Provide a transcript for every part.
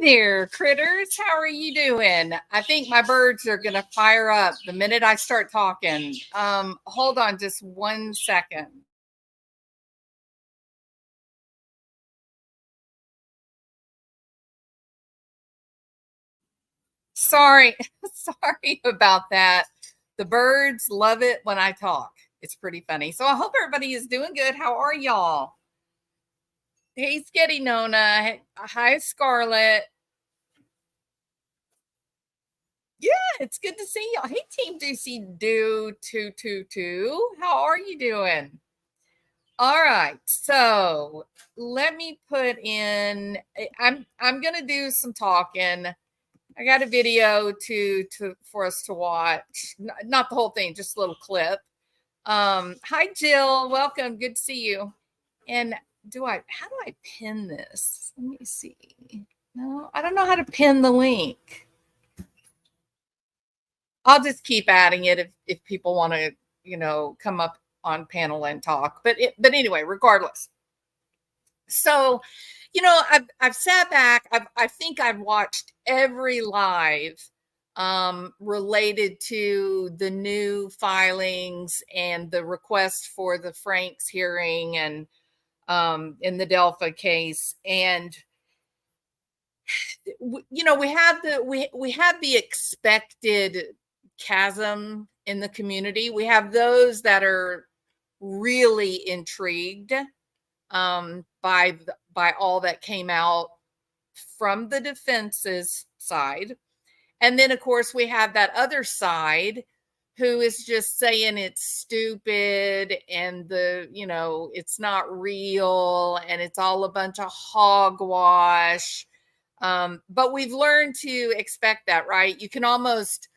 there, critters. How are you doing? I think my birds are going to fire up the minute I start talking. Hold on just 1 second. Sorry. Sorry about that. The birds love it when I talk. It's pretty funny. So I hope everybody is doing good. How are y'all? Hey, Sketty Nona. Hi, Scarlett. Yeah, it's good to see y'all. Hey, Team DC Do 222. How are you doing? All right. So let me put in I'm gonna do some talking. I got a video to for us to watch. Not the whole thing, just a little clip. Hi Jill, welcome. Good to see you. And how do I pin this? Let me see. No, I don't know how to pin the link. I'll just keep adding it if people want to, come up on panel and talk. But anyway, regardless. So, I've sat back. I think I've watched every live related to the new filings and the request for the Franks hearing and in the Delphi case. And we have the expected chasm in the community. We have those that are really intrigued by all that came out from the defense's side. And then, of course, we have that other side who is just saying it's stupid and it's not real and it's all a bunch of hogwash. But we've learned to expect that, right? You can almost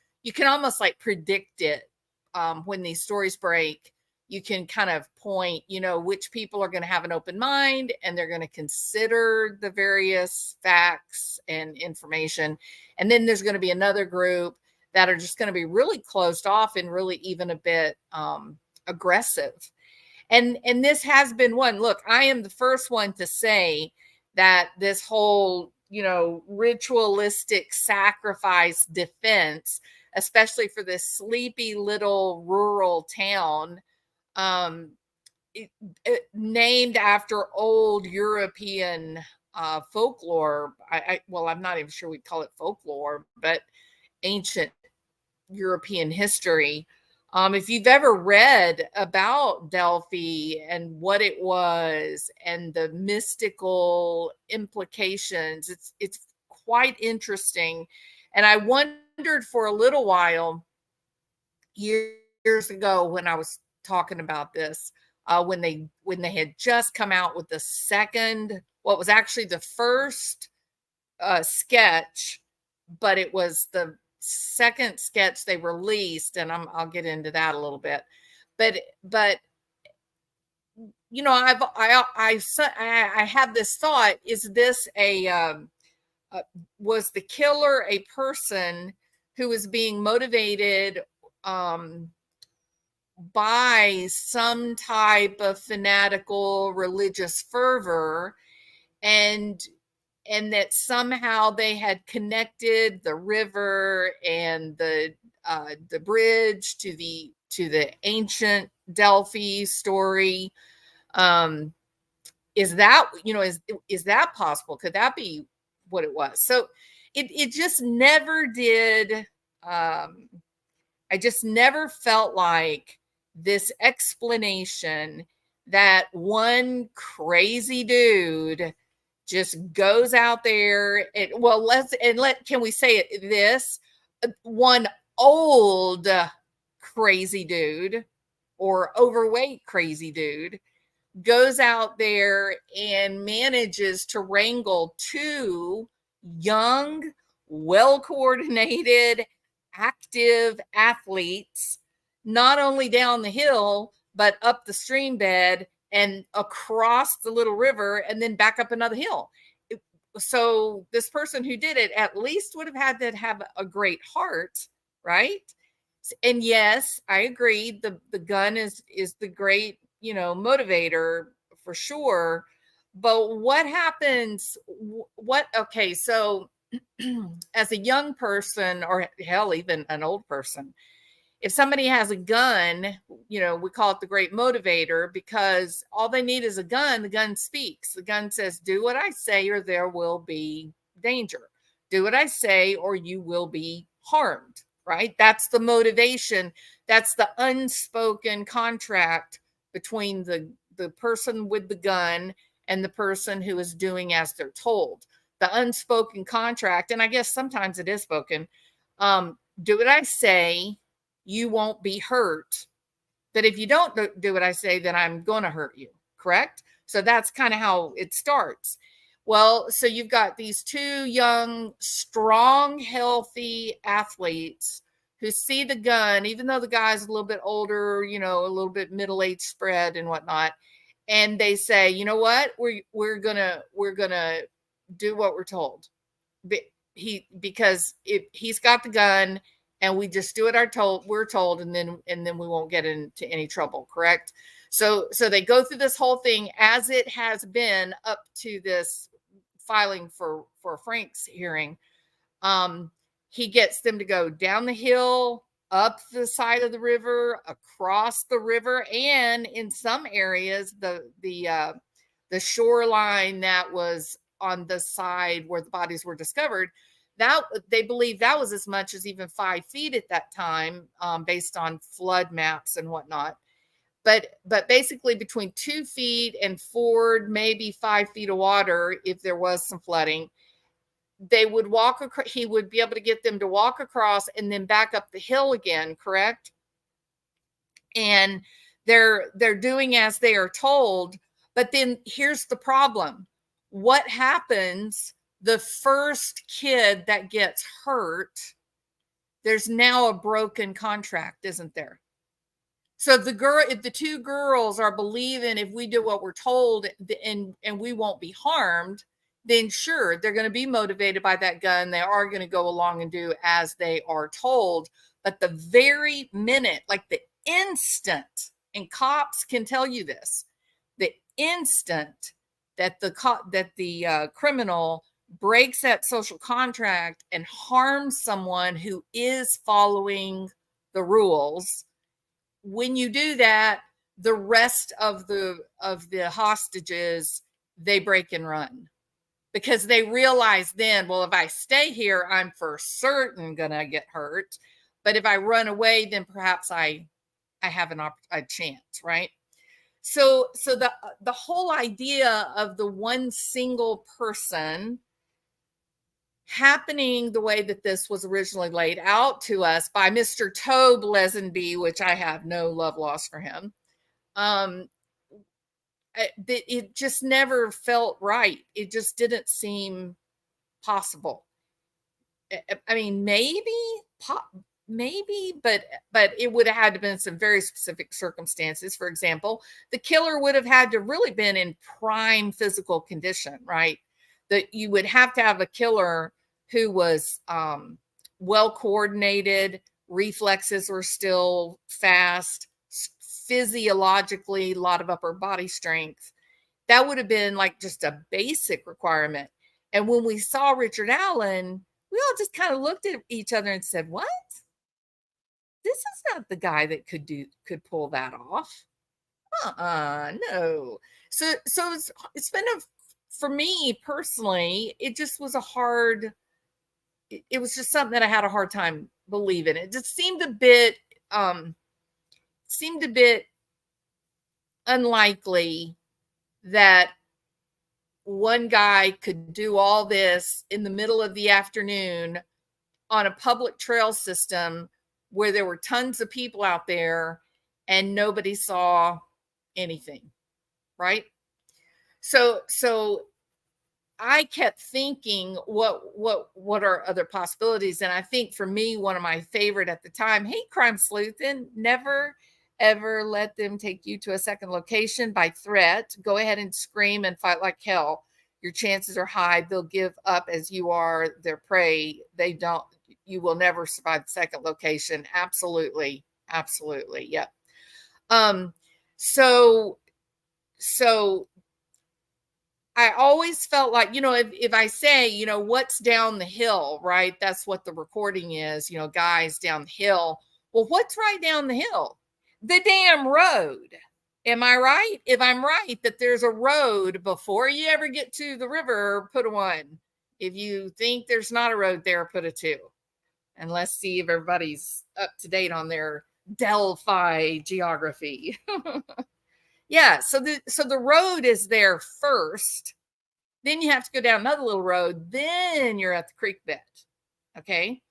like predict it when these stories break. You can kind of point, which people are going to have an open mind and they're going to consider the various facts and information. And then there's going to be another group that are just going to be really closed off and really even a bit aggressive. And this has been one. Look, I am the first one to say that this whole, ritualistic sacrifice defense, especially for this sleepy little rural town, named after old European folklore. I'm not even sure we'd call it folklore, but ancient European history. If you've ever read about Delphi and what it was and the mystical implications, it's quite interesting. And I wondered for a little while, years ago, when I was talking about this, when they had just come out with the second, what was actually the first sketch, but it was the second sketch they released, and I'll get into that a little bit. But I have this thought: is this was the killer a person who was being motivated by some type of fanatical religious fervor, and that somehow they had connected the river and the bridge to the ancient Delphi story? Is that is that possible? Could that be what it was? So it just never did. I just never felt like this explanation that one crazy dude just goes out there and can we say it this, one old crazy dude or overweight crazy dude goes out there and manages to wrangle two young, well-coordinated, active athletes, not only down the hill, but up the stream bed and across the little river and then back up another hill. So this person who did it at least would have had to have a great heart, right? And yes, I agree. The gun is the great, motivator for sure. But what happens? Okay, so as a young person, or hell, even an old person, if somebody has a gun, we call it the great motivator, because all they need is a gun. The gun speaks. The gun says, do what I say or there will be danger. Do what I say or you will be harmed, right? That's the motivation. That's the unspoken contract between the person with the gun and the person who is doing as they're told. The unspoken contract, and I guess sometimes it is spoken, do what I say, you won't be hurt. But if you don't do what I say, then I'm going to hurt you. Correct? So that's kind of how it starts. Well, so you've got these two young, strong, healthy athletes who see the gun, even though the guy's a little bit older, a little bit middle-aged spread and whatnot. And they say, you know what? We're gonna do what we're told. Because if he's got the gun, and we just do what we're told, and then we won't get into any trouble. Correct? So they go through this whole thing as it has been up to this filing for Frank's hearing. He gets them to go down the hill, up the side of the river, across the river, and in some areas the shoreline that was on the side where the bodies were discovered, that they believe that was as much as even 5 feet at that time, based on flood maps and whatnot. But basically between 2 feet and 4, maybe 5 feet of water, if there was some flooding, they would walk across. He would be able to get them to walk across and then back up the hill again. Correct? And they're doing as they are told. But then here's the problem. What happens? The first kid that gets hurt, there's now a broken contract, isn't there? So if the two girls are believing if we do what we're told and we won't be harmed, then sure, they're going to be motivated by that gun. They are going to go along and do as they are told. But the very minute, like the instant, and cops can tell you this, the instant that the criminal breaks that social contract and harms someone who is following the rules, when you do that, the rest of the hostages, they break and run, because they realize then, well, if I stay here, I'm for certain gonna get hurt. But if I run away, then perhaps I have a chance, right? So the whole idea of the one single person happening the way that this was originally laid out to us by Mr. Tobe Lesenby, which I have no love lost for him, it just never felt right. It just didn't seem possible. I mean, maybe, but it would have had to been some very specific circumstances. For example, the killer would have had to really been in prime physical condition, right? That you would have to have a killer who was well coordinated, reflexes were still fast, physiologically, a lot of upper body strength. That would have been like just a basic requirement. And when we saw Richard Allen, we all just kind of looked at each other and said, what? This is not the guy that could pull that off. No. So it's been for me personally, it just was it was just something that I had a hard time believing. It just seemed a bit unlikely that one guy could do all this in the middle of the afternoon on a public trail system where there were tons of people out there and nobody saw anything, right? So I kept thinking, what are other possibilities? And I think for me, one of my favorite at the time, hate crime sleuthing, never ever let them take you to a second location by threat. Go ahead and scream and fight like hell. Your chances are high they'll give up as you are their prey. You will never survive the second location. Absolutely. Yep. So I always felt like, if I say, what's down the hill, right? That's what the recording is, guys down the hill. Well, what's right down the hill? The damn road. Am I right? If I'm right that there's a road before you ever get to the river, put a 1. If you think there's not a road there, put a 2. And let's see if everybody's up to date on their Delphi geography. Yeah, so the road is there first. Then you have to go down another little road. Then you're at the creek bed. Okay.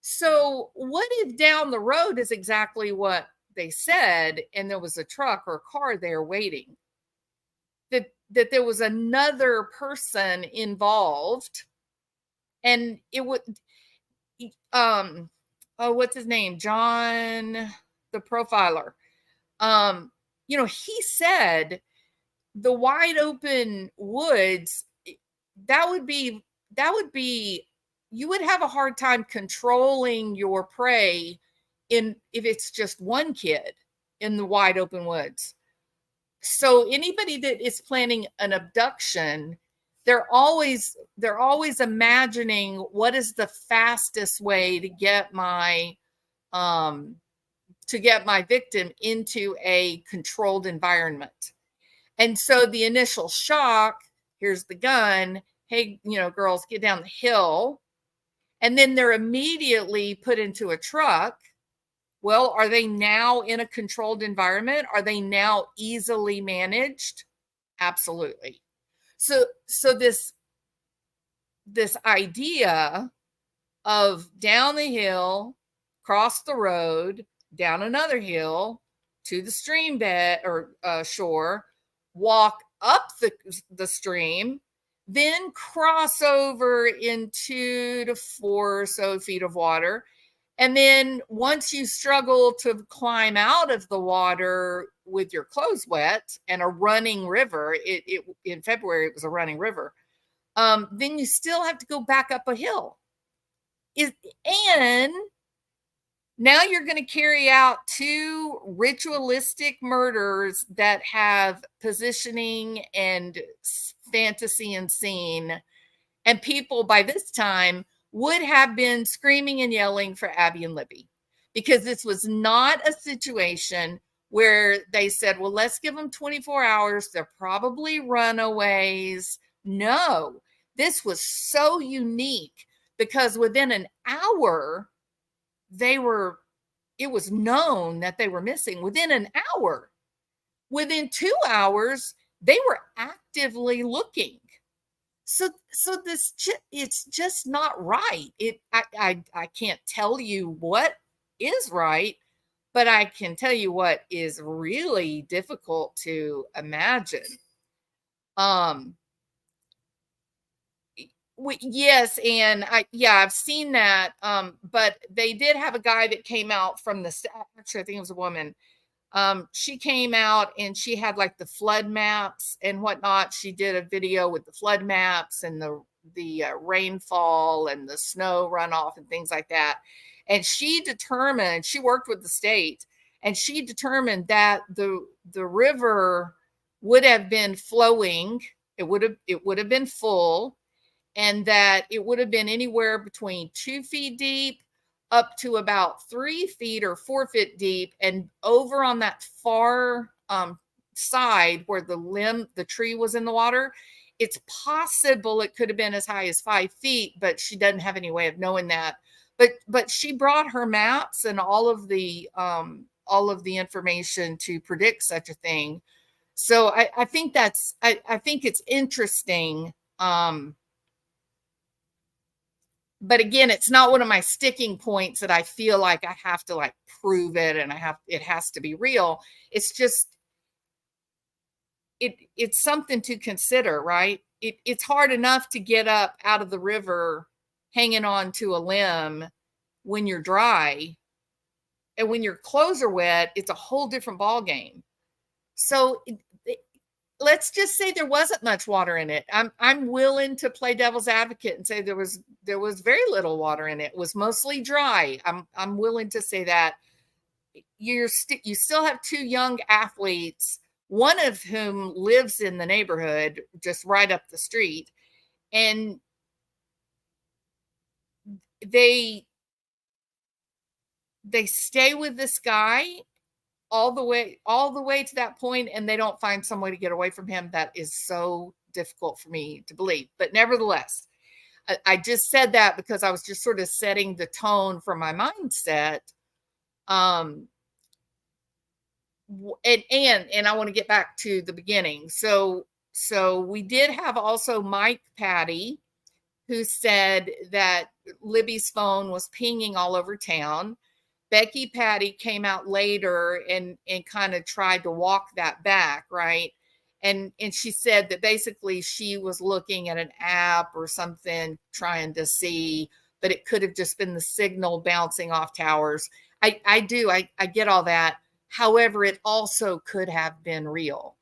So what if down the road is exactly what they said, and there was a truck or a car there waiting? That there was another person involved, and it would oh, what's his name? John, the profiler. He said the wide open woods, that would be you would have a hard time controlling your prey if it's just one kid in the wide open woods. So anybody that is planning an abduction, they're always imagining what is the fastest way to get my victim into a controlled environment. And so the initial shock, here's the gun, hey, girls, get down the hill. And then they're immediately put into a truck. Well, are they now in a controlled environment? Are they now easily managed? Absolutely. So this idea of down the hill, cross the road, down another hill to the stream bed or shore, walk up the stream, then cross over in 2 to 4 or so feet of water. And then once you struggle to climb out of the water with your clothes wet and a running river, in February, it was a running river, then you still have to go back up a hill. And now you're going to carry out 2 ritualistic murders that have positioning and fantasy and scene. And people by this time would have been screaming and yelling for Abby and Libby, because this was not a situation where they said, well, let's give them 24 hours. They're probably runaways. No, this was so unique because within an hour, it was known that they were missing. Within an hour, within 2 hours, they were actively looking. So it's just not right. I can't tell you what is right, but I can tell you what is really difficult to imagine. Yes, and I've seen that. But they did have a guy that came out from the, actually, I think it was a woman. She came out and she had like the flood maps and whatnot. She did a video with the flood maps and the rainfall and the snow runoff and things like that. And she worked with the state, and she determined that the river would have been flowing. It would have been full, and that it would have been anywhere between 2 feet deep up to about 3 feet or 4 feet deep. And over on that far side where the tree was in the water, it's possible it could have been as high as 5 feet, but she doesn't have any way of knowing that. But she brought her maps and all of the information to predict such a thing. So I think I think it's interesting. But again, it's not one of my sticking points that I feel like I have to like prove it and it has to be real. It's just, it's something to consider, right? It's hard enough to get up out of the river hanging on to a limb when you're dry. And when your clothes are wet, it's a whole different ball game. So let's just say there wasn't much water in it. I'm willing to play devil's advocate and say there was very little water in it. It was mostly dry. I'm willing to say that. You still have 2 young athletes one of whom lives in the neighborhood just right up the street. And they stay with this guy all the way to that point, and they don't find some way to get away from him. That is so difficult for me to believe. But nevertheless, I just said that because I was just sort of setting the tone for my mindset. And I want to get back to the beginning. So we did have also Mike Patty, who said that Libby's phone was pinging all over town. Becky Patty came out later and kind of tried to walk that back, right? And she said that basically she was looking at an app or something trying to see, but it could have just been the signal bouncing off towers. I get all that. However, it also could have been real.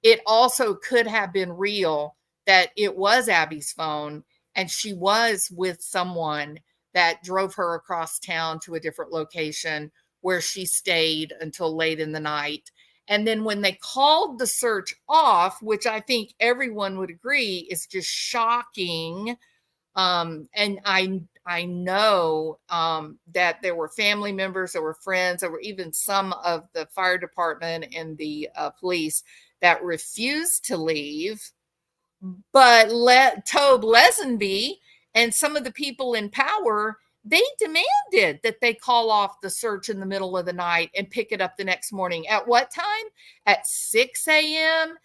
It also could have been real that it was Abby's phone and she was with someone that drove her across town to a different location where she stayed until late in the night. And then when they called the search off, which I think everyone would agree is just shocking. And I know that there were family members, there were friends, there were even some of the fire department and the police that refused to leave. But Tobe Lesenby and some of the people in power, they demanded that they call off the search in the middle of the night and pick it up the next morning. At what time? At 6 a.m.?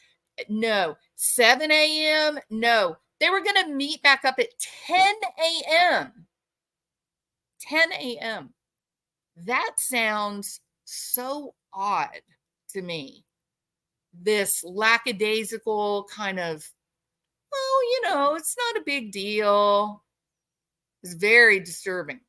No. 7 a.m.? No. They were going to meet back up at 10 a.m. 10 a.m. That sounds so odd to me. This lackadaisical kind of, well, it's not a big deal. It's very disturbing.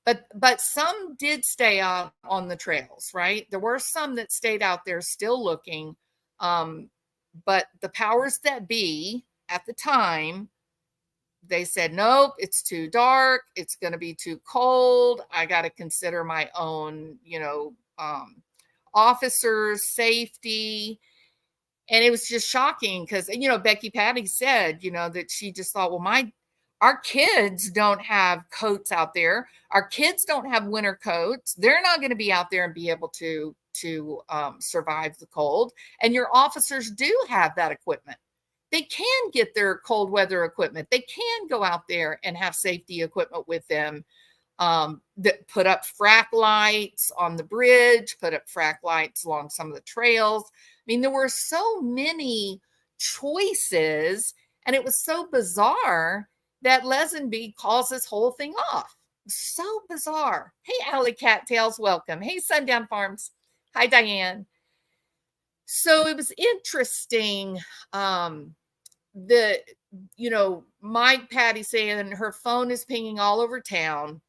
But some did stay out on the trails, right? There were some that stayed out there still looking. But the powers that be at the time, they said, nope, it's too dark. It's going to be too cold. I got to consider my own, officers' safety. And it was just shocking because, Becky Patty said, that she just thought, well, our kids don't have coats out there. Our kids don't have winter coats. They're not going to be out there and be able to survive the cold. And your officers do have that equipment. They can get their cold weather equipment. They can go out there and have safety equipment with them. That put up frac lights on the bridge, put up frac lights along some of the trails. I mean, there were so many choices, and it was so bizarre that Lesenby calls this whole thing off. So bizarre. Hey, Alley Cattails, welcome. Hey, Sundown Farms. Hi, Diane. So it was interesting. Mike Patty saying her phone is pinging all over town.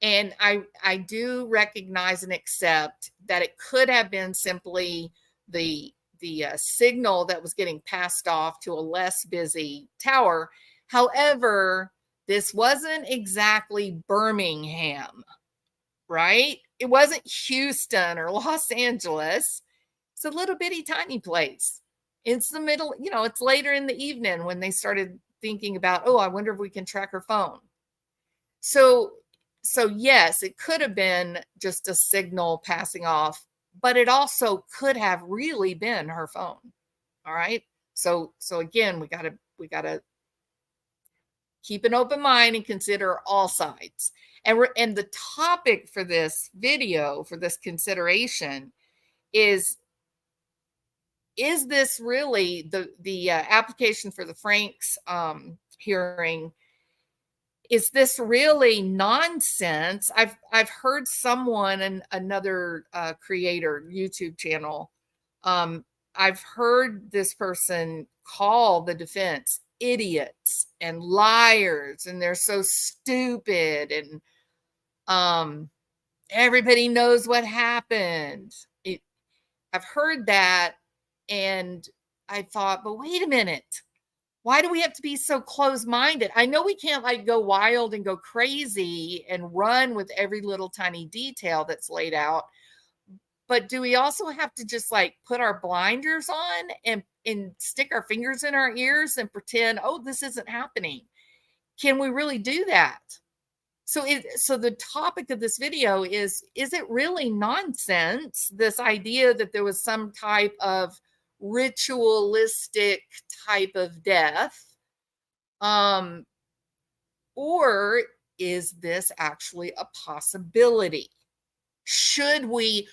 And I do recognize and accept that it could have been simply the signal that was getting passed off to a less busy tower. However, this wasn't exactly Birmingham, right? It wasn't Houston or Los Angeles. It's a little bitty tiny place. It's the middle, it's later in the evening when they started thinking about, I wonder if we can track her phone. So yes, it could have been just a signal passing off, but it also could have really been her phone. All right. So again, we gotta keep an open mind and consider all sides. And the topic for this video, for this consideration, is this really the application for the Franks hearing? Is this really nonsense? I've heard someone and another creator YouTube channel. I've heard this person call the defense idiots and liars, and they're so stupid, and everybody knows what happened. I've heard that, and I thought, but wait a minute. Why do we have to be so close-minded? I know we can't go wild and go crazy and run with every little tiny detail that's laid out, But do we also have to just like put our blinders on and stick our fingers in our ears and pretend, oh, this isn't happening? Can we really do that? So the topic of this video is it really nonsense, this idea that there was some type of ritualistic type of death? Or is this actually a possibility? Should we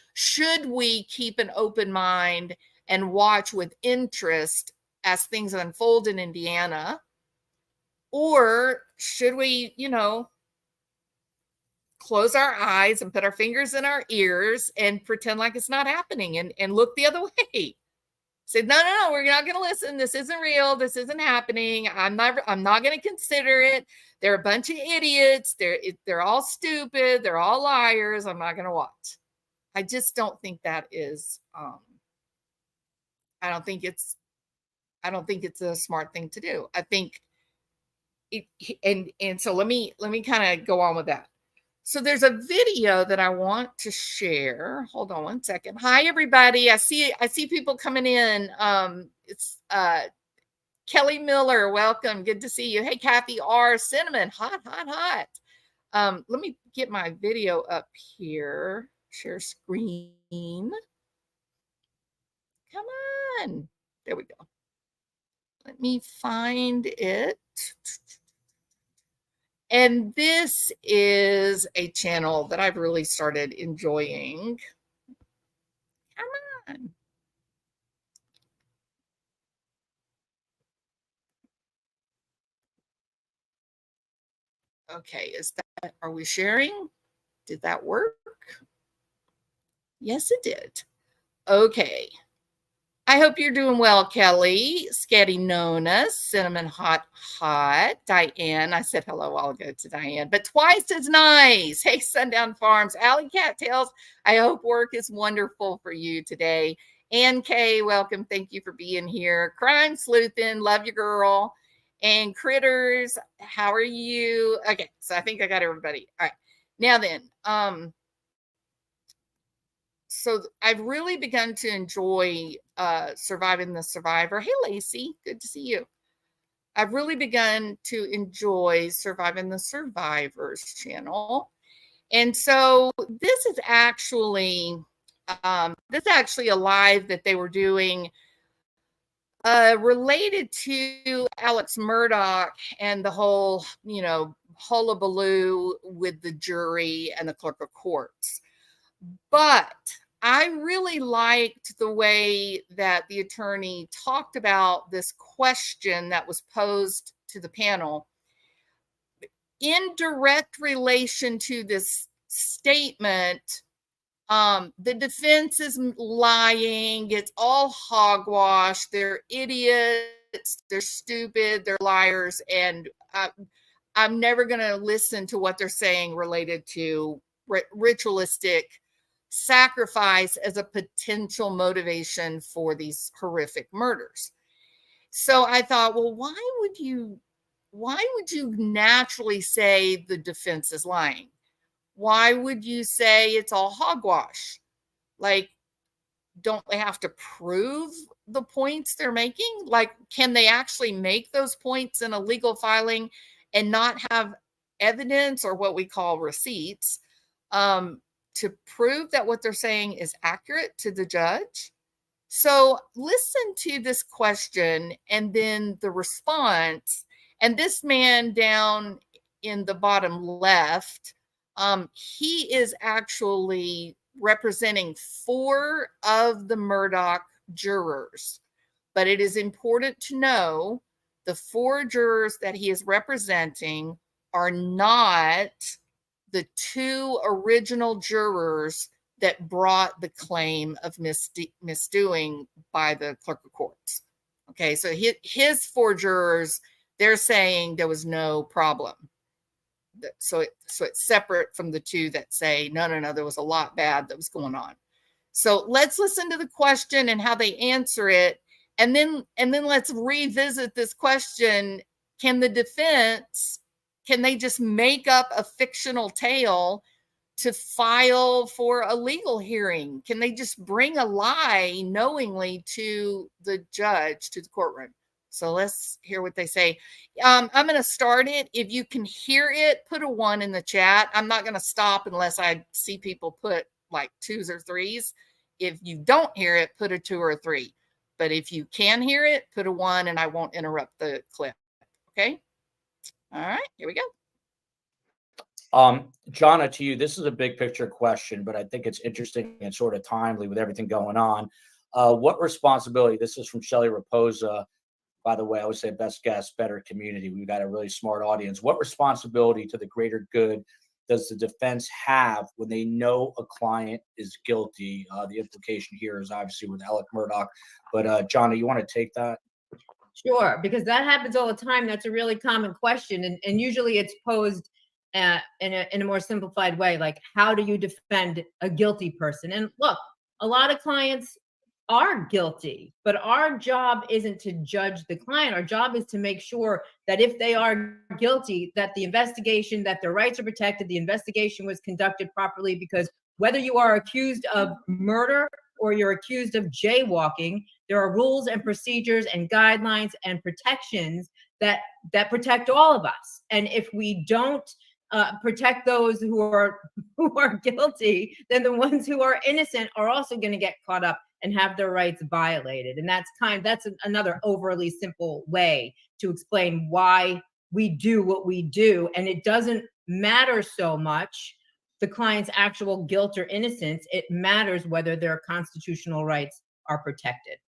keep an open mind and watch with interest as things unfold in Indiana? Or should we, close our eyes and put our fingers in our ears and pretend like it's not happening and look the other way? Say, no, we're not going to listen. This isn't real. This isn't happening. I'm not going to consider it. They're a bunch of idiots. They're all stupid. They're all liars. I'm not going to watch. I just don't think that is, I don't think it's a smart thing to do. I think and so let me kind of go on with that. So there's a video that I want to share. Hold on one second. Hi, everybody. I see people coming in. It's Kelly Miller. Welcome. Good to see you. Hey, Kathy R. Cinnamon. Hot. Let me get my video up here. Share screen. Come on. There we go. Let me find it. And this is a channel that I've really started enjoying. Come on. Okay, are we sharing? Did that work? Yes, it did. Okay. I hope you're doing well, Kelly. Scatty Nona, Cinnamon Hot. Diane, I said hello a while ago to Diane, but twice as nice. Hey, Sundown Farms. Allie Cattails, I hope work is wonderful for you today. Ann Kay, welcome. Thank you for being here. Crime Sleuthin', love you, girl. And Critters, how are you? Okay, so I think I got everybody. All right. Now then, so I've really begun to enjoy Surviving the Survivor. Hey, Lacey, good to see you. I've really begun to enjoy Surviving the Survivors channel. And so this is actually a live that they were doing related to Alex Murdaugh and the whole, hullabaloo with the jury and the clerk of courts. But I really liked the way that the attorney talked about this question that was posed to the panel in direct relation to this statement. The defense is lying. It's all hogwash. They're idiots. They're stupid. They're liars. And I'm never going to listen to what they're saying related to ritualistic sacrifice as a potential motivation for these horrific murders. So I thought, well, why would you naturally say the defense is lying? Why would you say it's all hogwash? Like, don't they have to prove the points they're making? Like, can they actually make those points in a legal filing and not have evidence or what we call receipts to prove that what they're saying is accurate to the judge? So listen to this question and then the response. And this man down in the bottom left, he is actually representing 4 of the Murdaugh jurors. But it is important to know the 4 jurors that he is representing are not the 2 original jurors that brought the claim of misdoing by the clerk of courts. Okay, so his 4 jurors, they're saying there was no problem. So it's separate from the 2 that say, no, there was a lot bad that was going on. So let's listen to the question and how they answer it. And then let's revisit this question. Can the defense, can they just make up a fictional tale to file for a legal hearing? Can they just bring a lie knowingly to the judge, to the courtroom? So let's hear what they say. I'm going to start it. If you can hear it, put a 1 in the chat. I'm not going to stop unless I see people put like 2s or 3s. If you don't hear it, put a 2 or a 3. But if you can hear it, put a 1 and I won't interrupt the clip. Okay? All right, here we go. Jonna, to you, this is a big picture question, but I think it's interesting and sort of timely with everything going on. What responsibility, this is from Shelly Raposa, by the way, I would say best guest, better community. We've got a really smart audience. What responsibility to the greater good does the defense have when they know a client is guilty? The implication here is obviously with Alec Murdaugh, but Jonna, you want to take that? Sure, because that happens all the time. That's a really common question. And usually it's posed in a more simplified way, like, how do you defend a guilty person? And look, a lot of clients are guilty, but our job isn't to judge the client. Our job is to make sure that if they are guilty, that the investigation, that their rights are protected, the investigation was conducted properly, because whether you are accused of murder or you're accused of jaywalking, there are rules and procedures and guidelines and protections that protect all of us. And if we don't protect those who are guilty, then the ones who are innocent are also going to get caught up and have their rights violated. And that's another overly simple way to explain why we do what we do. And it doesn't matter so much the client's actual guilt or innocence. It matters whether their constitutional rights are protected.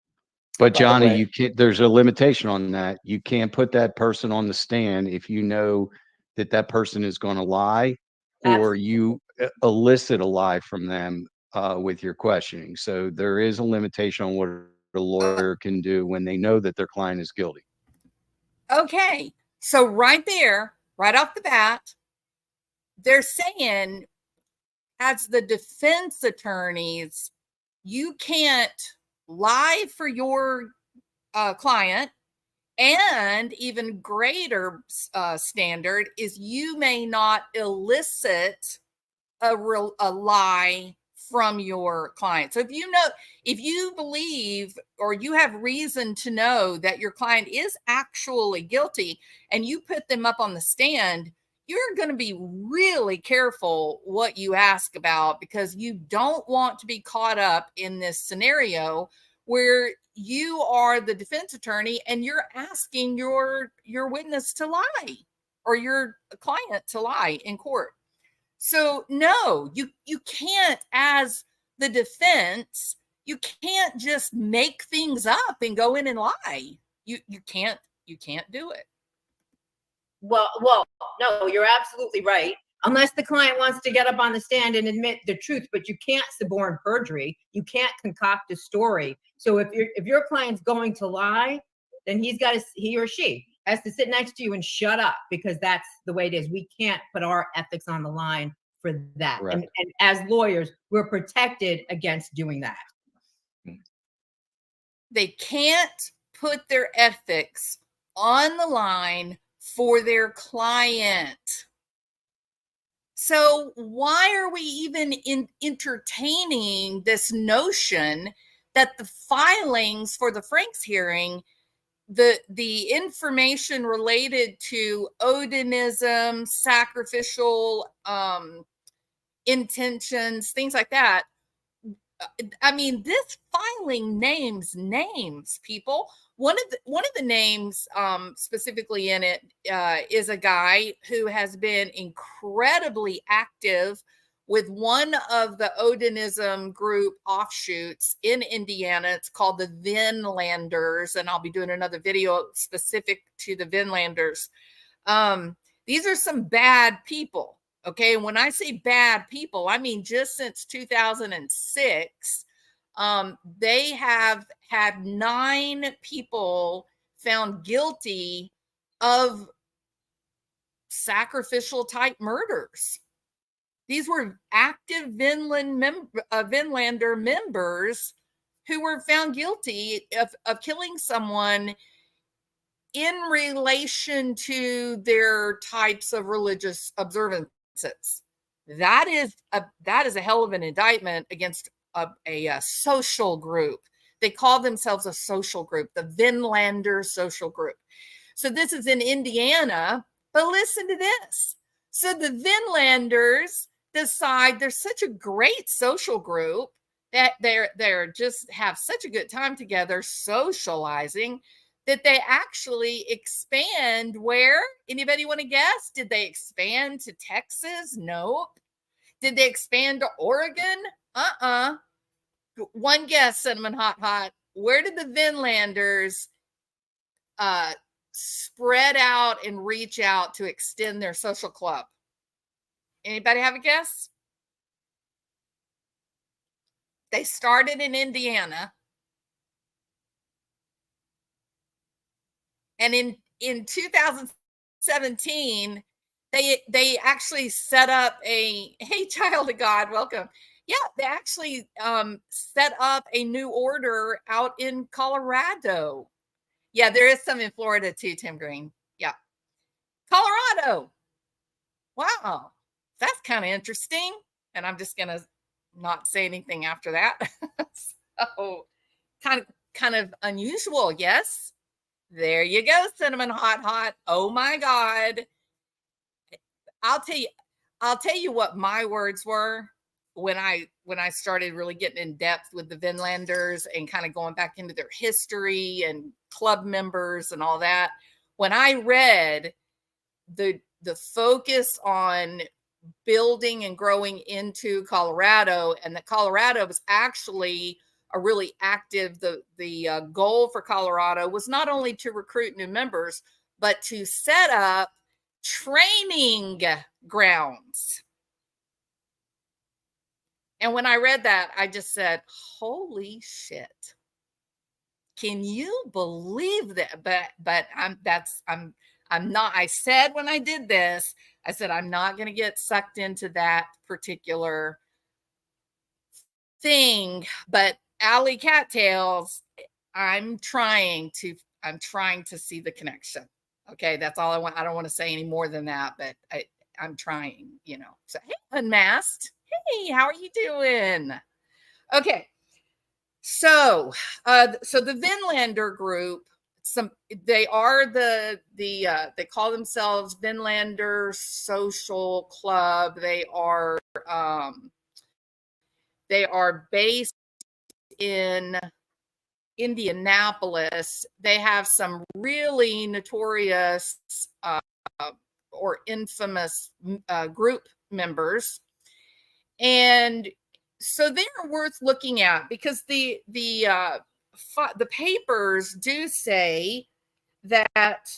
But Johnny, you can't, there's a limitation on that. You can't put that person on the stand if you know that that person is going to lie, or you elicit a lie from them with your questioning. So there is a limitation on what a lawyer can do when they know that their client is guilty. Okay. So right there, right off the bat, they're saying, as the defense attorneys, you can't lie for your client, and even greater standard is you may not elicit a lie from your client. So if you believe or you have reason to know that your client is actually guilty and you put them up on the stand, you're going to be really careful what you ask about, because you don't want to be caught up in this scenario where you are the defense attorney and you're asking your witness to lie or your client to lie in court. So no, you can't, as the defense, you can't just make things up and go in and lie. You can't do it. Well, no, you're absolutely right. Unless the client wants to get up on the stand and admit the truth, but you can't suborn perjury. You can't concoct a story. So if your client's going to lie, then he or she has to sit next to you and shut up, because that's the way it is. We can't put our ethics on the line for that. Right. And as lawyers, we're protected against doing that. They can't put their ethics on the line for their client. So why are we even entertaining this notion that the filings for the Franks hearing, the information related to Odinism, sacrificial intentions, things like that? I mean, this filing names people. One of the names specifically in it is a guy who has been incredibly active with one of the Odinism group offshoots in Indiana. It's called the Vinlanders, and I'll be doing another video specific to the Vinlanders. These are some bad people. Okay, and when I say bad people, I mean just since 2006, they have had 9 people found guilty of sacrificial type murders. These were active Vinlander members who were found guilty of killing someone in relation to their types of religious observances. That is a hell of an indictment against a social group. They call themselves a social group, the Vinlander social group. So this is in Indiana, but listen to this. So the Vinlanders decide they're such a great social group that they're just have such a good time together socializing that they actually expand where? Anybody want to guess? Did they expand to Texas? Nope. Did they expand to Oregon? One guess, Cinnamon Hot Hot. Where did the Vinlanders spread out and reach out to extend their social club? Anybody have a guess? They started in Indiana. And in 2017, they actually set up hey, child of God, welcome. Yeah, they actually set up a new order out in Colorado. Yeah, there is some in Florida too, Tim Green. Yeah. Colorado. Wow. That's kind of interesting. And I'm just going to not say anything after that. So kind of unusual, yes. There you go, Cinnamon Hot Hot. Oh my God. I'll tell you what my words were when I started really getting in depth with the Vinlanders and kind of going back into their history and club members and all that. When I read the focus on building and growing into Colorado, and that Colorado was actually a really active, the goal for Colorado was not only to recruit new members, but to set up training grounds. And when I read that, I just said, holy shit. Can you believe that? But I'm not, I said when I did this, I said, I'm not going to get sucked into that particular thing, but Alley Cattails, I'm trying to see the connection. Okay. That's all I want. I don't want to say any more than that, but I'm trying, so, hey, Unmasked. Hey, how are you doing? Okay. So the Vinlander group, they are they call themselves Vinlander Social Club. They are based in Indianapolis. They have some really notorious or infamous group members, and so they're worth looking at because the papers do say that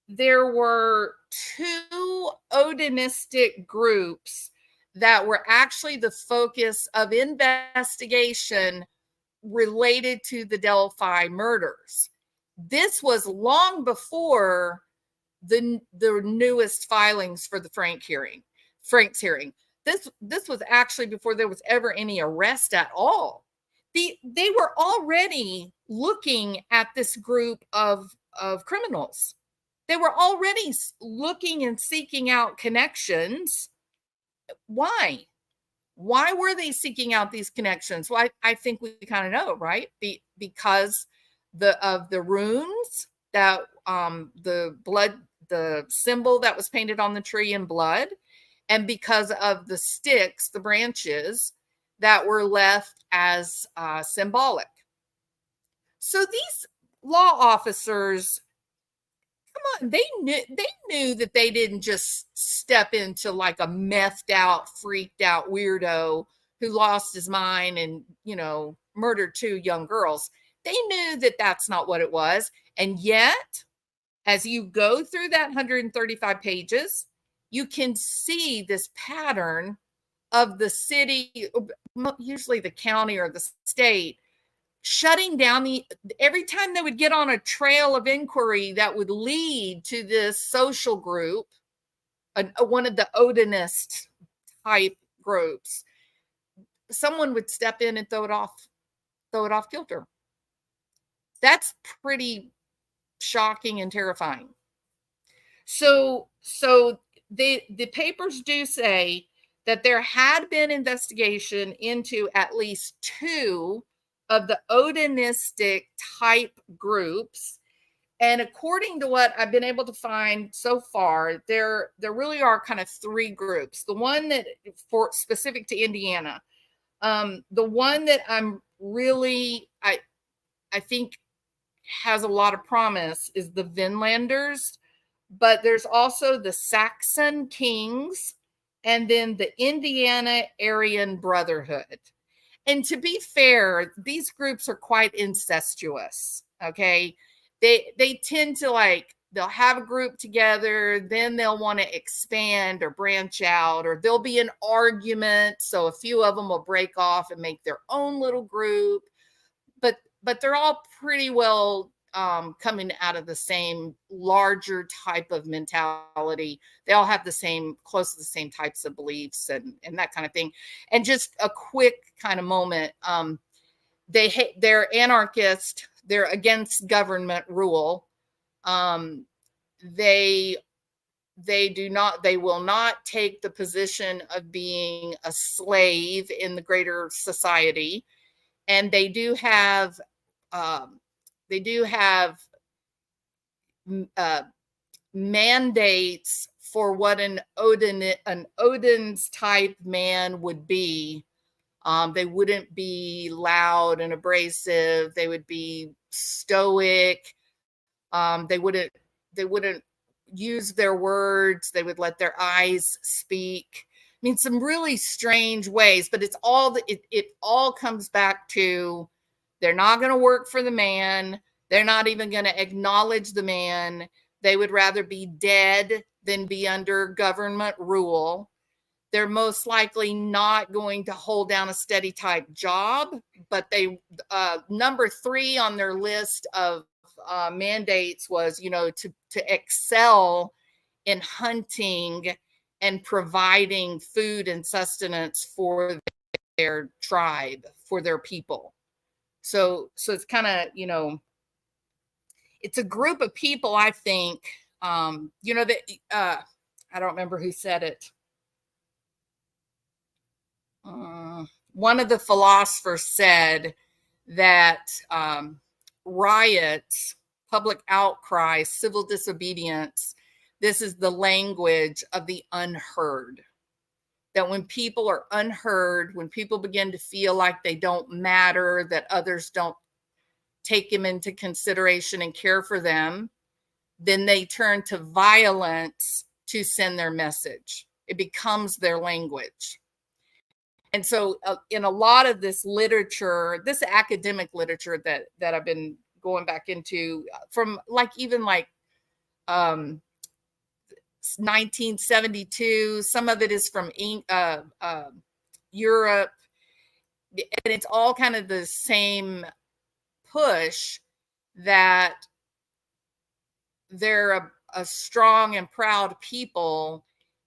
there were 2 Odinistic groups that were actually the focus of investigation related to the Delphi murders. This was long before the newest filings for the Frank's hearing. This was actually before there was ever any arrest at all. They were already looking at this group of criminals. They were already looking and seeking out connections. Why? Why were they seeking out these connections? Well, I think we kind of know, right? Because of the runes that the symbol that was painted on the tree in blood, and because of the sticks, the branches that were left as symbolic. So these law officers, come on, they knew that they didn't just step into like a methed out, freaked out weirdo who lost his mind and, murdered 2 young girls. They knew that that's not what it was. And yet, as you go through that 135 pages, you can see this pattern of the city, usually the county or the state, shutting down every time they would get on a trail of inquiry that would lead to this social group, one of the Odinist type groups, someone would step in and throw it off kilter. That's pretty shocking and terrifying. So the papers do say that there had been investigation into at least 2 of the Odinistic type groups. And according to what I've been able to find so far, there really are kind of 3 groups. The one that for specific to Indiana, the one that I'm really I think has a lot of promise is the Vinlanders, but there's also the Saxon Kings and then the Indiana Aryan Brotherhood. And to be fair, these groups are quite incestuous. Okay. They tend to like, they'll have a group together, then they'll want to expand or branch out, or there'll be an argument. So a few of them will break off and make their own little group. But they're all pretty well coming out of the same larger type of mentality. They all have the same, close to the same types of beliefs and that kind of thing. And just a quick kind of moment. They're anarchist. They're against government rule. They will not take the position of being a slave in the greater society. And they do have mandates for what an Odin's type man would be. They wouldn't be loud and abrasive. They would be stoic. They wouldn't use their words. They would let their eyes speak. I mean, some really strange ways, but it's all it all comes back to they're not going to work for the man. They're not even going to acknowledge the man. They would rather be dead than be under government rule. They're most likely not going to hold down a steady type job, but they number 3 on their list of mandates was, to excel in hunting and providing food and sustenance for their tribe, for their people. So it's kind of, it's a group of people, I think, that I don't remember who said it. One of the philosophers said that riots, public outcry, civil disobedience, this is the language of the unheard. That when people are unheard, when people begin to feel like they don't matter, that others don't take them into consideration and care for them, then they turn to violence to send their message. It becomes their language. And so in a lot of this literature, this academic literature that I've been going back into from even 1972, some of it is from Europe, and it's all kind of the same push that they're a strong and proud people,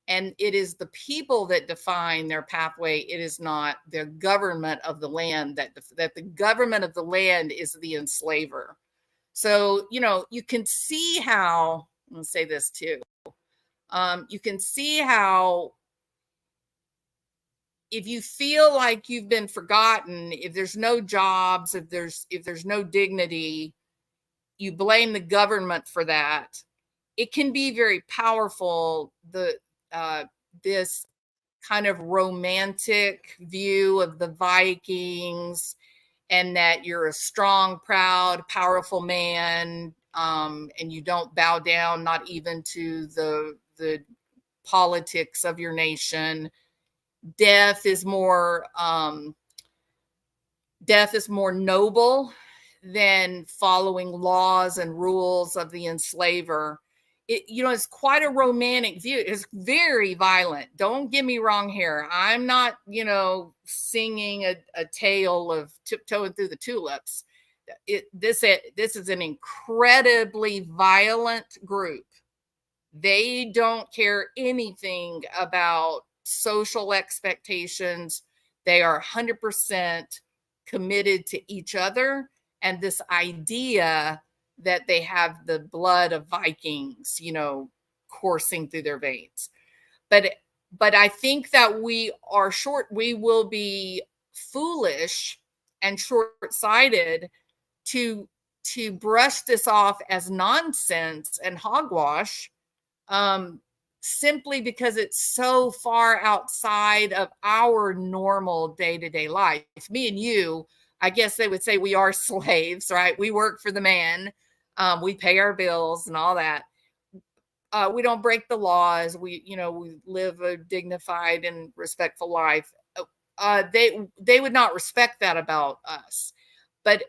and it is the people that define their pathway. It is not the government of the land that the government of the land is the enslaver. So, you can see how, I'm going to say this too. You can see how if you feel like you've been forgotten, if there's no jobs, if there's no dignity, you blame the government for that. It can be very powerful. This kind of romantic view of the Vikings, and that you're a strong, proud, powerful man, and you don't bow down, not even to the politics of your nation. Death is more noble than following laws and rules of the enslaver. It's quite a romantic view. It's very violent. Don't get me wrong here. I'm not, singing a tale of tiptoeing through the tulips. This is an incredibly violent group. They don't care anything about social expectations. They are 100% committed to each other and this idea that they have the blood of Vikings, coursing through their veins. But But I think that we will be foolish and short-sighted to brush this off as nonsense and hogwash, simply because it's so far outside of our normal day-to-day life. Me and you, I guess they would say we are slaves, right? We work for the man. We pay our bills and all that. We don't break the laws. We live a dignified and respectful life. They would not respect that about us. But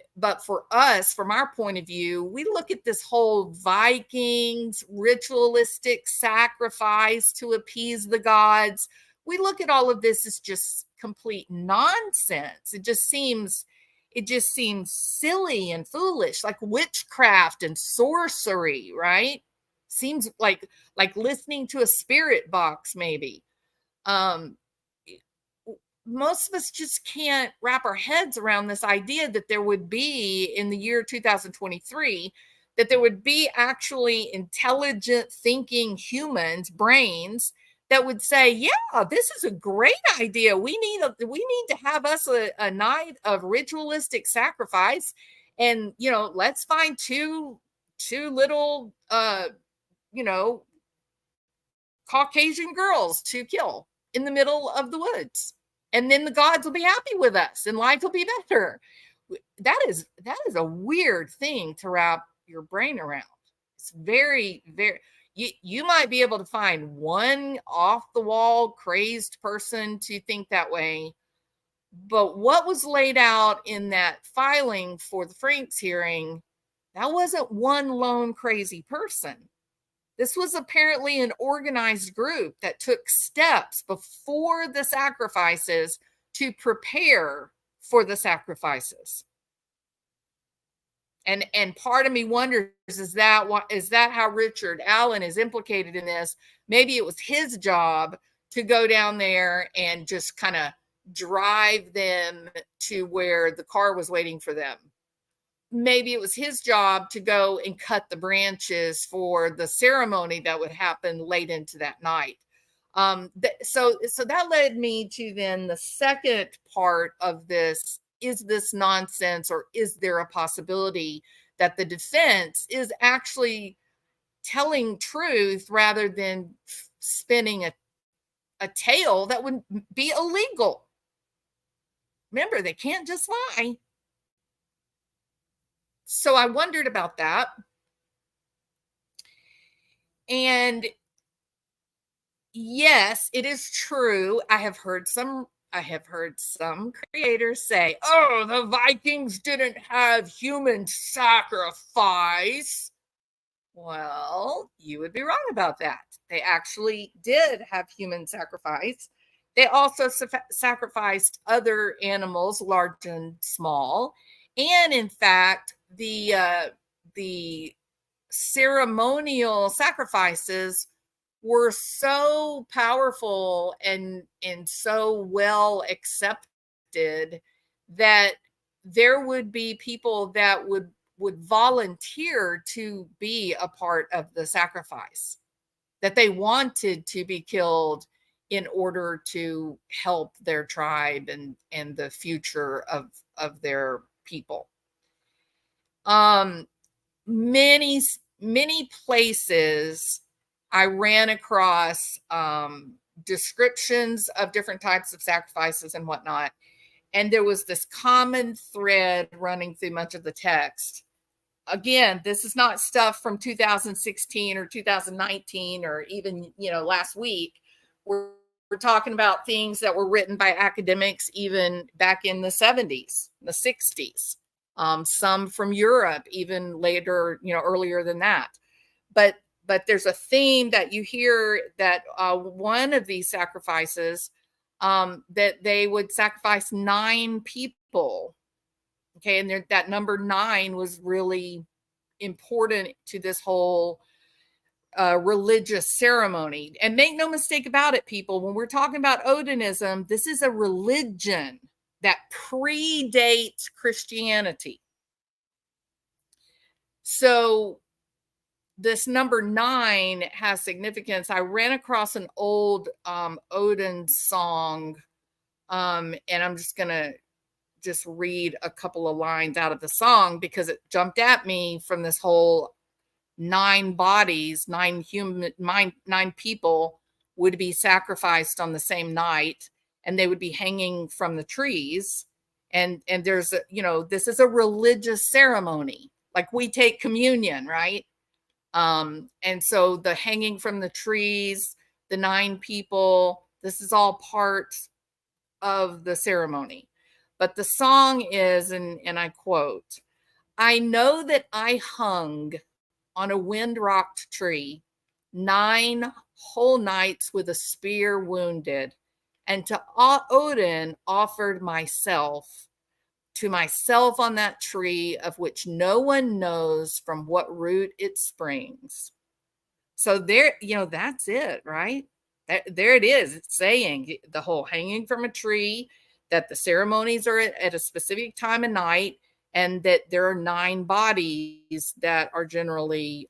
for us, from our point of view, we look at this whole Vikings ritualistic sacrifice to appease the gods. We look at all of this as just complete nonsense. It just seems silly and foolish, like witchcraft and sorcery, right? Seems like listening to a spirit box, maybe. Most of us just can't wrap our heads around this idea that there would be, in the year 2023, that there would be actually intelligent thinking humans, brains, that would say, yeah, this is a great idea. We need to have us a night of ritualistic sacrifice, and let's find two little Caucasian girls to kill in the middle of the woods. And then the gods will be happy with us and life will be better. That is a weird thing to wrap your brain around. It's very, very, you might be able to find one off the wall crazed person to think that way. But what was laid out in that filing for the Franks hearing, that wasn't one lone crazy person. This was apparently an organized group that took steps before the sacrifices to prepare for the sacrifices. And part of me wonders, is that how Richard Allen is implicated in this? Maybe it was his job to go down there and just kind of drive them to where the car was waiting for them. Maybe it was his job to go and cut the branches for the ceremony that would happen late into that night. So that led me to then the second part of this. Is this nonsense, or is there a possibility that the defense is actually telling truth rather than spinning a tale that would be illegal? Remember, they can't just lie. So I wondered about that. And yes, it is true. I have heard some creators say, oh, the Vikings didn't have human sacrifice. Well, you would be wrong about that. They actually did have human sacrifice. They also sacrificed other animals, large and small. And in fact, the ceremonial sacrifices were so powerful and so well accepted that there would be people that would volunteer to be a part of the sacrifice, that they wanted to be killed in order to help their tribe and the future of their people. Many places I ran across descriptions of different types of sacrifices and whatnot, and there was this common thread running through much of the text. Again, this is not stuff from 2016 or 2019 or even last week. We're talking about things that were written by academics even back in the 70s, the 60s. Some from Europe, even later, earlier than that. But there's a theme that you hear that one of these sacrifices, that they would sacrifice 9 people. Okay, and that number 9 was really important to this whole religious ceremony. And make no mistake about it, people, when we're talking about Odinism, this is a religion that predates Christianity. So this number 9 has significance. I ran across an old Odin song, and I'm just gonna read a couple of lines out of the song because it jumped at me from this whole 9 bodies, 9 people would be sacrificed on the same night, and they would be hanging from the trees. And there's this is a religious ceremony, like we take communion, right? And so the hanging from the trees, the 9 people, this is all part of the ceremony. But the song is, and I quote, "I know that I hung on a wind-rocked tree 9 whole nights with a spear wounded, and to Odin offered myself, to myself on that tree, of which no one knows from what root it springs." So there, that's it, right? There it is. It's saying the whole hanging from a tree, that the ceremonies are at a specific time of night, and that there are 9 bodies that are generally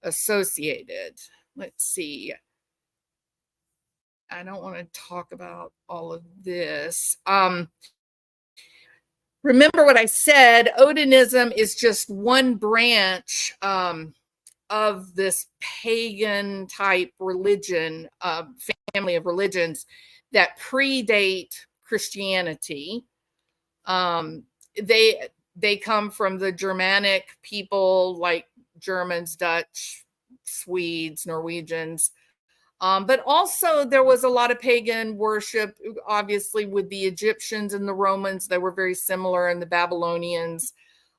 associated. Let's see. I don't want to talk about all of this. Remember what I said, Odinism is just one branch of this pagan type religion, family of religions that predate Christianity. They come from the Germanic people, like Germans, Dutch, Swedes, Norwegians. But also there was a lot of pagan worship, obviously, with the Egyptians and the Romans. They were very similar, and the Babylonians.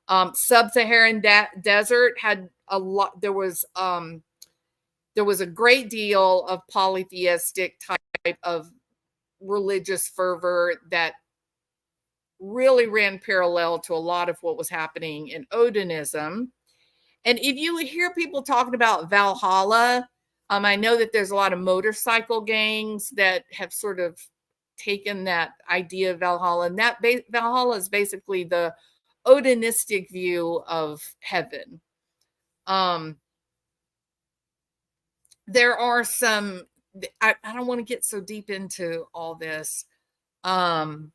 Sub-Saharan desert had a lot. There was a great deal of polytheistic type of religious fervor that really ran parallel to a lot of what was happening in Odinism. And if you hear people talking about Valhalla, I know that there's a lot of motorcycle gangs that have sort of taken that idea of Valhalla, and that Valhalla is basically the Odinistic view of heaven. There are some, I don't want to get so deep into all this. All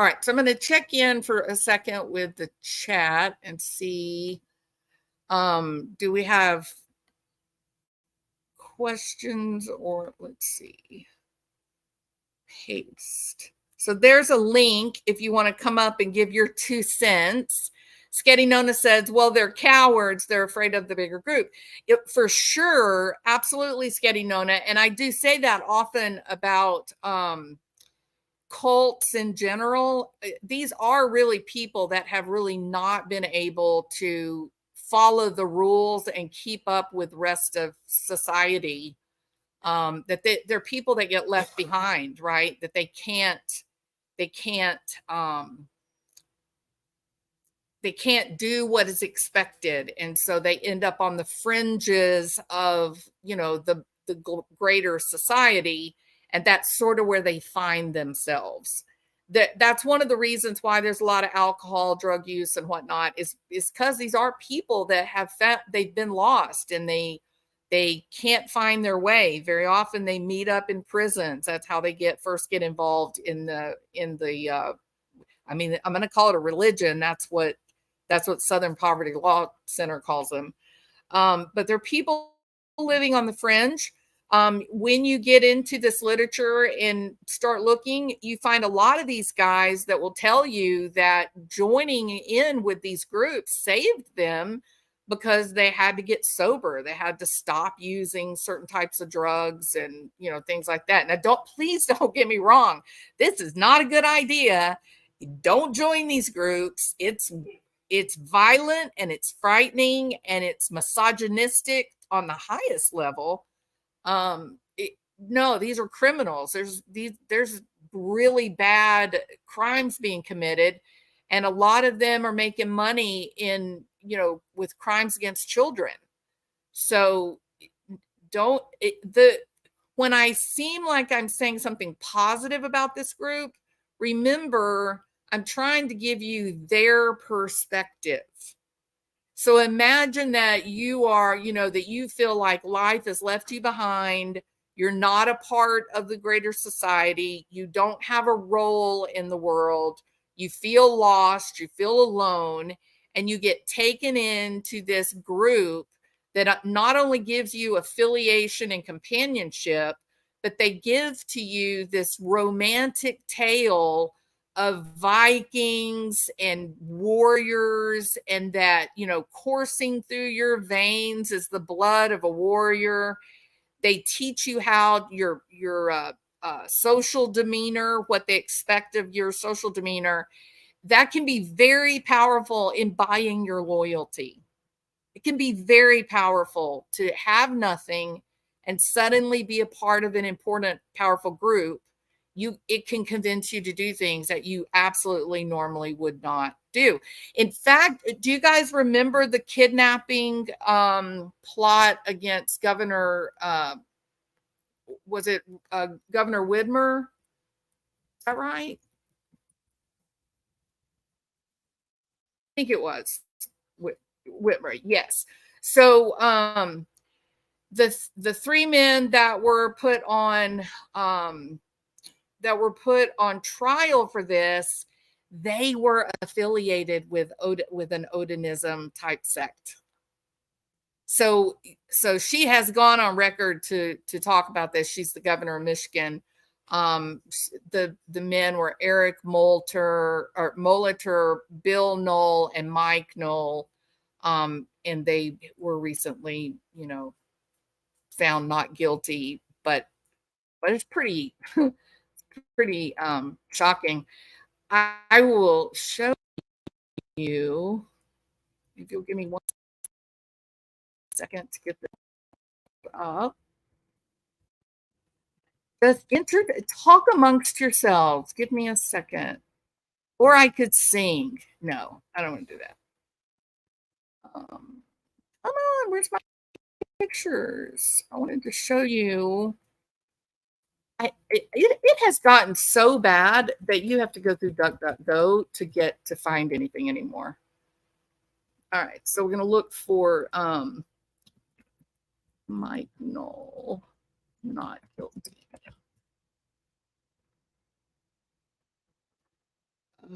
right, so I'm going to check in for a second with the chat and see, do we have questions? Or let's see, paste. So there's a link if you want to come up and give your 2 cents. Sketty Nona says, well, they're cowards. They're afraid of the bigger group. For sure, absolutely, Sketty Nona. And I do say that often about cults in general. These are really people that have really not been able to follow the rules and keep up with rest of society. That they're people that get left behind, right? That they can't do what is expected, and so they end up on the fringes of the greater society, and that's sort of where they find themselves. That's one of the reasons why there's a lot of alcohol, drug use, and whatnot, is because these are people that they've been lost, and they can't find their way. Very often they meet up in prisons. That's how they first get involved in the I mean, I'm going to call it a religion. That's what Southern Poverty Law Center calls them. But they're people living on the fringe. When you get into this literature and start looking, you find a lot of these guys that will tell you that joining in with these groups saved them because they had to get sober. They had to stop using certain types of drugs and, things like that. Now, please don't get me wrong. This is not a good idea. Don't join these groups. It's violent, and it's frightening, and it's misogynistic on the highest level. No, these are criminals. There's really bad crimes being committed, and a lot of them are making money with crimes against children. So when I seem like I'm saying something positive about this group, remember, I'm trying to give you their perspective. So imagine that you are, you know, that you feel like life has left you behind. You're not a part of the greater society. You don't have a role in the world. You feel lost. You feel alone. And you get taken into this group that not only gives you affiliation and companionship, but they give to you this romantic tale of Vikings and warriors, and that, you know, coursing through your veins is the blood of a warrior. They teach you how your social demeanor, what they expect of your social demeanor. That can be very powerful in buying your loyalty. It can be very powerful to have nothing and suddenly be a part of an important, powerful group. It can convince you to do things that you absolutely normally would not do. In fact, do you guys remember the kidnapping plot against Governor was it Governor Whitmer? Is that right? I think it was Whitmer. Yes. So the three men that were put on trial for this, they were affiliated with an Odinism type sect. So she has gone on record to talk about this. She's the governor of Michigan. The men were Eric Molitor, Bill Knoll, and Mike Knoll. And they were recently, you know, found not guilty, but it's pretty pretty shocking. I will show you, if you'll give me 1 second to get this up. Just talk amongst yourselves. Give me a second. Or I could sing. No, I don't want to do that. Come on, where's my pictures? I wanted to show you. It has gotten so bad that you have to go through DuckDuckGo to find anything anymore. All right, so we're going to look for Mike Knoll, not guilty.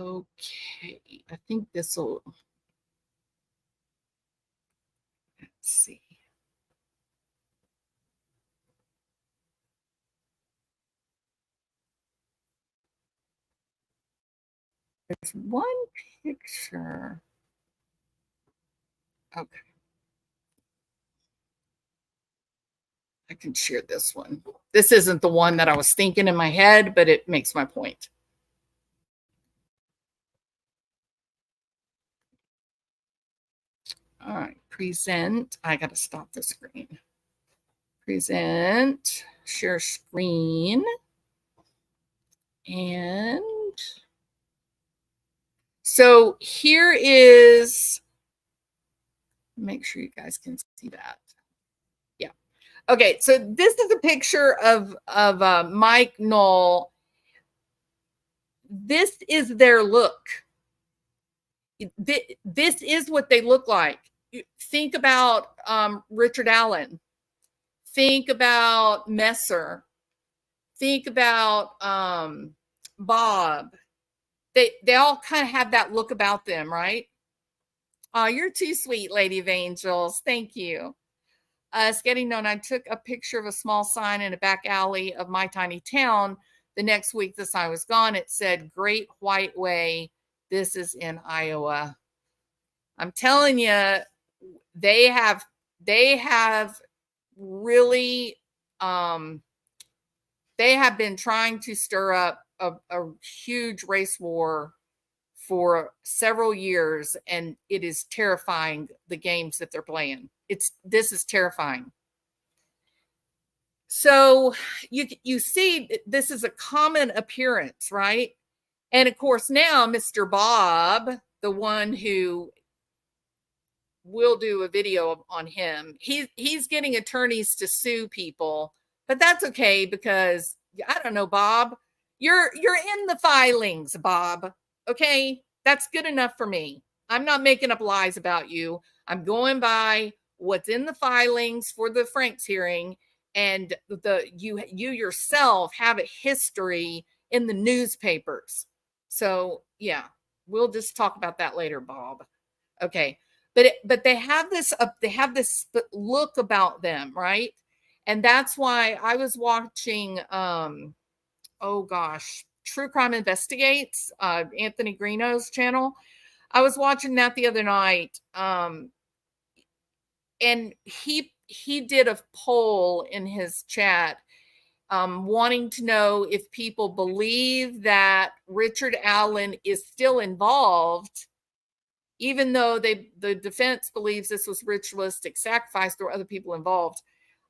Okay, I think this will, let's see. There's one picture. Okay. I can share this one. This isn't the one that I was thinking in my head, but it makes my point. All right, present. I got to stop the screen. Present, share screen. And so here is, make sure you guys can see that. Yeah. Okay, so this is a picture of Mike Knoll. This is their look. This is what they look like. Think about Richard Allen. Think about Messer. Think about Bob. They all kind of have that look about them, right? Oh, you're too sweet, Lady of Angels. Thank you. It's getting known. I took a picture of a small sign in a back alley of my tiny town. The next week the sign was gone. It said Great White Way. This is in Iowa. I'm telling you, they have really they have been trying to stir up a huge race war for several years, and it is terrifying, the games that they're playing. This is terrifying. So you see, this is a common appearance, right? And of course now Mr. Bob, the one who, we'll do a video on him, he's getting attorneys to sue people, but that's okay because, I don't know, Bob, you're in the filings, Bob. Okay, that's good enough for me. I'm not making up lies about you. I'm going by what's in the filings for the Franks hearing, and you yourself have a history in the newspapers. So yeah, we'll just talk about that later, Bob. Okay. But they have this look about them, right? And that's why I was watching oh gosh, True Crime Investigates, Anthony Greeno's channel. I was watching that the other night. And he did a poll in his chat, wanting to know if people believe that Richard Allen is still involved, even though the defense believes this was ritualistic sacrifice. There were other people involved.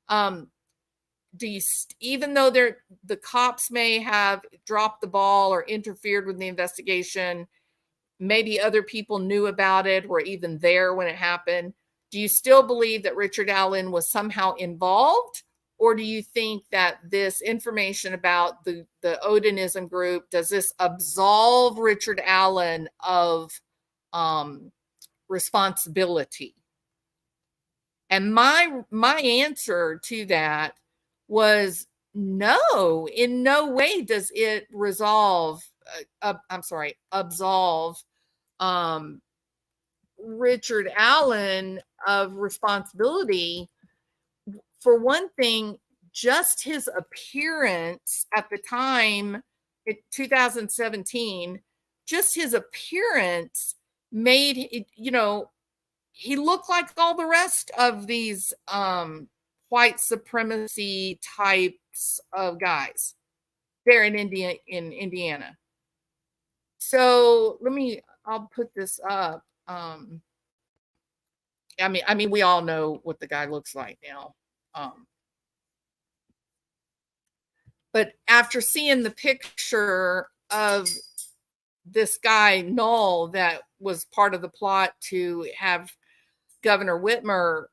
Even though the cops may have dropped the ball or interfered with the investigation, maybe other people knew about it, were even there when it happened, do you still believe that Richard Allen was somehow involved? Or do you think that this information about the Odinism group, does this absolve Richard Allen of responsibility? And my answer to that was no, in no way does it absolve Richard Allen of responsibility. For one thing, just his appearance at the time, in 2017, just his appearance made it, he looked like all the rest of these white supremacy types of guys there in Indiana. So I'll put this up. I mean, we all know what the guy looks like now. But after seeing the picture of this guy Null that was part of the plot to have Governor Whitmer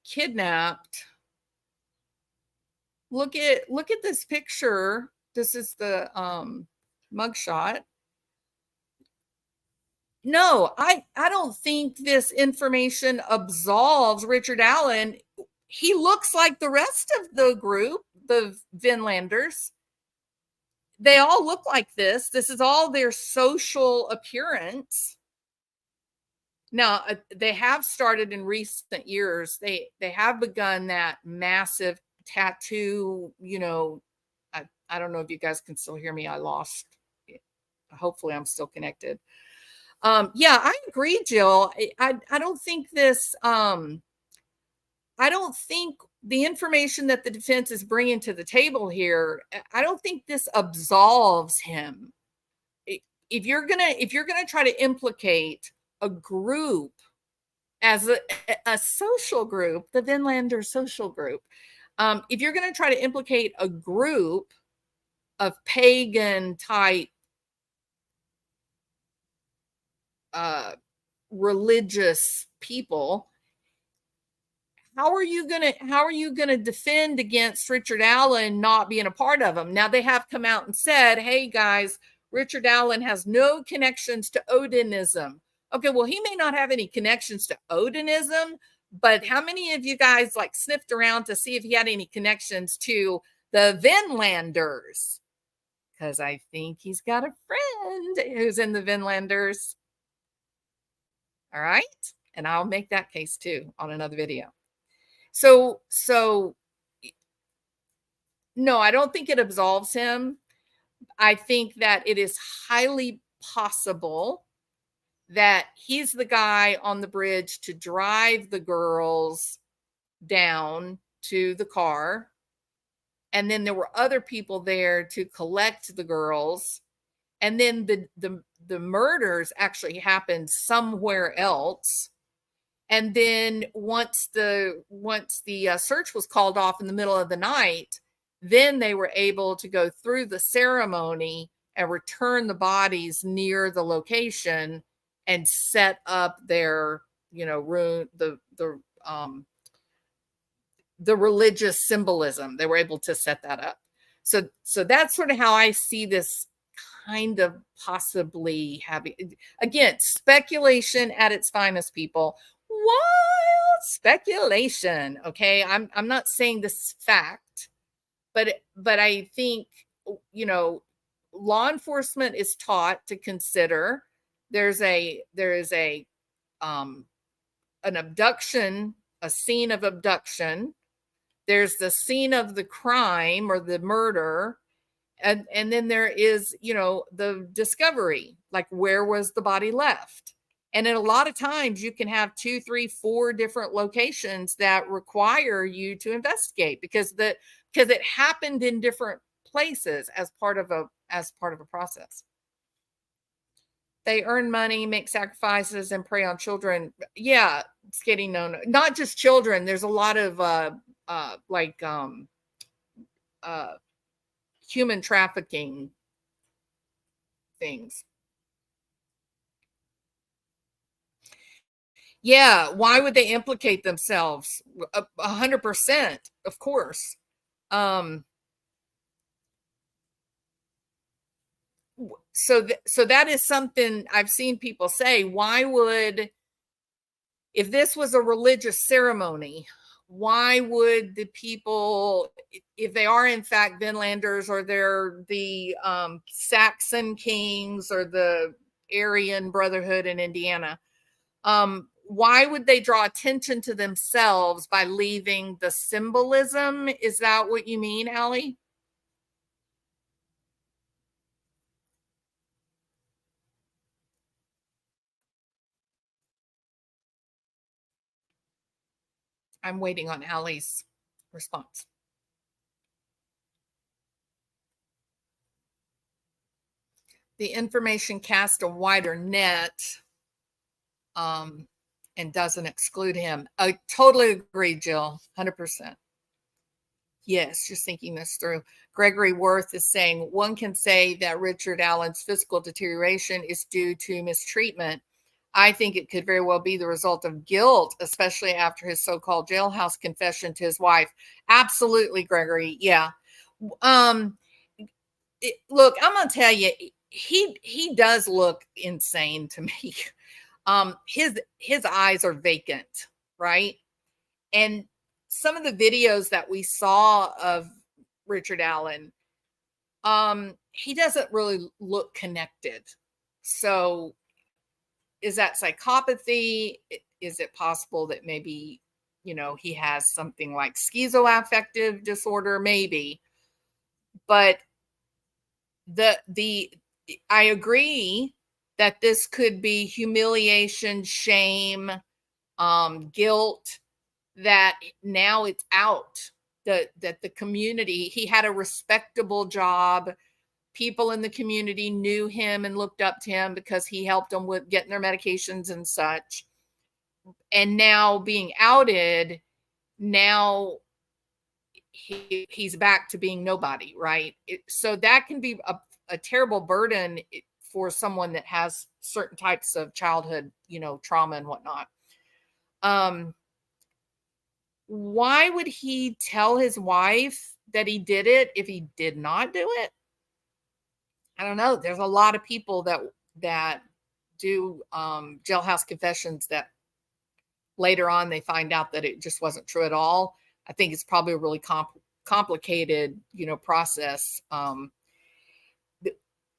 kidnapped, look at this picture. This is the mugshot. No, I don't think this information absolves Richard Allen. He looks like the rest of the group, the Vinlanders. They all look like this. This is all their social appearance. Now, they have started in recent years. They have begun that massive tattoo, I don't know if you guys can still hear me. I lost. Hopefully I'm still connected. Yeah, I agree, Jill. I don't think this, I don't think the information that the defense is bringing to the table here, I don't think this absolves him. If you're gonna try to implicate a group as a social group, the Vinlander social group, if you're going to try to implicate a group of pagan type religious people, how are you gonna defend against Richard Allen not being a part of them? Now they have come out and said, hey guys, Richard Allen has no connections to Odinism. Okay, well, he may not have any connections to Odinism, but how many of you guys sniffed around to see if he had any connections to the Vinlanders? Because I think he's got a friend who's in the Vinlanders. All right. And I'll make that case too on another video. So no, I don't think it absolves him. I think that it is highly possible that he's the guy on the bridge to drive the girls down to the car. And then there were other people there to collect the girls. And then the murders actually happened somewhere else. And then once the search was called off in the middle of the night, then they were able to go through the ceremony and return the bodies near the location and set up their, room, the religious symbolism. They were able to set that up. So that's sort of how I see this kind of possibly having, again, speculation at its finest, people. wild speculation. Okay, I'm not saying this is fact, but I think, you know, law enforcement is taught to consider there is a an abduction, a scene of abduction. There's the scene of the crime or the murder, and then there is, you know, the discovery, like where was the body left. And in a lot of times you can have 2, 3, 4 different locations that require you to investigate because it happened in different places as part of a process. They earn money, make sacrifices, and prey on children. Yeah, it's getting known. Not just children. There's a lot of human trafficking things. Yeah, why would they implicate themselves? 100%, of course. So that is something I've seen people say. Why would, if this was a religious ceremony, why would the people, if they are in fact Vinlanders or they're the Saxon kings or the Aryan Brotherhood in Indiana, why would they draw attention to themselves by leaving the symbolism? Is that what you mean, Allie? I'm waiting on Allie's response. The information casts a wider net and doesn't exclude him. I totally agree, Jill, 100%. Yes, just thinking this through. Gregory Worth is saying, one can say that Richard Allen's physical deterioration is due to mistreatment. I think it could very well be the result of guilt, especially after his so-called jailhouse confession to his wife. Absolutely, Gregory. Yeah. Look, I'm going to tell you, he does look insane to me. His eyes are vacant, right? And some of the videos that we saw of Richard Allen, he doesn't really look connected. So is that psychopathy? Is it possible that maybe, you know, he has something like schizoaffective disorder? Maybe. But I agree that this could be humiliation, shame, guilt, that now it's out, that the community, he had a respectable job. People in the community knew him and looked up to him because he helped them with getting their medications and such. And now being outed, now he's back to being nobody, right? So that can be a terrible burden for someone that has certain types of childhood, you know, trauma and whatnot. Why would he tell his wife that he did it if he did not do it? I don't know. There's a lot of people that do jailhouse confessions that later on they find out that it just wasn't true at all. I think it's probably a really complicated, you know, process.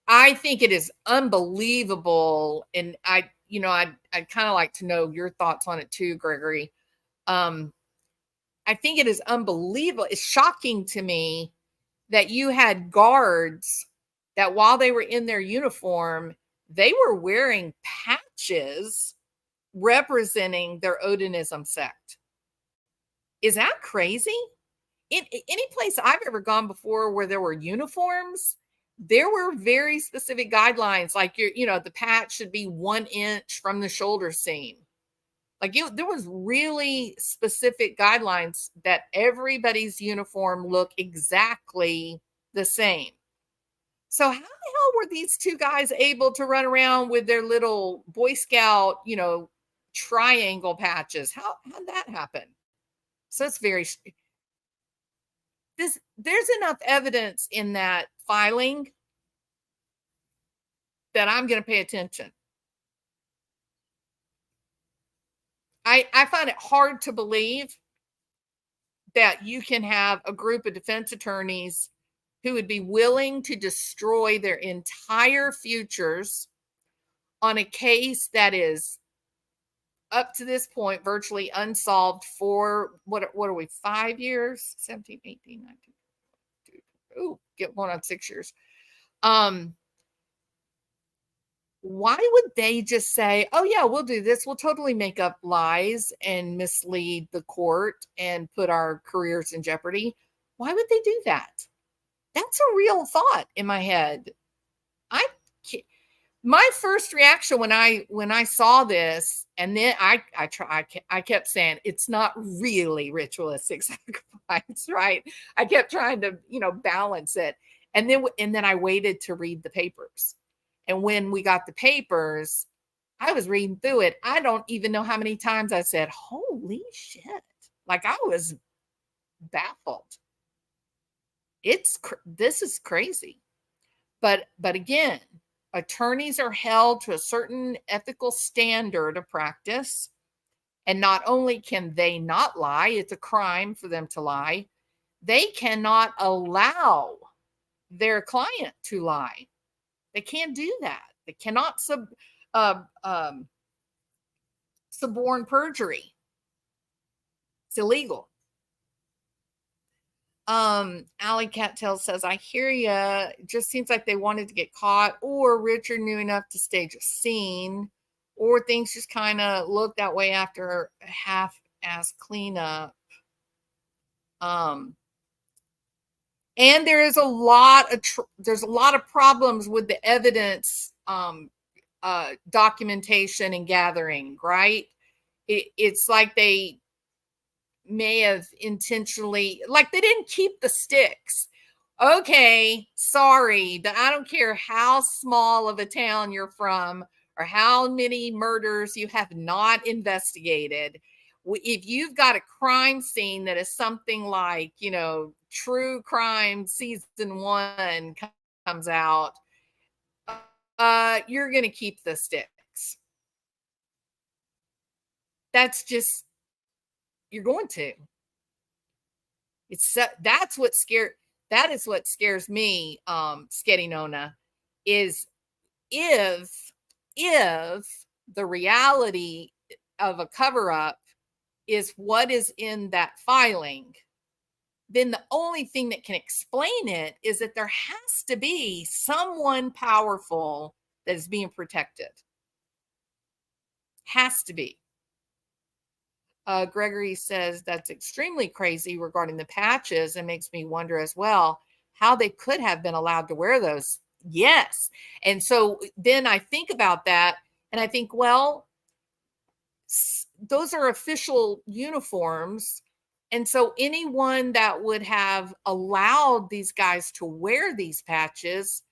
I think it is unbelievable, and I'd kind of like to know your thoughts on it too, Gregory. I think it is unbelievable. It's shocking to me that you had guards that while they were in their uniform, they were wearing patches representing their Odinism sect. Is that crazy? In any place I've ever gone before where there were uniforms, there were very specific guidelines, like the patch should be 1 inch from the shoulder seam. Like there was really specific guidelines that everybody's uniform look exactly the same. So how the hell were these two guys able to run around with their little Boy Scout, triangle patches? How'd that happen? So it's there's enough evidence in that filing that I'm going to pay attention. I find it hard to believe that you can have a group of defense attorneys who would be willing to destroy their entire futures on a case that is up to this point virtually unsolved for what are we, 5 years, 17, 18, 19, ooh, get one on 6 years. Why would they just say, oh yeah, we'll do this, we'll totally make up lies and mislead the court and put our careers in jeopardy? Why would they do that? That's a real thought in my head. My first reaction when I saw this, and then I kept saying it's not really ritualistic sacrifice, right? I kept trying to balance it, and then I waited to read the papers, and when we got the papers, I was reading through it. I don't even know how many times I said, "Holy shit!" Like I was baffled. This is crazy, but again. Attorneys are held to a certain ethical standard of practice. And not only can they not lie, it's a crime for them to lie. They cannot allow their client to lie. They can't do that. They cannot suborn perjury. It's illegal. Alley Cattail says, I hear ya. It just seems like they wanted to get caught, or Richard knew enough to stage a scene, or things just kind of looked that way after a half-ass cleanup. And there's a lot of problems with the evidence documentation and gathering, right? It's like they may have intentionally, like they didn't keep the sticks. Okay, sorry, I don't care how small of a town you're from or how many murders you have not investigated. If you've got a crime scene that is something like, True Crime season 1 comes out, you're going to keep the sticks. That's just, you're going to. That is what scares me, Sketty Nona, is if the reality of a cover-up is what is in that filing, then the only thing that can explain it is that there has to be someone powerful that is being protected. Has to be. Gregory says that's extremely crazy regarding the patches and makes me wonder as well how they could have been allowed to wear those. Yes. And so then I think about that and I think, well, those are official uniforms. And so anyone that would have allowed these guys to wear these patches,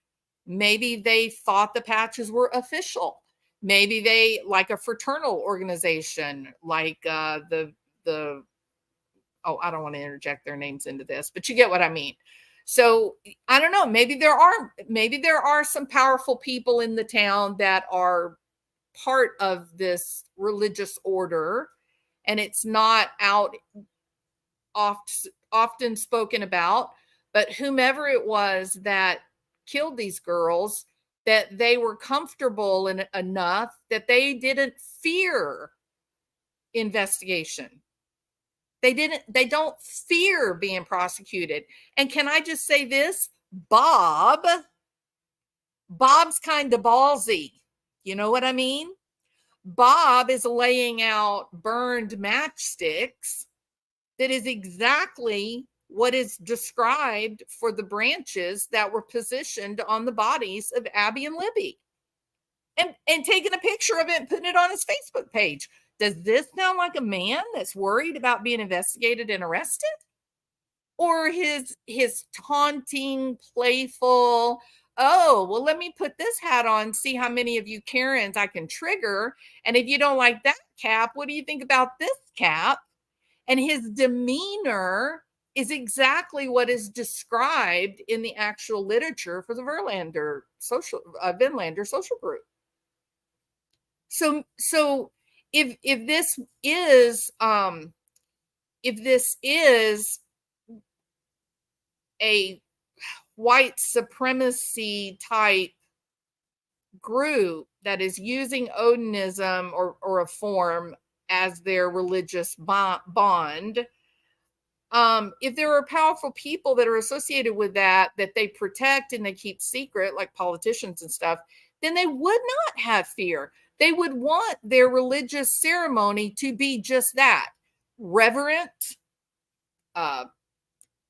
maybe they thought the patches were official. Maybe they, like a fraternal organization, like I don't want to interject their names into this, but you get what I mean. So I don't know. Maybe there are some powerful people in the town that are part of this religious order, and it's not out often spoken about. But whomever it was that killed these girls, that they were comfortable enough that they didn't fear investigation. They don't fear being prosecuted. And can I just say this? Bob's kind of ballsy. You know what I mean? Bob is laying out burned matchsticks that is exactly what is described for the branches that were positioned on the bodies of Abby and Libby, and taking a picture of it and putting it on his Facebook page. Does this sound like a man that's worried about being investigated and arrested? Or his taunting, playful, oh, well, let me put this hat on, see how many of you Karens I can trigger. And if you don't like that cap, what do you think about this cap? And his demeanor is exactly what is described in the actual literature for the Vinlander social group. So if this is a white supremacy type group that is using Odinism or a form as their religious bond, if there are powerful people that are associated with that they protect and they keep secret, like politicians and stuff, then they would not have fear. They would want their religious ceremony to be just that: reverent,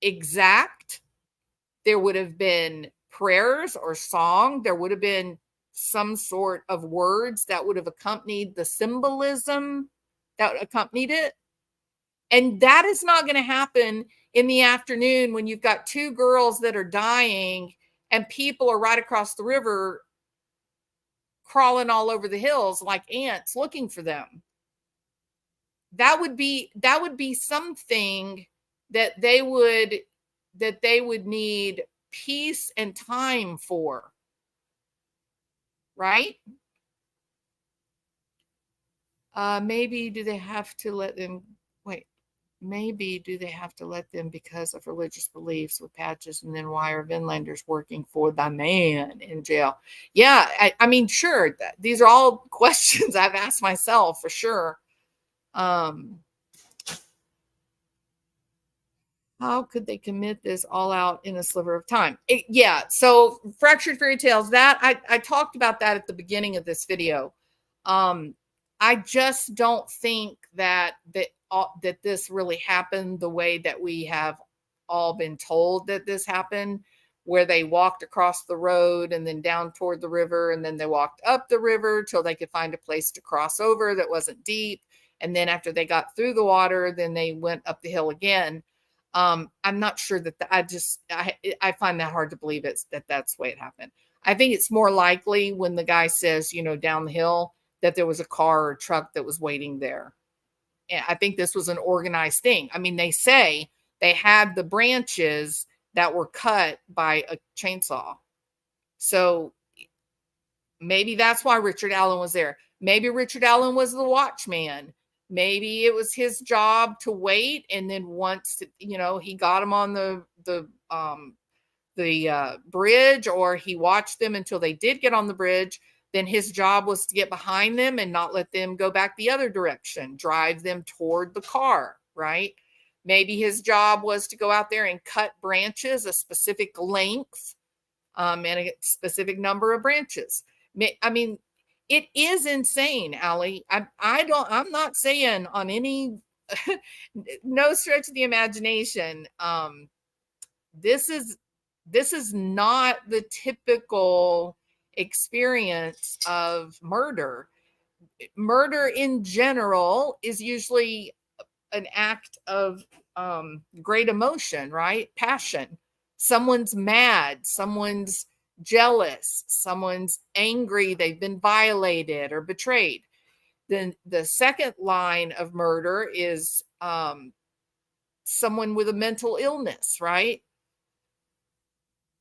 exact. There would have been prayers or song. There would have been some sort of words that would have accompanied the symbolism that accompanied it. And that is not going to happen in the afternoon when you've got two girls that are dying and people are right across the river crawling all over the hills like ants looking for them. That would be something that they would need peace and time for, right? Maybe do they have to let them because of religious beliefs with patches? And then why are Vinlanders working for the man in jail? Yeah, I mean, sure. These are all questions I've asked myself for sure. How could they commit this all out in a sliver of time? Yeah, so fractured fairy tales, that I talked about that at the beginning of this video. I just don't think that this really happened the way that we have all been told that this happened, where they walked across the road and then down toward the river, and then they walked up the river till they could find a place to cross over that wasn't deep. And then after they got through the water, then they went up the hill again. I'm not sure that I find that hard to believe that's the way it happened. I think it's more likely when the guy says, down the hill, that there was a car or truck that was waiting there. And I think this was an organized thing. I mean, they say they had the branches that were cut by a chainsaw. So maybe that's why Richard Allen was there. Maybe Richard Allen was the watchman. Maybe it was his job to wait, and then once he got them on the bridge, or he watched them until they did get on the bridge, then his job was to get behind them and not let them go back the other direction, drive them toward the car, right? Maybe his job was to go out there and cut branches a specific length, and a specific number of branches. I mean, it is insane, Allie. I'm not saying on any no stretch of the imagination. This is not the typical experience of murder. Murder in general is usually an act of great emotion, right? Passion. Someone's mad, someone's jealous, someone's angry, they've been violated or betrayed. Then the second line of murder is someone with a mental illness, right?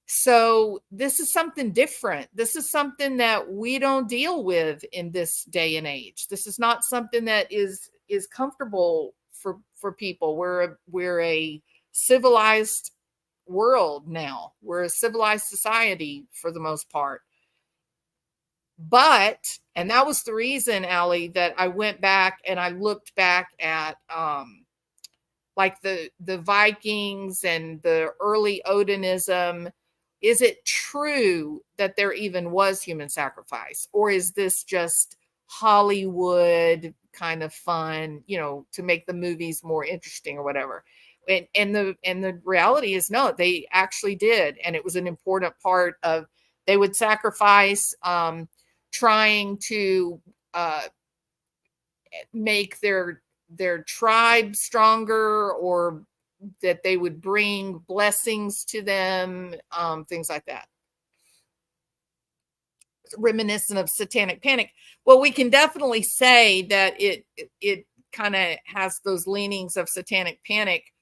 So this is something different. This is something that we don't deal with in this day and age. This is not something that is comfortable for people. We're a civilized world now. We're a civilized society for the most part. But, and that was the reason, Allie, that I went back and I looked back at like the Vikings and the early Odinism. Is it true that there even was human sacrifice? Or is this just Hollywood kind of fun, to make the movies more interesting or whatever? And the reality is, no, they actually did. And it was an important part of, they would sacrifice, trying to make their tribe stronger, or that they would bring blessings to them, things like that. Reminiscent of Satanic Panic. Well, we can definitely say that it kind of has those leanings of Satanic Panic.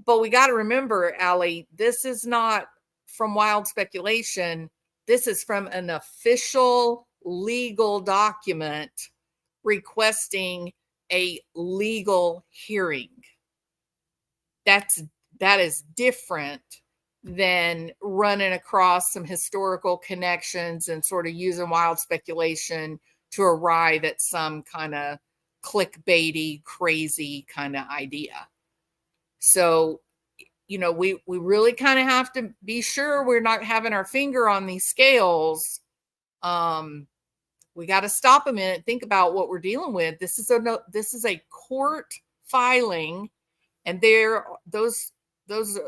But we got to remember, Allie, this is not from wild speculation. This is from an official legal document requesting a legal hearing. That is different than running across some historical connections and sort of using wild speculation to arrive at some kind of clickbaity, crazy kind of idea. So, you know, we really kind of have to be sure we're not having our finger on these scales. We got to stop a minute, think about what we're dealing with. This is a court filing, and those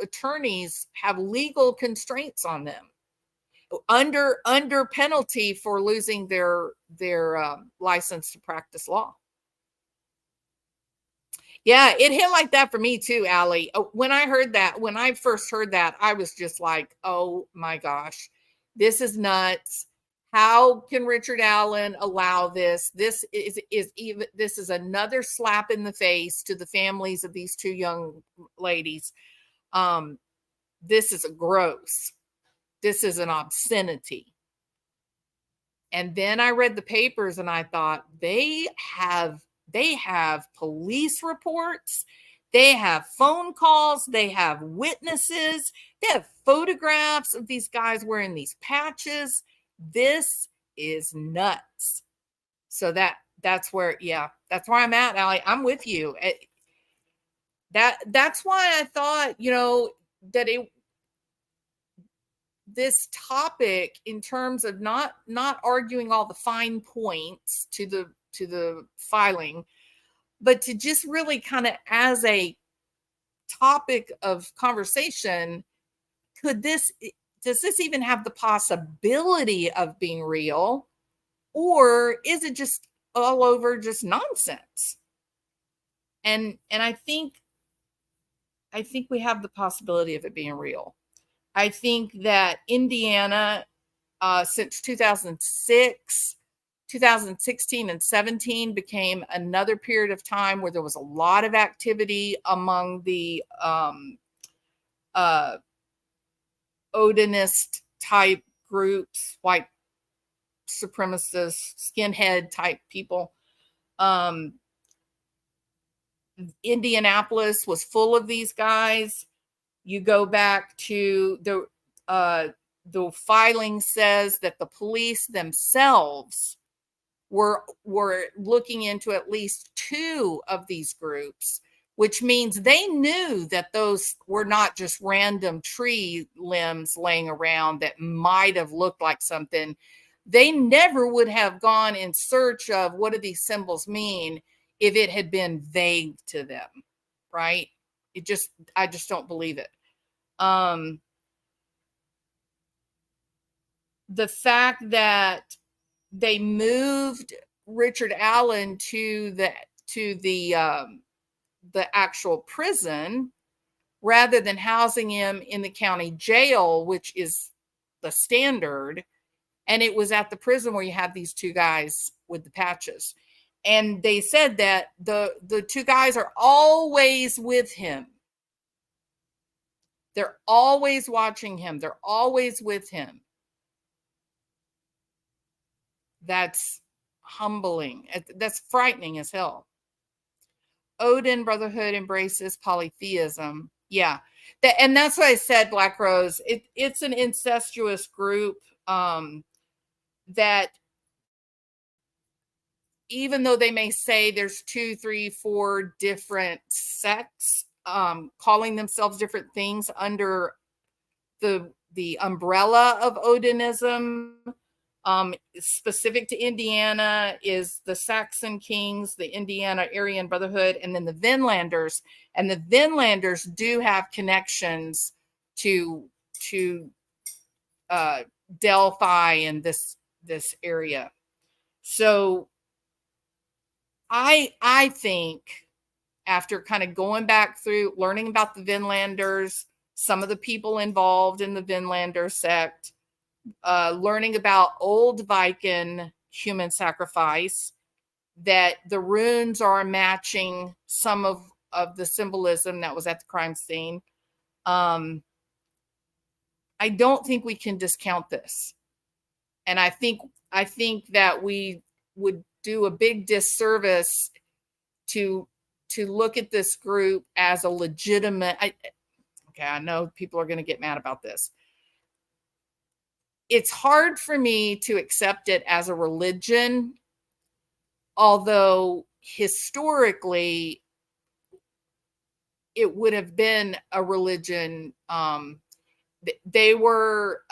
attorneys have legal constraints on them under penalty for losing their license to practice law. Yeah, it hit like that for me too, Allie. When I first heard that, I was just like, oh my gosh, this is nuts. How can Richard Allen allow this? This is another slap in the face to the families of these two young ladies. This is gross. This is an obscenity. And then I read the papers and I thought, they have police reports, they have phone calls, they have witnesses, they have photographs of these guys wearing these patches. This is nuts. So that's where I'm at, Allie. I'm with you. That's why I thought, you know, that this topic, in terms of not arguing all the fine points to the filing, but to just really kind of as a topic of conversation, does this even have the possibility of being real, or is it just all over just nonsense? And I think we have the possibility of it being real. I think that Indiana, since 2006, 2016 and 17 became another period of time where there was a lot of activity among the Odinist type groups, white supremacist, skinhead type people. Indianapolis was full of these guys. You go back to the filing says that the police themselves were looking into at least two of these groups, which means they knew that those were not just random tree limbs laying around that might have looked like something. They never would have gone in search of what do these symbols mean if it had been vague to them, right? I just don't believe it. The fact that they moved Richard Allen to the actual prison rather than housing him in the county jail, which is the standard, and it was at the prison where you had these two guys with the patches. And they said that the two guys are always with him. They're always watching him. They're always with him. That's humbling. That's frightening as hell. Odin Brotherhood embraces polytheism. Yeah. And that's what I said, Black Rose. It's an incestuous group that, even though they may say there's 2, 3, 4 different sects calling themselves different things under the umbrella of Odinism, specific to Indiana is the Saxon Kings, the Indiana Aryan Brotherhood, and then the Vinlanders. And the Vinlanders do have connections to Delphi and this area. So I think, after kind of going back through learning about the Vinlanders, some of the people involved in the Vinlander sect, learning about old Viking human sacrifice, that the runes are matching some of the symbolism that was at the crime scene. I don't think we can discount this. And I think that we would do a big disservice to look at this group as a legitimate. Okay, I know people are going to get mad about this. It's hard for me to accept it as a religion, although historically it would have been a religion. They were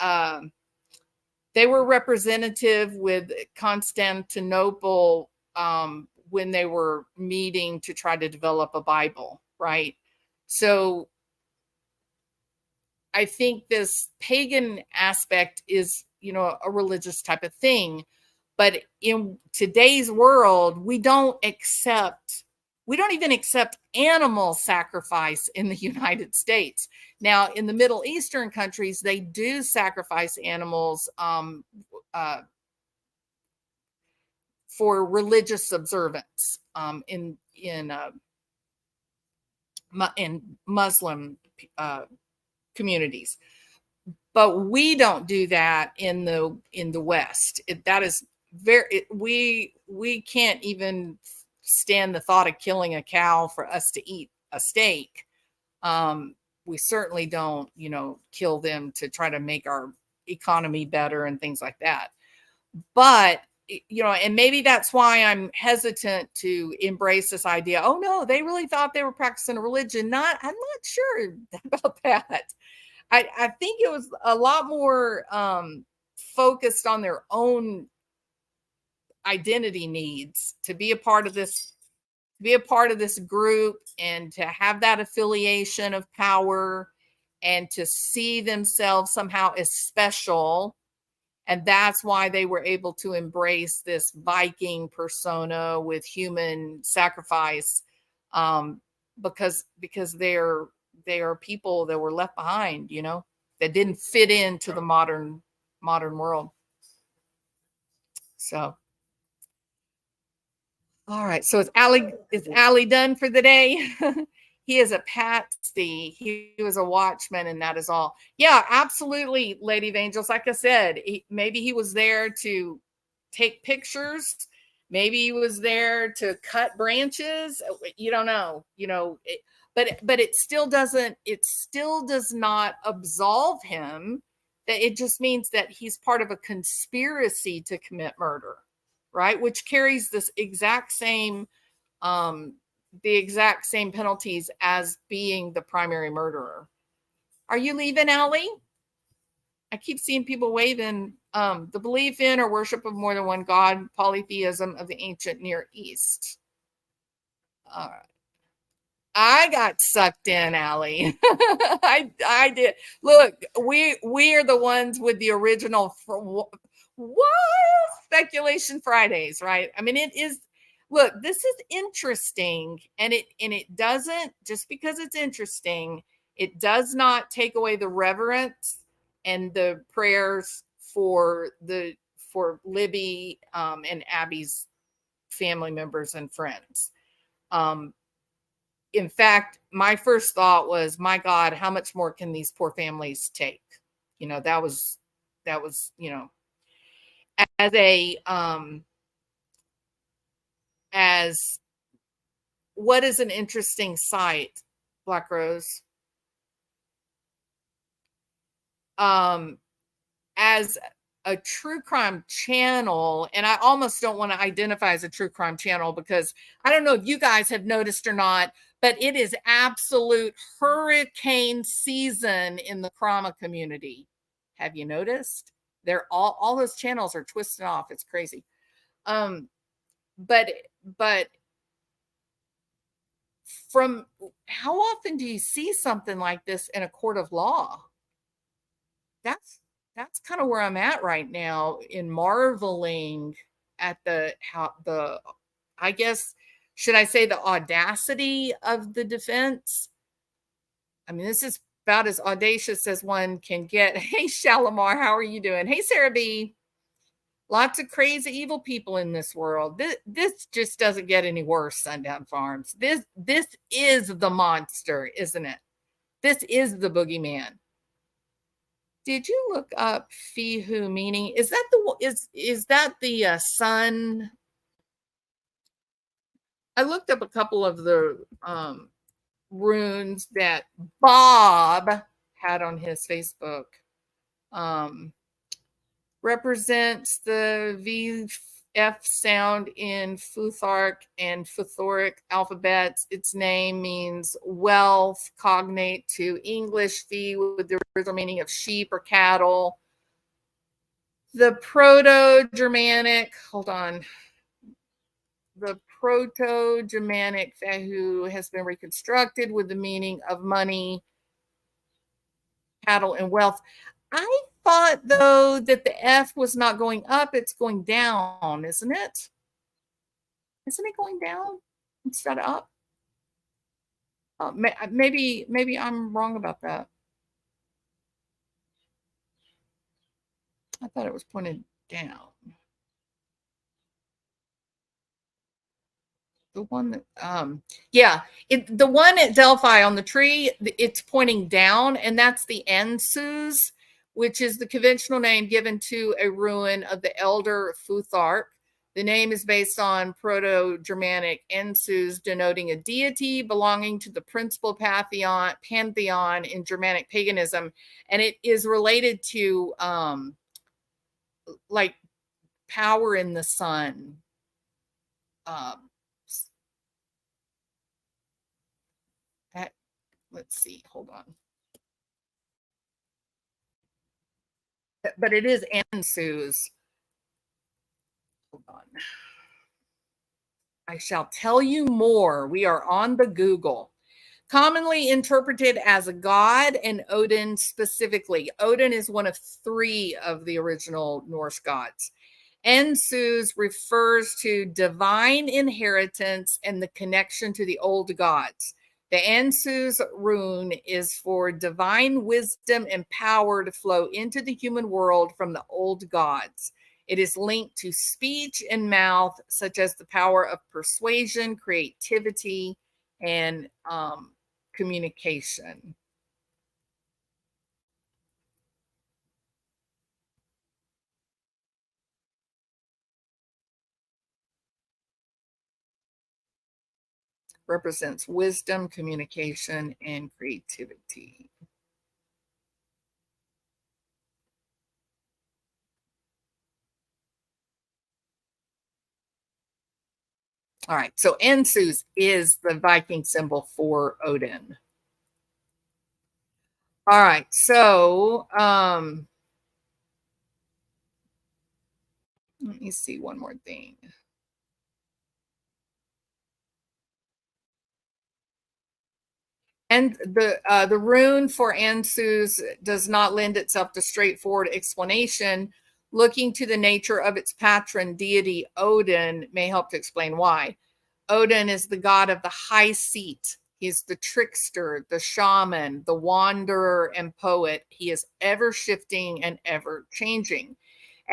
representative with Constantinople when they were meeting to try to develop a Bible, right? So I think this pagan aspect is, a religious type of thing. But in today's world, we don't even accept animal sacrifice in the United States. Now, in the Middle Eastern countries, they do sacrifice animals for religious observance in Muslim communities. But we don't do that in the West. That is we can't even stand the thought of killing a cow for us to eat a steak. We certainly don't, kill them to try to make our economy better and things like that. But, and maybe that's why I'm hesitant to embrace this idea. Oh no, they really thought they were practicing a religion. I'm not sure about that. I think it was a lot more focused on their own identity needs to be a part of this group and to have that affiliation of power and to see themselves somehow as special. And that's why they were able to embrace this Viking persona with human sacrifice, because they are people that were left behind, that didn't fit into the modern world. So, all right. So is Allie done for the day? He is a patsy. He was a watchman, and that is all. Yeah, absolutely, Lady of Angels. Like I said, maybe he was there to take pictures. Maybe he was there to cut branches. You don't know, but it still does not absolve him. That it just means that he's part of a conspiracy to commit murder, right? Which carries this exact same penalties as being the primary murderer. Are you leaving, Allie? I keep seeing people waving. The belief in or worship of more than one God, polytheism of the ancient Near East. All right. I got sucked in, Allie. I did. Look, we are the ones with the original Speculation Fridays, right? I mean, it is. Look, this is interesting, and it doesn't, just because it's interesting, it does not take away the reverence and the prayers for Libby and Abby's family members and friends. In fact, my first thought was, my God, how much more can these poor families take? That was as what is an interesting site, Black Rose? As a true crime channel, and I almost don't want to identify as a true crime channel because I don't know if you guys have noticed or not, but it is absolute hurricane season in the trauma community. Have you noticed? They're all those channels are twisted off. It's crazy. But from how often do you see something like this in a court of law? That's kind of where I'm at right now, in marveling at I guess, should I say, the audacity of the defense? I mean, this is about as audacious as one can get. Hey, Shalimar, how are you doing? Hey, Sarah B. Lots of crazy, evil people in this world. This just doesn't get any worse, Sundown Farms. This is the monster, isn't it? This is the boogeyman. Did you look up Fihu meaning? Is that the son I looked up a couple of the runes that Bob had on his Facebook. Represents the VF sound in Futhark and Futhoric alphabets. Its name means wealth, cognate to English fee with the original meaning of sheep or cattle. The Proto-Germanic, hold on. The Proto-Germanic Fahu has been reconstructed with the meaning of money, cattle, and wealth. I thought, though, that the F was not going up, it's going down, isn't it? Isn't it going down instead of up? Maybe I'm wrong about that. I thought it was pointed down. The one that, yeah, the one at Delphi on the tree, it's pointing down, and that's the Ensus, which is the conventional name given to a ruin of the elder Futhark. The name is based on Proto-Germanic Ensus, denoting a deity belonging to the principal pantheon in Germanic paganism, and it is related to like power in the sun. Let's see, hold on. But it is Ensus. Hold on. I shall tell you more. We are on the Google. Commonly interpreted as a god, and Odin specifically. Odin is one of 3 of the original Norse gods. Ensus refers to divine inheritance and the connection to the old gods. The Ensus rune is for divine wisdom and power to flow into the human world from the old gods. It is linked to speech and mouth, such as the power of persuasion, creativity, and communication. Represents wisdom, communication, and creativity. All right, so Ensus is the Viking symbol for Odin. All right, so let me see one more thing. And the rune for Ensus does not lend itself to straightforward explanation. Looking to the nature of its patron deity, Odin, may help to explain why. Odin is the god of the high seat. He's the trickster, the shaman, the wanderer, and poet. He is ever shifting and ever changing.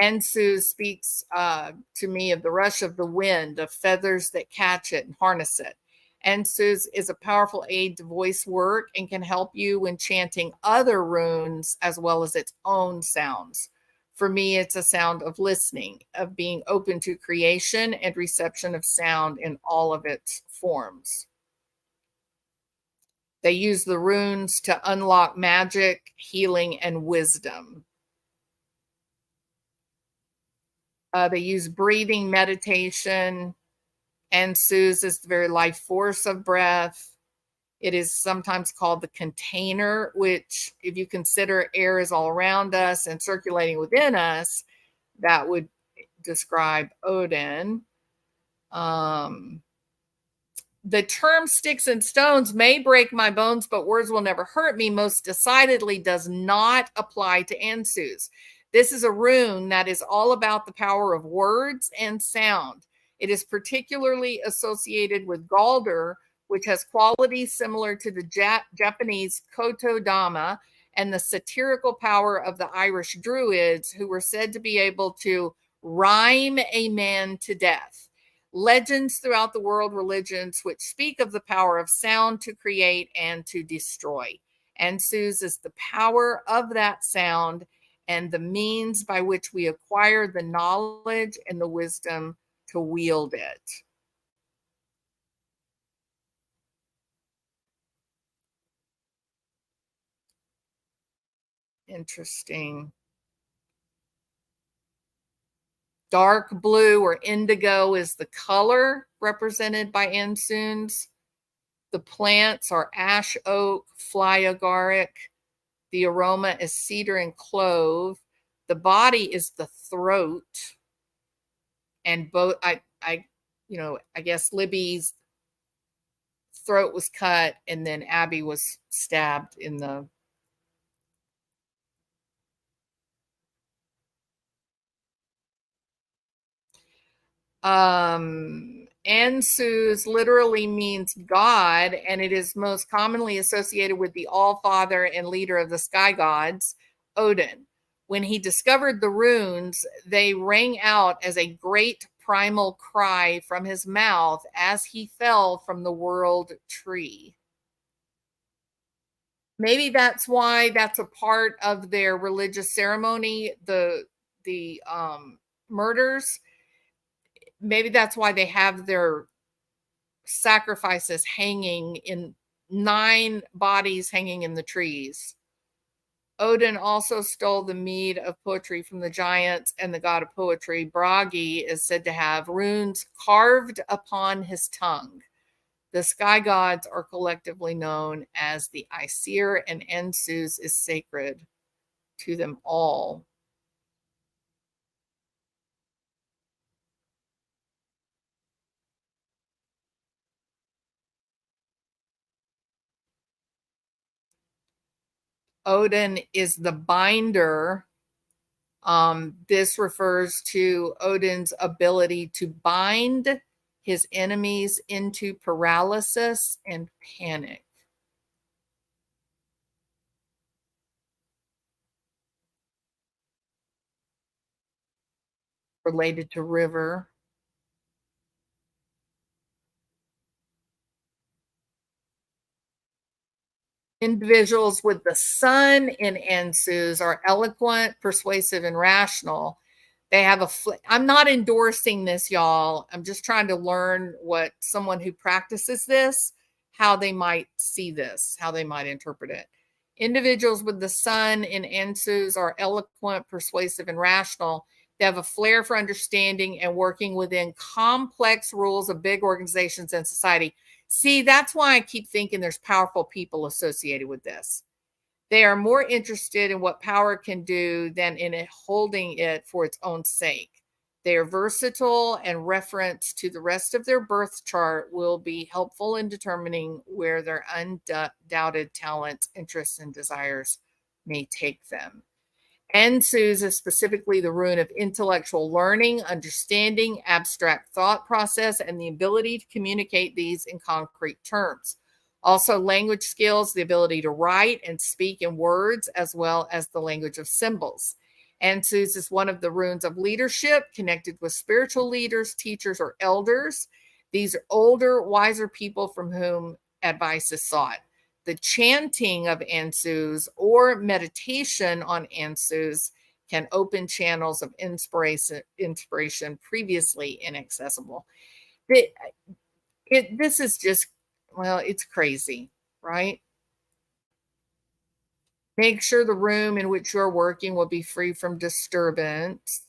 Ensus speaks to me of the rush of the wind, of feathers that catch it and harness it. Ensus is a powerful aid to voice work and can help you when chanting other runes as well as its own sounds. For me, it's a sound of listening, of being open to creation and reception of sound in all of its forms. They use the runes to unlock magic, healing, and wisdom. They use breathing, meditation. Ensus is the very life force of breath. It is sometimes called the container, which, if you consider air is all around us and circulating within us, that would describe Odin. The term sticks and stones may break my bones, but words will never hurt me most decidedly does not apply to Ensus. This is a rune that is all about the power of words and sound. It is particularly associated with Galder, which has qualities similar to the Japanese Kotodama and the satirical power of the Irish Druids, who were said to be able to rhyme a man to death. Legends throughout the world, religions which speak of the power of sound to create and to destroy. Ensus is the power of that sound and the means by which we acquire the knowledge and the wisdom to wield it. Interesting. Dark blue or indigo is the color represented by Ansoons. The plants are ash oak, fly agaric. The aroma is cedar and clove. The body is the throat. And both, I guess Libby's throat was cut and then Abby was stabbed in the. Ansus literally means God, and it is most commonly associated with the all-father and leader of the sky gods, Odin. When he discovered the runes, they rang out as a great primal cry from his mouth as he fell from the world tree. Maybe that's why that's a part of their religious ceremony, the murders. Maybe that's why they have their sacrifices hanging in 9 bodies hanging in the trees. Odin also stole the mead of poetry from the giants, and the god of poetry, Bragi, is said to have runes carved upon his tongue. The sky gods are collectively known as the Aesir, and Ansus is sacred to them all. Odin is the binder. This refers to Odin's ability to bind his enemies into paralysis and panic. Related to river. Individuals with the sun in Ansus are eloquent, persuasive, and rational. They have I'm not endorsing this, y'all. I'm just trying to learn what someone who practices this, how they might see this, how they might interpret it. Individuals with the sun in Ansus are eloquent, persuasive, and rational. They have a flair for understanding and working within complex rules of big organizations and society. See, that's why I keep thinking there's powerful people associated with this. They are more interested in what power can do than in it holding it for its own sake. They are versatile, and reference to the rest of their birth chart will be helpful in determining where their undoubted talents, interests, and desires may take them. Ansus is specifically the rune of intellectual learning, understanding, abstract thought process, and the ability to communicate these in concrete terms. Also, language skills, the ability to write and speak in words, as well as the language of symbols. Ansus is one of the runes of leadership, connected with spiritual leaders, teachers, or elders. These are older, wiser people from whom advice is sought. The chanting of Ansus or meditation on Ansus can open channels of inspiration previously inaccessible. This is just, well, it's crazy, right? Make sure the room in which you're working will be free from disturbance.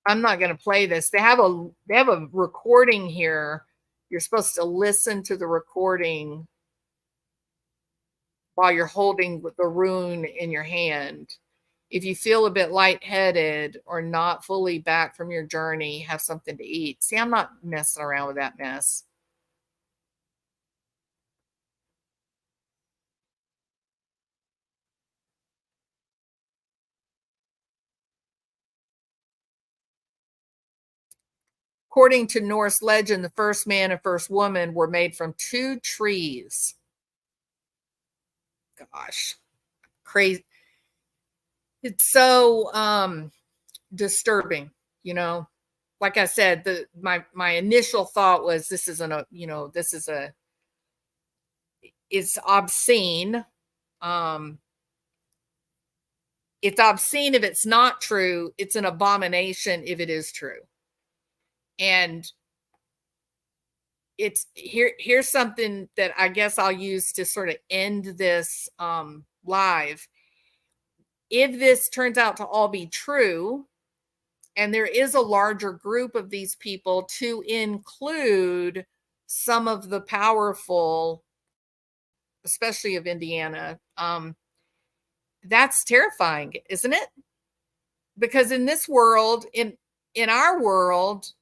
I'm not going to play this. They have a recording here. You're supposed to listen to the recording while you're holding the rune in your hand. If you feel a bit lightheaded or not fully back from your journey, have something to eat. See, I'm not messing around with that mess. According to Norse legend, the first man and first woman were made from 2 trees. Gosh, crazy. It's so disturbing, you know. Like I said, my initial thought was this isn't a, it's obscene. It's obscene if it's not true. It's an abomination if it is true. And here's something that I guess I'll use to sort of end this live. If this turns out to all be true, and there is a larger group of these people, to include some of the powerful, especially of Indiana, that's terrifying, isn't it? Because in this world, in our world,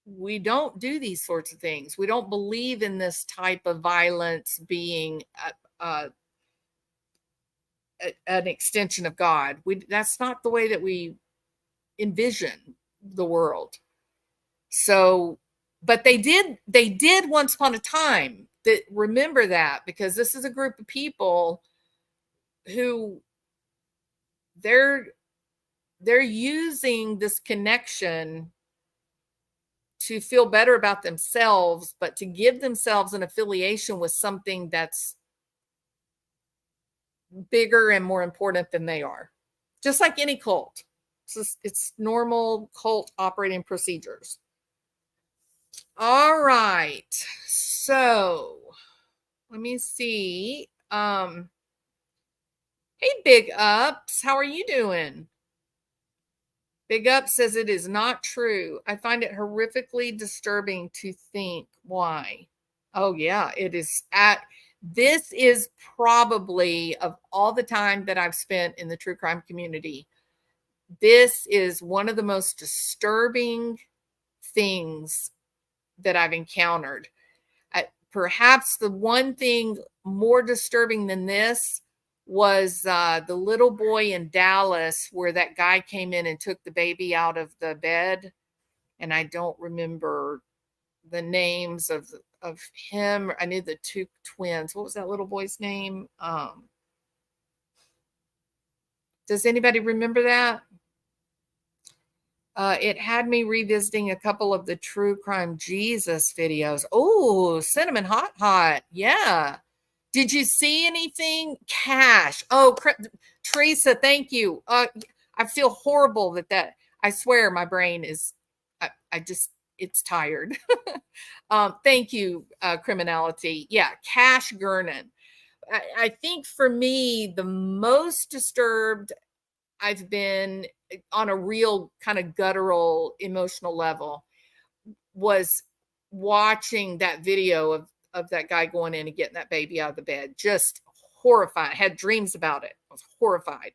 we don't do these sorts of things. We don't believe in this type of violence being an extension of God. That's not the way that we envision the world. So, but they did once upon a time. That, remember that, because this is a group of people who they're using this connection to feel better about themselves, but to give themselves an affiliation with something that's bigger and more important than they are. Just like any cult. It's normal cult operating procedures. All right. So let me see. Hey, Big Ups, how are you doing? Big Up says it is not true. I find it horrifically disturbing to think why. Oh yeah, it is. This is probably, of all the time that I've spent in the true crime community, this is one of the most disturbing things that I've encountered. Perhaps the one thing more disturbing than this was the little boy in Dallas where that guy came in and took the baby out of the bed. And I don't remember the names of him. I knew the two twins. What was that little boy's name? Does anybody remember that? It had me revisiting a couple of the True Crime Jesus videos. Oh, Cinnamon Hot. Yeah. Did you see anything? Cash. Oh, Teresa, thank you. I feel horrible that I swear my brain is, it's tired. Thank you, Criminality. Yeah, Cash Gurnan. I think for me, the most disturbed I've been on a real kind of guttural emotional level was watching that video of that guy going in and getting that baby out of the bed. Just horrified. I had dreams about it. I was horrified.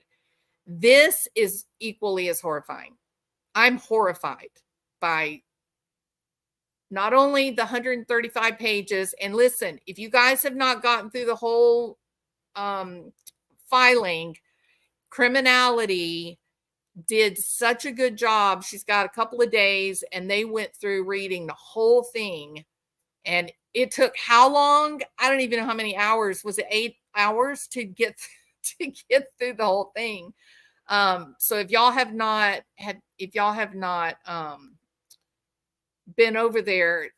This is equally as horrifying. I'm horrified by not only the 135 pages, and listen, if you guys have not gotten through the whole filing, Criminality did such a good job. She's got a couple of days and they went through reading the whole thing. And it took how long? I don't even know how many hours. Was it 8 hours to get through the whole thing? So if y'all have not been over there,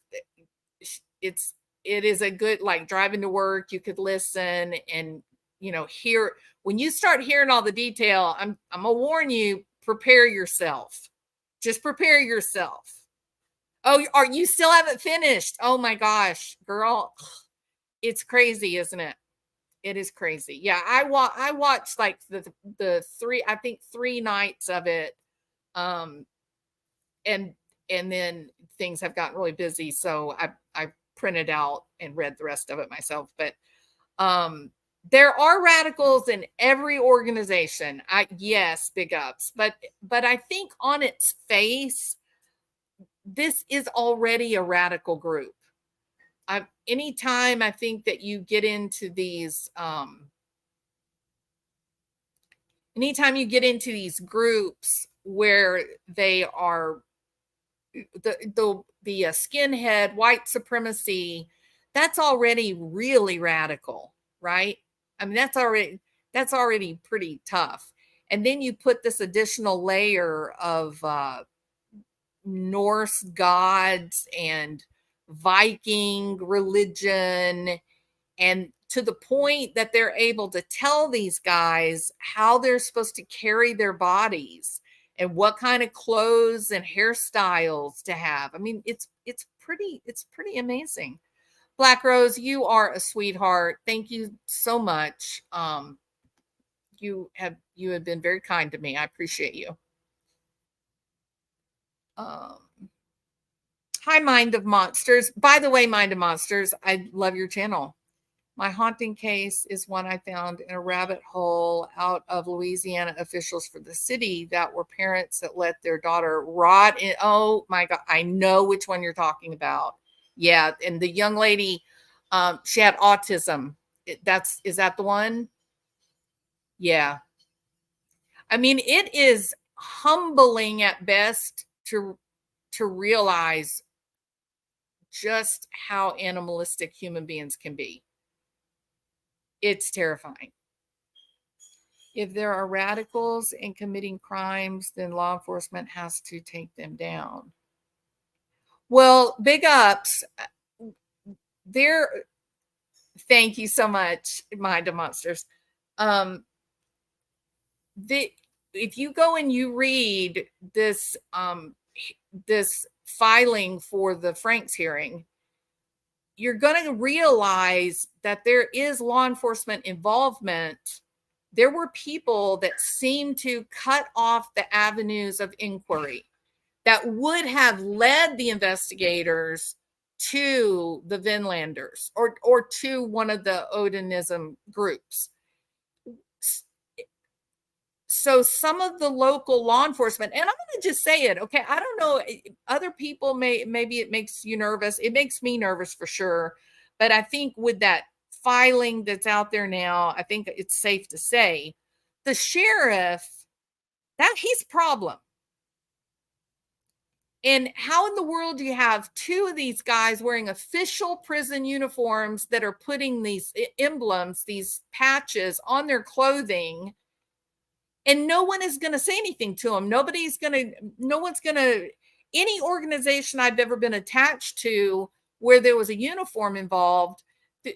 it is a good, like, driving to work, you could listen and hear. When you start hearing all the detail, I'm gonna warn you, prepare yourself. Just prepare yourself. Oh, you still haven't finished? Oh my gosh, girl. It's crazy, isn't it? It is crazy. Yeah, I watched like the 3 nights of it. And then things have gotten really busy, so I printed out and read the rest of it myself. But there are radicals in every organization. Yes, big ups. But I think on its face, this is already a radical group. Anytime I think that you get into these, groups where they are the skinhead, white supremacy, that's already really radical, right? I mean, that's already pretty tough. And then you put this additional layer of Norse gods and Viking religion, and to the point that they're able to tell these guys how they're supposed to carry their bodies and what kind of clothes and hairstyles to have. I mean, it's pretty amazing. Black Rose, you are a sweetheart. Thank you so much. You have been very kind to me. I appreciate you. Hi, Mind of Monsters. By the way, Mind of Monsters, I love your channel. My haunting case is one I found in a rabbit hole out of Louisiana officials for the city that were parents that let their daughter rot in. Oh my God, I know which one you're talking about. Yeah, and the young lady, she had autism. Is that the one? Yeah. I mean, it is humbling at best to realize just how animalistic human beings can be. It's terrifying. If there are radicals in committing crimes, then law enforcement has to take them down. Well, big ups. Thank you so much, Mind of Monsters. If you go and you read this this filing for the Franks hearing, you're going to realize that there is law enforcement involvement. There were people that seemed to cut off the avenues of inquiry that would have led the investigators to the Vinlanders or to one of the Odinism groups. So some of the local law enforcement, and I'm going to just say it, okay, I don't know, other people maybe it makes you nervous. It makes me nervous for sure. But I think with that filing that's out there now, I think it's safe to say the sheriff, that he's a problem. And how in the world do you have two of these guys wearing official prison uniforms that are putting these emblems, these patches on their clothing, and no one is going to say anything to them? No one's going to, any organization I've ever been attached to where there was a uniform involved,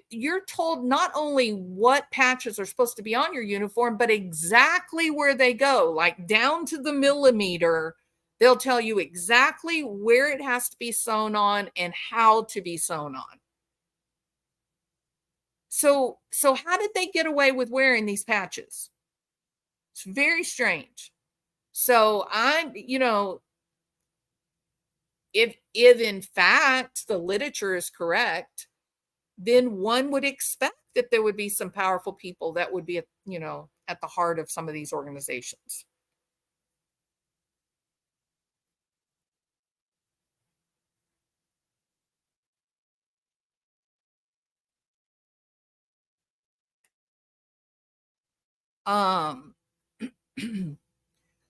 you're told not only what patches are supposed to be on your uniform, but exactly where they go, like down to the millimeter. They'll tell you exactly where it has to be sewn on and how to be sewn on. So how did they get away with wearing these patches? It's very strange. So if in fact the literature is correct, then one would expect that there would be some powerful people that would be at the heart of some of these organizations.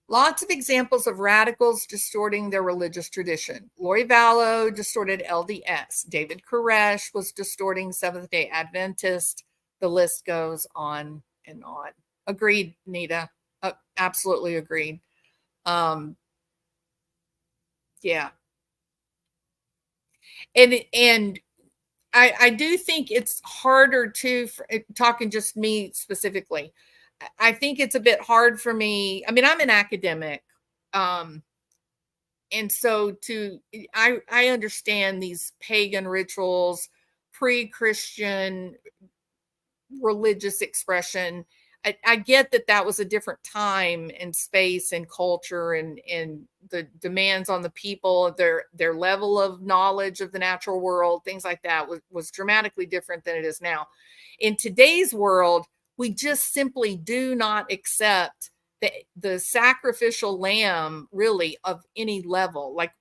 Lots of examples of radicals distorting their religious tradition. Lori Vallow distorted LDS. David Koresh was distorting Seventh-day Adventist. The list goes on and on. Agreed, Nita. Absolutely agreed. Yeah. And I do think it's harder to, talking just me specifically, I think it's a bit hard for me. I mean, I'm an academic. And so I understand these pagan rituals, pre-Christian religious expression. I get that was a different time and space and culture, and the demands on the people, their level of knowledge of the natural world, things like that was dramatically different than it is now. In today's world, we just simply do not accept the sacrificial lamb really of any level. Like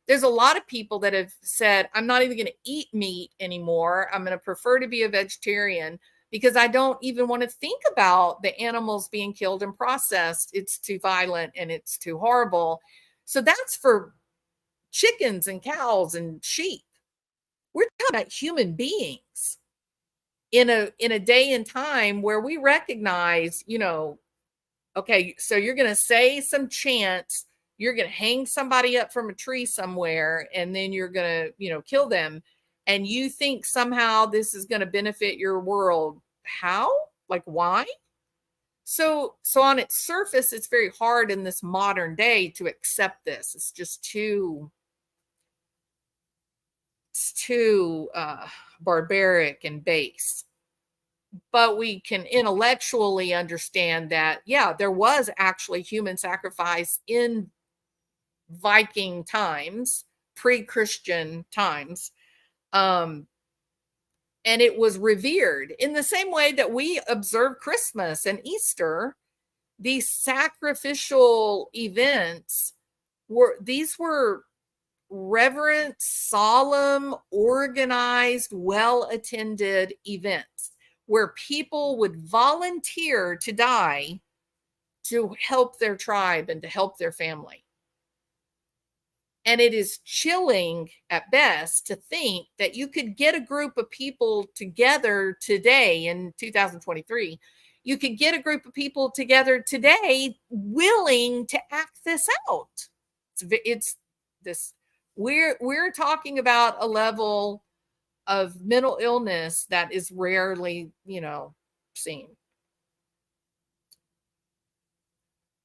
there's a lot of people that have said, I'm not even going to eat meat anymore. I'm going to prefer to be a vegetarian because I don't even want to think about the animals being killed and processed. It's too violent and it's too horrible. So that's for chickens and cows and sheep. We're talking about human beings in a day and time where we recognize, okay, so you're going to say some chants, you're going to hang somebody up from a tree somewhere, and then you're going to, kill them. And you think somehow this is going to benefit your world. How? Like, why? So on its surface, it's very hard in this modern day to accept this. It's just too barbaric and base. But we can intellectually understand that, yeah, there was actually human sacrifice in Viking times, pre-Christian times. And it was revered in the same way that we observe Christmas and Easter. These sacrificial events were reverent, solemn, organized, well-attended events where people would volunteer to die to help their tribe and to help their family. And it is chilling at best to think that you could get a group of people together today in 2023. You could get a group of people together today willing to act this out. It's this, we're talking about a level of mental illness that is rarely, seen.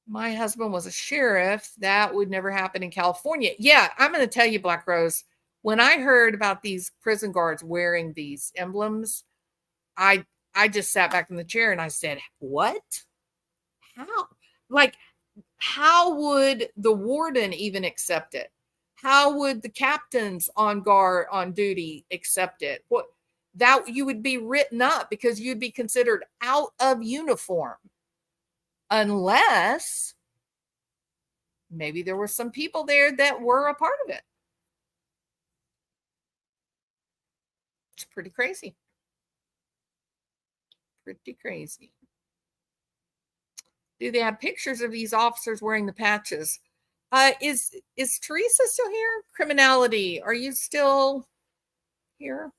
My husband was a sheriff. That would never happen in California. Yeah, I'm going to tell you, Black Rose, when I heard about these prison guards wearing these emblems, I just sat back in the chair and I said, what? How? Like, how would the warden even accept it? How would the captains on guard, on duty, accept it? What, that you would be written up because you'd be considered out of uniform. Unless maybe there were some people there that were a part of it. It's pretty crazy. Pretty crazy. Do they have pictures of these officers wearing the patches? Is Teresa still here? Criminality, are you still here?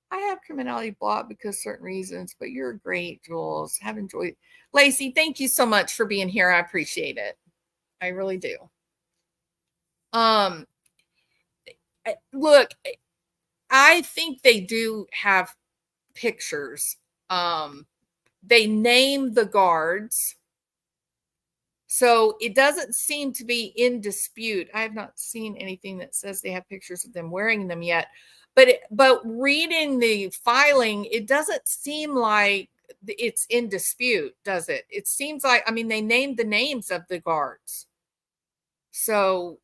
I have criminality blocked because certain reasons, but you're great, Jules. Have enjoyed. Lacey, thank you so much for being here. I appreciate it. I really do. Look, I think they do have pictures. They name the guards. So it doesn't seem to be in dispute. I have not seen anything that says they have pictures of them wearing them yet. But reading the filing, it doesn't seem like it's in dispute, does it? It seems like, I mean, they named the names of the guards. So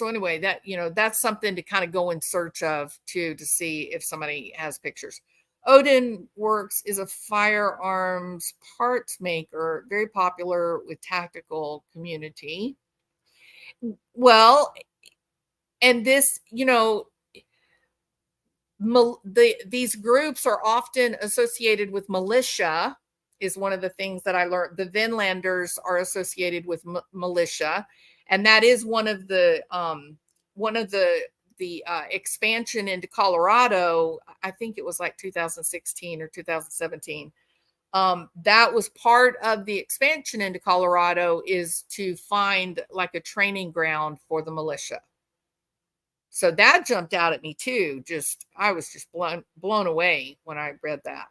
anyway, that, that's something to kind of go in search of too, to see if somebody has pictures. Odin Works is a firearms parts maker, very popular with tactical community. Well, and this, these groups are often associated with militia, is one of the things that I learned. The Vinlanders are associated with militia, and that is one of the expansion into Colorado. I think it was like 2016 or 2017. That was part of the expansion into Colorado, is to find like a training ground for the militia. So that jumped out at me too. I was just blown away when I read that.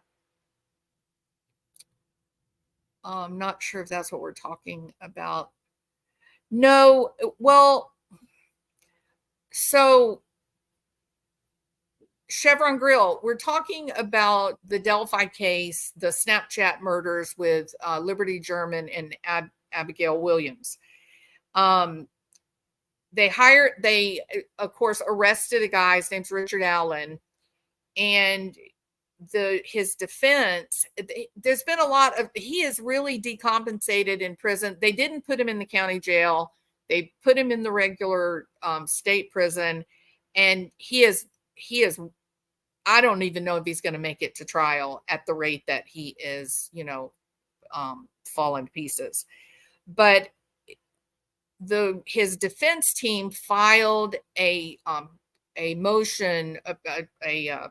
I'm not sure if that's what we're talking about. No, well, so Chevron Grill, we're talking about the Delphi case, the Snapchat murders with Liberty German and Abigail Williams. They of course arrested a guy. His name's Richard Allen, and his defense, there's been a lot of, he is really decompensated in prison. They didn't put him in the county jail. They put him in the regular state prison, and he is, I don't even know if he's going to make it to trial at the rate that he is, falling to pieces. But his defense team filed a motion, a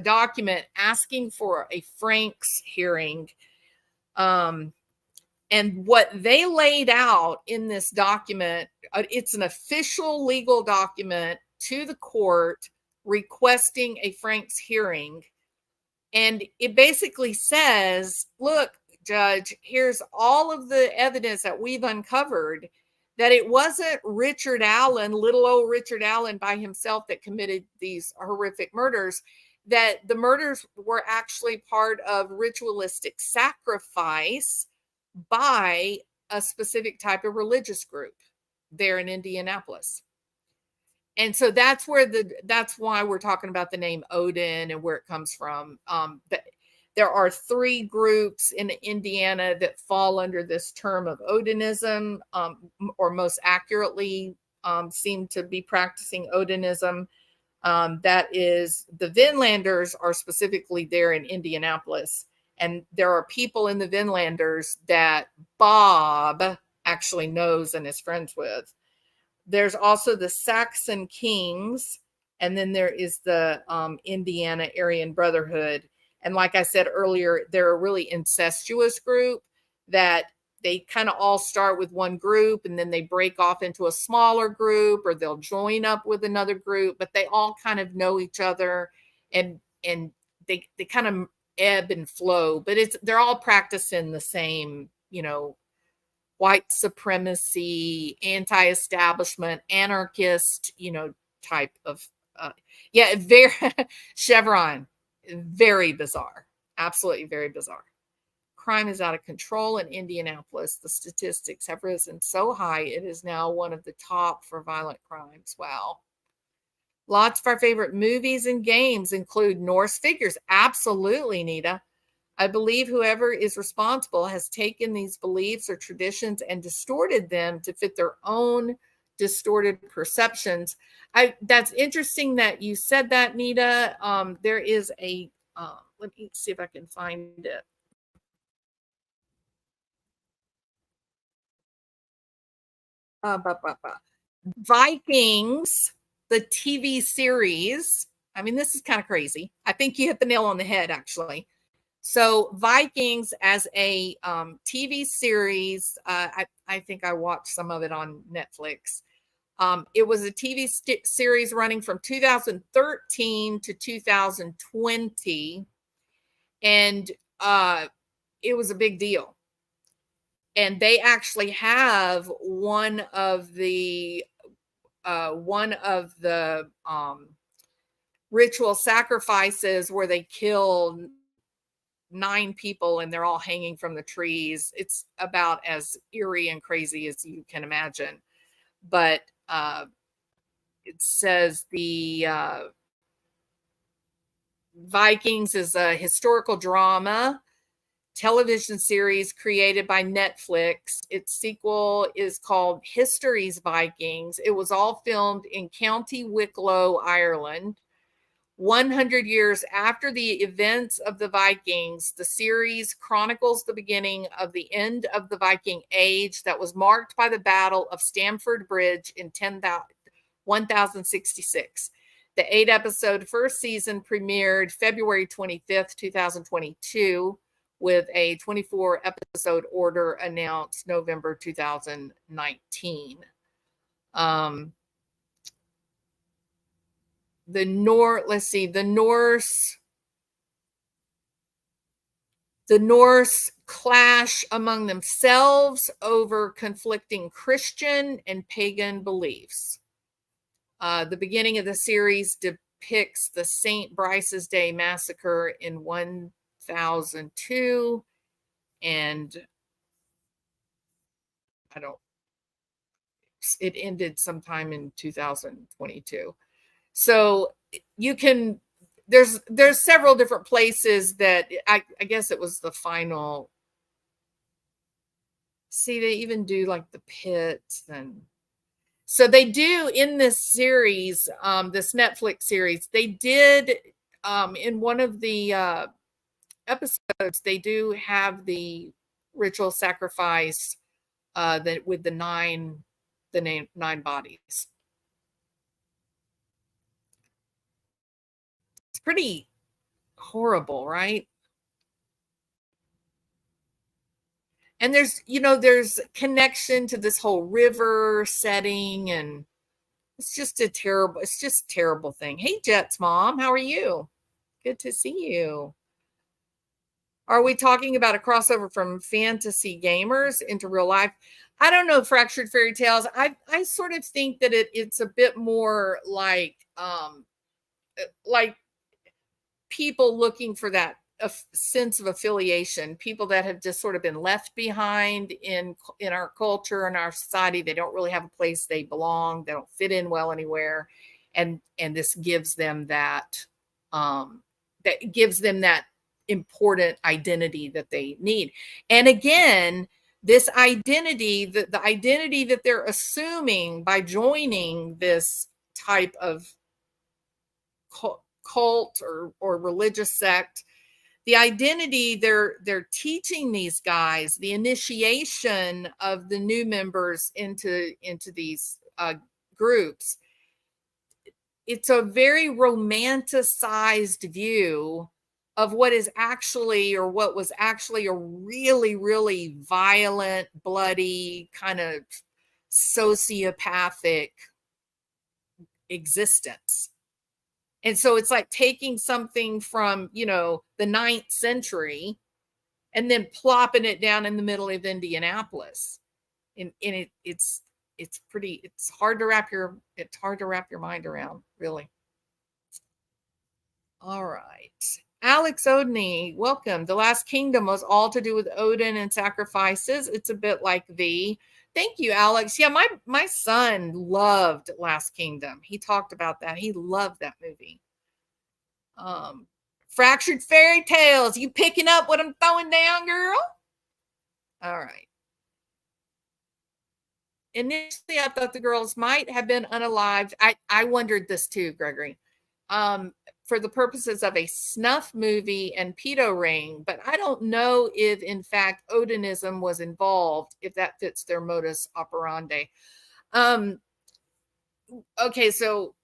document asking for a Franks hearing. And what they laid out in this document, it's an official legal document to the court requesting a Franks hearing. And it basically says, look, Judge, here's all of the evidence that we've uncovered that it wasn't Richard Allen, little old Richard Allen by himself, that committed these horrific murders, that the murders were actually part of ritualistic sacrifice by a specific type of religious group there in Indianapolis. And so that's why we're talking about the name Odin and where it comes from. There are 3 groups in Indiana that fall under this term of Odinism, or most accurately seem to be practicing Odinism. That is, the Vinlanders are specifically there in Indianapolis. And there are people in the Vinlanders that Bob actually knows and is friends with. There's also the Saxon Kings, and then there is the Indiana Aryan Brotherhood. And like I said earlier, they're a really incestuous group that they kind of all start with one group and then they break off into a smaller group, or they'll join up with another group, but they all kind of know each other, and they kind of ebb and flow, but they're all practicing the same, white supremacy, anti-establishment, anarchist, type of, very Chevron, very bizarre, absolutely very bizarre. Crime is out of control in Indianapolis. The statistics have risen so high, it is now one of the top for violent crimes. Wow. Lots of our favorite movies and games include Norse figures. Absolutely, Nita. I believe whoever is responsible has taken these beliefs or traditions and distorted them to fit their own distorted perceptions. That's interesting that you said that, Nita. There is a, let me see if I can find it. Vikings, the TV series. I mean, this is kind of crazy. I think you hit the nail on the head, actually. So Vikings as a TV series, I think I watched some of it on Netflix. It was a TV series running from 2013 to 2020. And it was a big deal. And they actually have one of the ritual sacrifices where they kill 9 people and they're all hanging from the trees. It's about as eerie and crazy as you can imagine. But it says the Vikings is a historical drama television series created by Netflix. Its sequel is called History's Vikings. It was all filmed in County Wicklow, Ireland. 100 years after the events of the Vikings, the series chronicles the beginning of the end of the Viking Age that was marked by the Battle of Stamford Bridge in 1066. The 8-episode first season premiered February 25th, 2022, with a 24-episode order announced November 2019. The Norse clash among themselves over conflicting Christian and pagan beliefs. The beginning of the series depicts the St. Brice's Day massacre in 1002, and it ended sometime in 2022. So you can, there's several different places that I guess it was the final. See, they even do like the pit, and so they do in this series, this Netflix series, they did in one of the episodes, they do have the ritual sacrifice that with the nine bodies. It's pretty horrible, right? And there's connection to this whole river setting, and it's just terrible thing. Hey, Jet's mom, how are you? Good to see you. Are we talking about a crossover from fantasy gamers into real life? I don't know. Fractured Fairy Tales. I sort of think that it's a bit more like people looking for that sense of affiliation, people that have just sort of been left behind in our culture and our society. They don't really have a place they belong. They don't fit in well anywhere, and this gives them that important identity that they need. And again, this identity, the identity that they're assuming by joining this type of cult or religious sect, the identity they're teaching these guys, the initiation of the new members into these groups, it's a very romanticized view of what is actually, or what was actually, a really, really violent, bloody, kind of sociopathic existence. And so it's like taking something from, the 9th century and then plopping it down in the middle of Indianapolis. And it's hard to wrap your mind around, really. All right. Alex Odney, welcome. The Last Kingdom was all to do with Odin and sacrifices. It's a bit like thee. Thank you, Alex. Yeah, my son loved Last Kingdom. He talked about that. He loved that movie. Fractured Fairy Tales. You picking up what I'm throwing down, girl? All right. Initially, I thought the girls might have been unalived. I wondered this too, Gregory. For the purposes of a snuff movie and pedo ring, but I don't know if, in fact, Odinism was involved, if that fits their modus operandi. Okay, so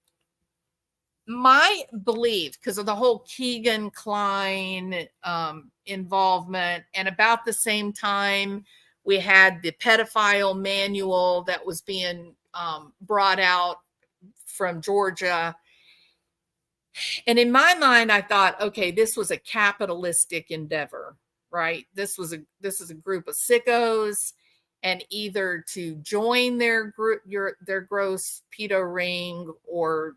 my belief, because of the whole Keegan Kline involvement, and about the same time, we had the pedophile manual that was being brought out from Georgia. And in my mind, I thought, okay, this was a capitalistic endeavor, right? This is a group of sickos, and either to join their group, their gross pedo ring, or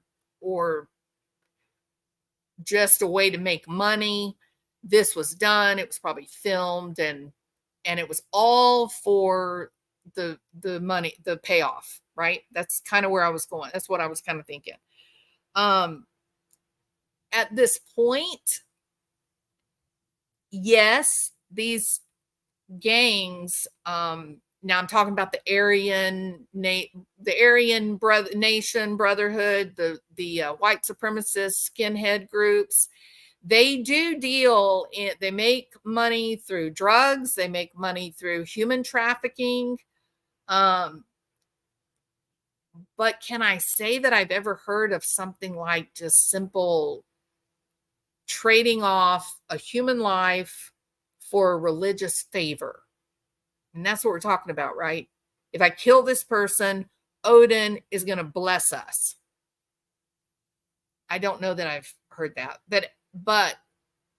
just a way to make money. This was done. It was probably filmed, and it was all for the money, the payoff, right? That's kind of where I was going. That's what I was kind of thinking. At this point, yes, these gangs, now I'm talking about the Aryan nation brotherhood, the white supremacist skinhead groups. They do deal in, they make money through drugs, they make money through human trafficking. But can I say that I've ever heard of something like just simple trading off a human life for a religious favor? And that's what we're talking about, right? If I kill this person, Odin is going to bless us. I don't know that I've heard that. But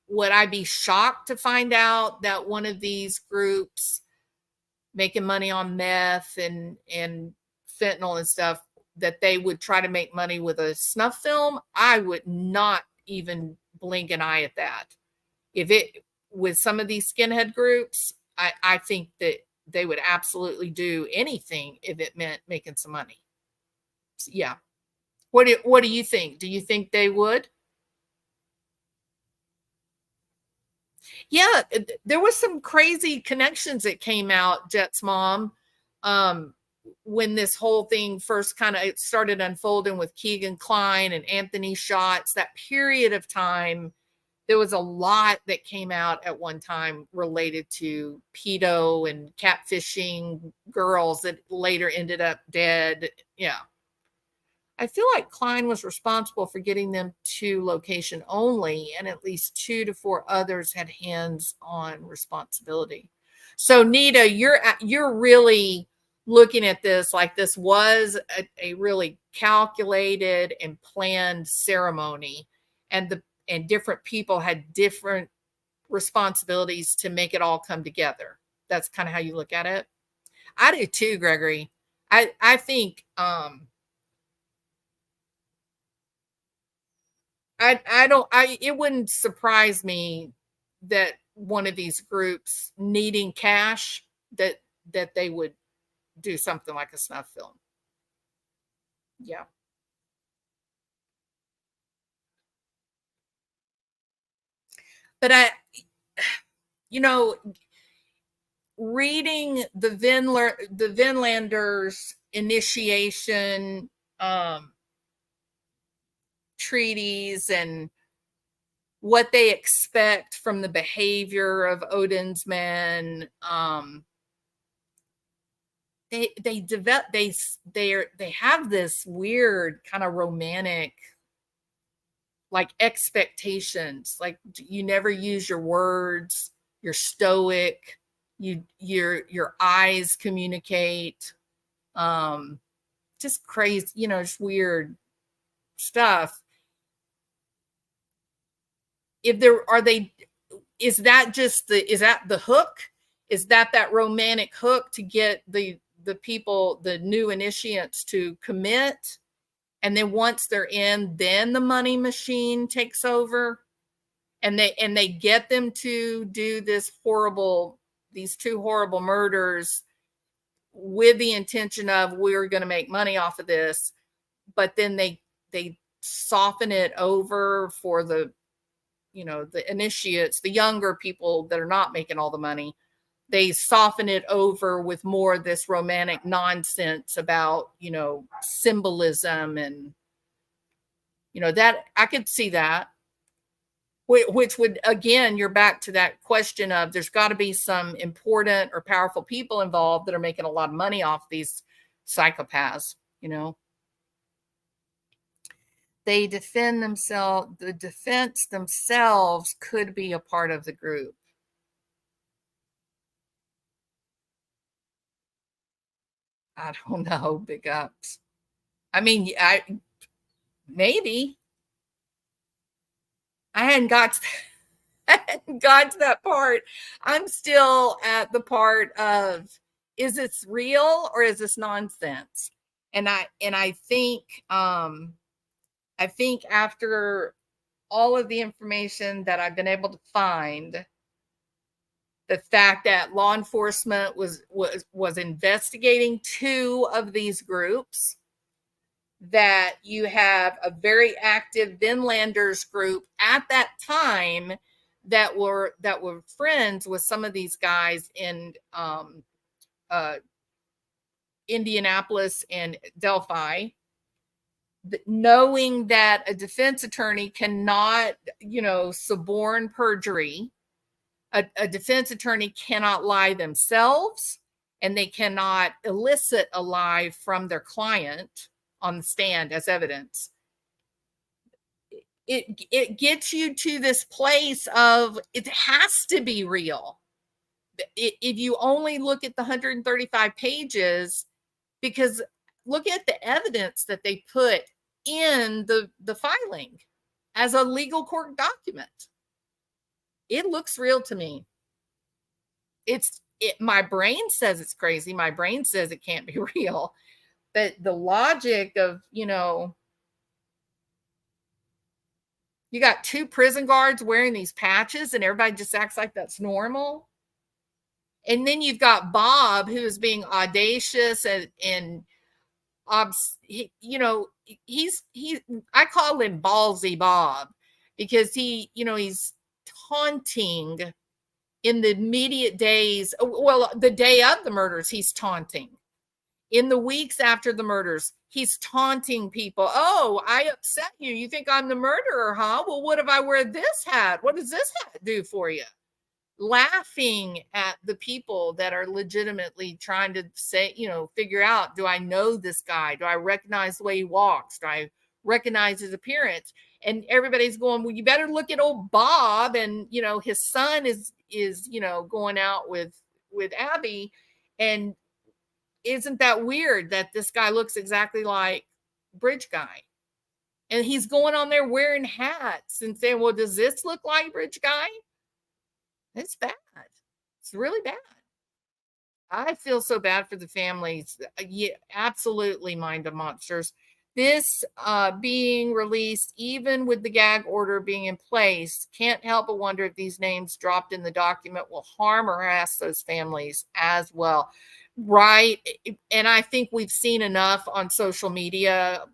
would I be shocked to find out that one of these groups making money on meth and fentanyl and stuff, that they would try to make money with a snuff film? I would not even blink an eye at that. If it, with some of these skinhead groups, I think that they would absolutely do anything if it meant making some money. So, yeah. What do you think? Do you think they would? Yeah, there was some crazy connections that came out, Jet's mom, when this whole thing first kind of started unfolding with Keegan Kline and Anthony Shots. That period of time, there was a lot that came out at one time related to pedo and catfishing girls that later ended up dead. Yeah. I feel like Kline was responsible for getting them to location only, and at least 2 to 4 others had hands-on responsibility. So Nita, you're really looking at this like this was a really calculated and planned ceremony, and different people had different responsibilities to make it all come together. That's kind of how you look at it. I do too, Gregory. I think it wouldn't surprise me that one of these groups needing cash that they would do something like a snuff film. Yeah. But reading the Vinlanders initiation treaties and what they expect from the behavior of Odin's men, they have this weird kind of romantic like expectations, like you never use your words, you're stoic, your eyes communicate, just crazy, just weird stuff. Is that the hook? Is that romantic hook to get the people, the new initiates, to commit? And then once they're in, then the money machine takes over, and they get them to do these two horrible murders with the intention of, we're going to make money off of this. But then they soften it over for the initiates, the younger people that are not making all the money. They soften it over with more of this romantic nonsense about, symbolism, and, that I could see that, which would, again, you're back to that question of there's got to be some important or powerful people involved that are making a lot of money off these psychopaths, They defend themselves. The defense themselves could be a part of the group. I don't know. Big ups. I mean, maybe. I hadn't got to that part. I'm still at the part of, is this real or is this nonsense? And I think after all of the information that I've been able to find, the fact that law enforcement was investigating two of these groups, that you have a very active Vinlanders group at that time that were friends with some of these guys in Indianapolis and Delphi, knowing that a defense attorney cannot, suborn perjury. A defense attorney cannot lie themselves, and they cannot elicit a lie from their client on the stand as evidence. It gets you to this place of, it has to be real. If you only look at the 135 pages, because look at the evidence that they put in the filing as a legal court document. It looks real to me. My brain says it's crazy. My brain says it can't be real. But the logic of, you got two prison guards wearing these patches and everybody just acts like that's normal. And then you've got Bob, who is being audacious and I call him Ballsy Bob, because he's taunting in the immediate days. Well, the day of the murders, he's taunting. In the weeks after the murders, he's taunting people. Oh, I upset you. You think I'm the murderer, huh? Well, what if I wear this hat? What does this hat do for you? Laughing at the people that are legitimately trying to say, figure out, do I know this guy? Do I recognize the way he walks? Do I recognize his appearance? And everybody's going, well, you better look at old Bob. And, his son is going out with Abby. And isn't that weird that this guy looks exactly like Bridge Guy? And he's going on there wearing hats and saying, well, does this look like Bridge Guy? It's bad. It's really bad. I feel so bad for the families. Yeah, absolutely, mind of monsters. This being released, even with the gag order being in place, can't help but wonder if these names dropped in the document will harm or harass those families as well. Right. And I think we've seen enough on social media.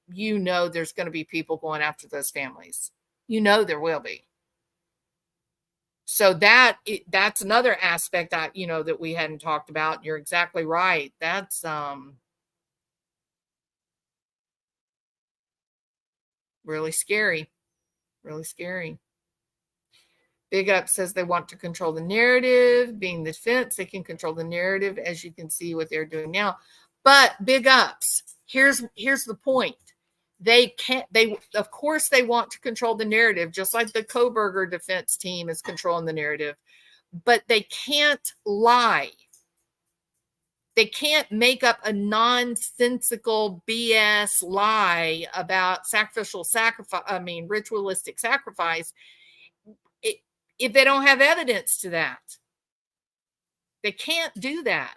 There's going to be people going after those families. There will be. So that's another aspect that we hadn't talked about. You're exactly right. That's really scary. Really scary. Big Up says they want to control the narrative. Being the defense, they can control the narrative, as you can see what they're doing now. But Big Ups, here's the point. They of course they want to control the narrative, just like the Koberger defense team is controlling the narrative, but they can't lie. They can't make up a nonsensical BS lie about ritualistic sacrifice if they don't have evidence to that. They can't do that.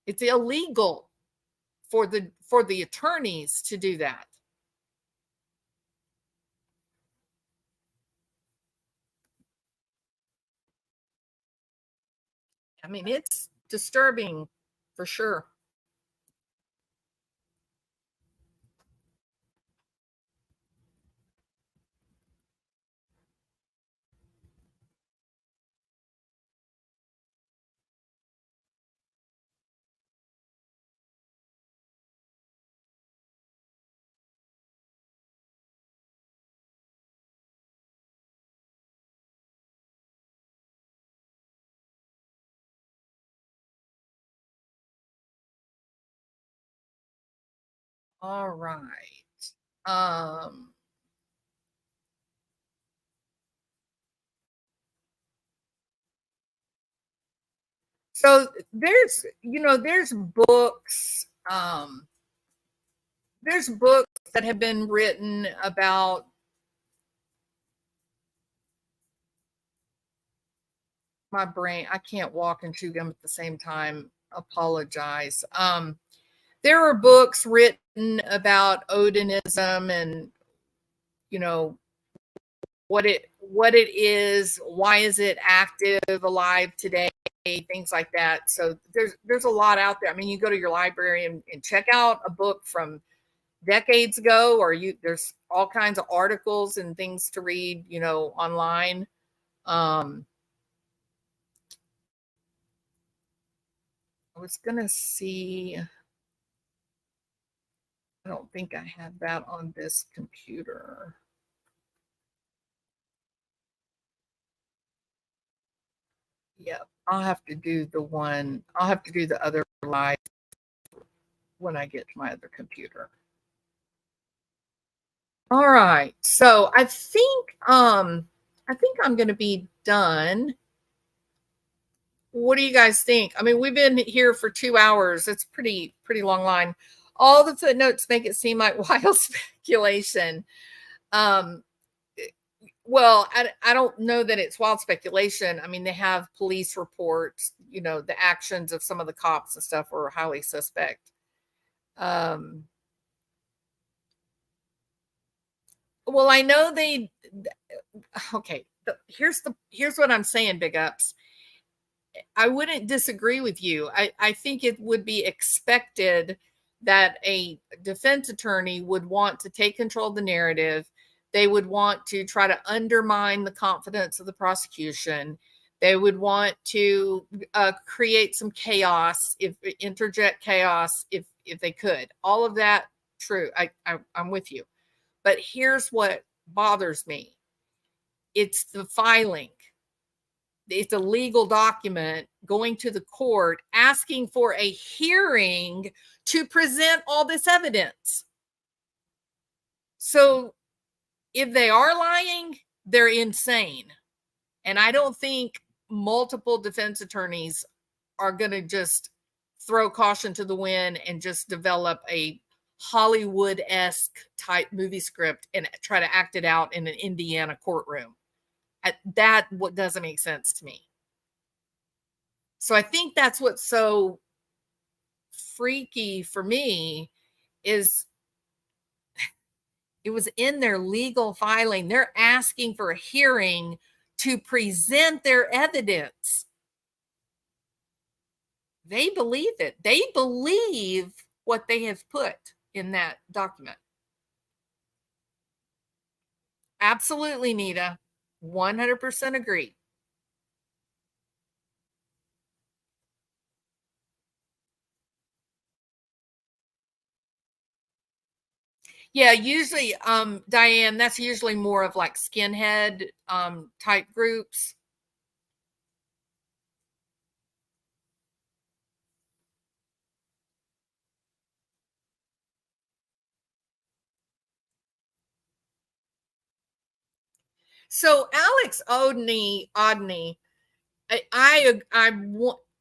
It's illegal for the attorneys to do that. I mean, it's disturbing for sure. All right. So there's books, there's books that have been written about my brain. I can't walk and chew gum at the same time. Apologize. There are books written about Odinism and what it is, why is it active, alive today, things like that. So there's a lot out there. I mean, you go to your library and check out a book from decades ago, or there's all kinds of articles and things to read, online. I was gonna see. I don't think I have that on this computer. Yep, I'll have to do the other live when I get to my other computer. All right. So I think I'm going to be done. What do you guys think? I mean, we've been here for 2 hours. It's pretty long line. All the footnotes make it seem like wild speculation. Well, I don't know that it's wild speculation. I mean, they have police reports, the actions of some of the cops and stuff were highly suspect. Well, I know okay. Here's what I'm saying, Big Ups. I wouldn't disagree with you. I think it would be expected that a defense attorney would want to take control of the narrative. They would want to try to undermine the confidence of the prosecution. They would want to create some chaos, interject chaos if they could. All of that, true. I'm with you. But here's what bothers me. It's the filing. It's a legal document going to the court asking for a hearing to present all this evidence. So if they are lying, they're insane. And I don't think multiple defense attorneys are going to just throw caution to the wind and just develop a Hollywood-esque type movie script and try to act it out in an Indiana courtroom. That what doesn't make sense to me. So I think that's what's so freaky for me is it was in their legal filing. They're asking for a hearing to present their evidence. They believe it. They believe what they have put in that document. Absolutely, Nita. 100% agree. Yeah, usually, Diane, that's usually more of like skinhead type groups. So Alex Odney, I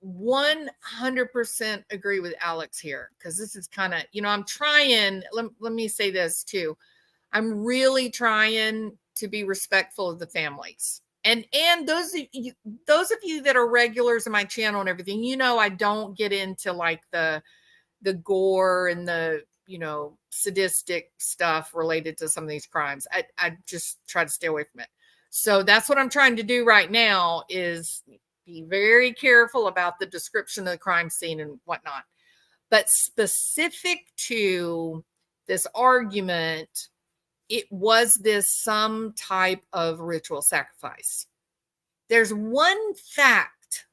100% agree with Alex here because this is kind of, I'm trying. Let me say this too. I'm really trying to be respectful of the families. And those of you that are regulars in my channel and everything, I don't get into like the gore and the sadistic stuff related to some of these crimes. I just try to stay away from it. So that's what I'm trying to do right now is be very careful about the description of the crime scene and whatnot. But specific to this argument, it was this some type of ritual sacrifice. There's one fact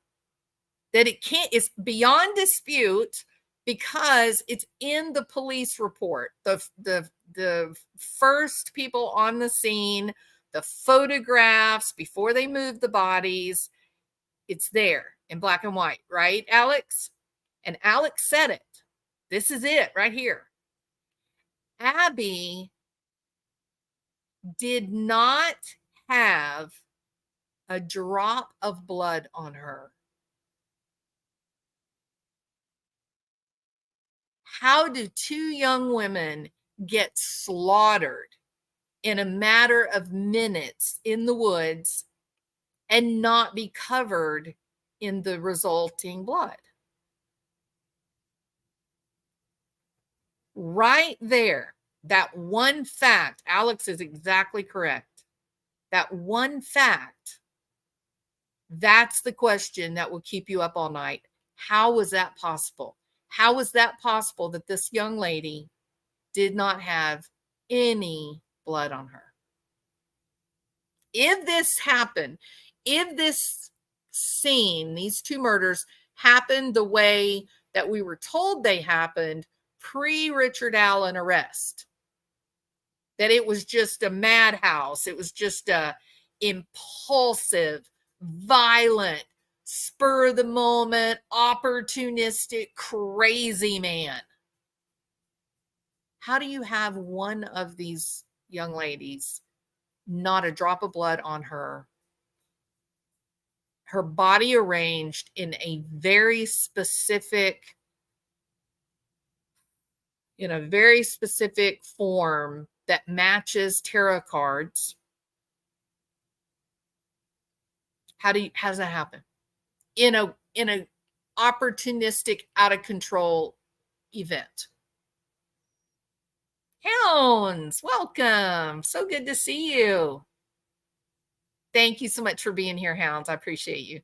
that it's beyond dispute because it's in the police report. The first people on the scene, the photographs before they moved the bodies, it's there in black and white, right, Alex? And Alex said it. This is it right here. Abby did not have a drop of blood on her. How do two young women get slaughtered in a matter of minutes in the woods and not be covered in the resulting blood? Right there, that one fact, Alex is exactly correct. That one fact, that's the question that will keep you up all night. How was that possible? How was that possible that this young lady did not have any blood on her? If this happened, if this scene, these two murders happened the way that we were told they happened pre-Richard Allen arrest, that it was just a madhouse, it was just a impulsive, violent, spur of the moment, opportunistic, crazy man. How do you have one of these young ladies, not a drop of blood on her, her body arranged in a very specific, form that matches tarot cards? How does that happen? In a opportunistic, out of control event. Hounds, welcome. So good to see you. Thank you so much for being here, Hounds. I appreciate you.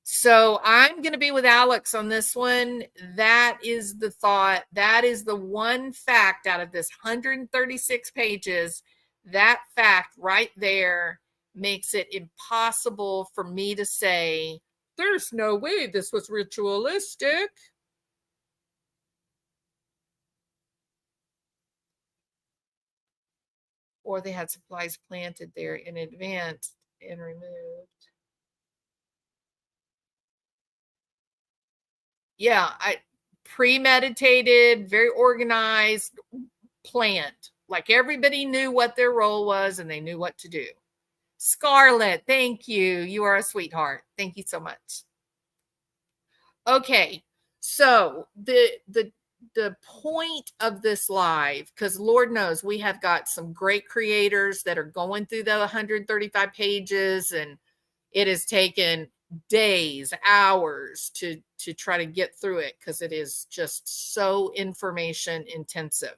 So I'm going to be with Alex on this one. That is the thought. That is the one fact out of this 136 pages. That fact right there makes it impossible for me to say, there's no way this was ritualistic. Or they had supplies planted there in advance and removed. Yeah, premeditated, very organized, planned. Like everybody knew what their role was and they knew what to do. Scarlett, thank you. You are a sweetheart. Thank you so much. Okay, so the the point of this live, because Lord knows we have got some great creators that are going through the 135 pages, and it has taken days, hours to try to get through it because it is just so information intensive.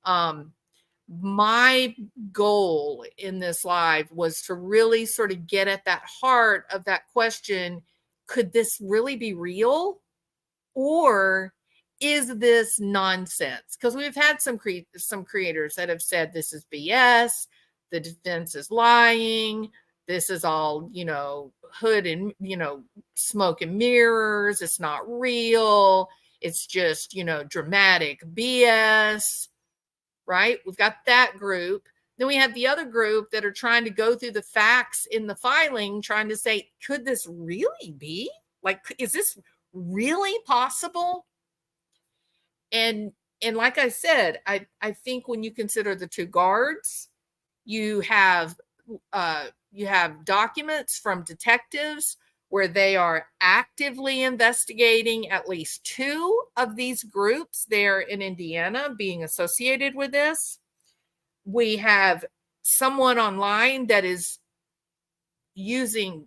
My goal in this live was to really sort of get at that heart of that question. Could this really be real? Or is this nonsense? Because we've had some creators that have said this is BS, the defense is lying, this is all, hood and, smoke and mirrors, it's not real, it's just, dramatic BS, right? We've got that group. Then we have the other group that are trying to go through the facts in the filing, trying to say, could this really be? Like, is this really possible? And like I said, I think when you consider the two guards, you have documents from detectives where they are actively investigating at least two of these groups there in Indiana being associated with this. We have someone online that is using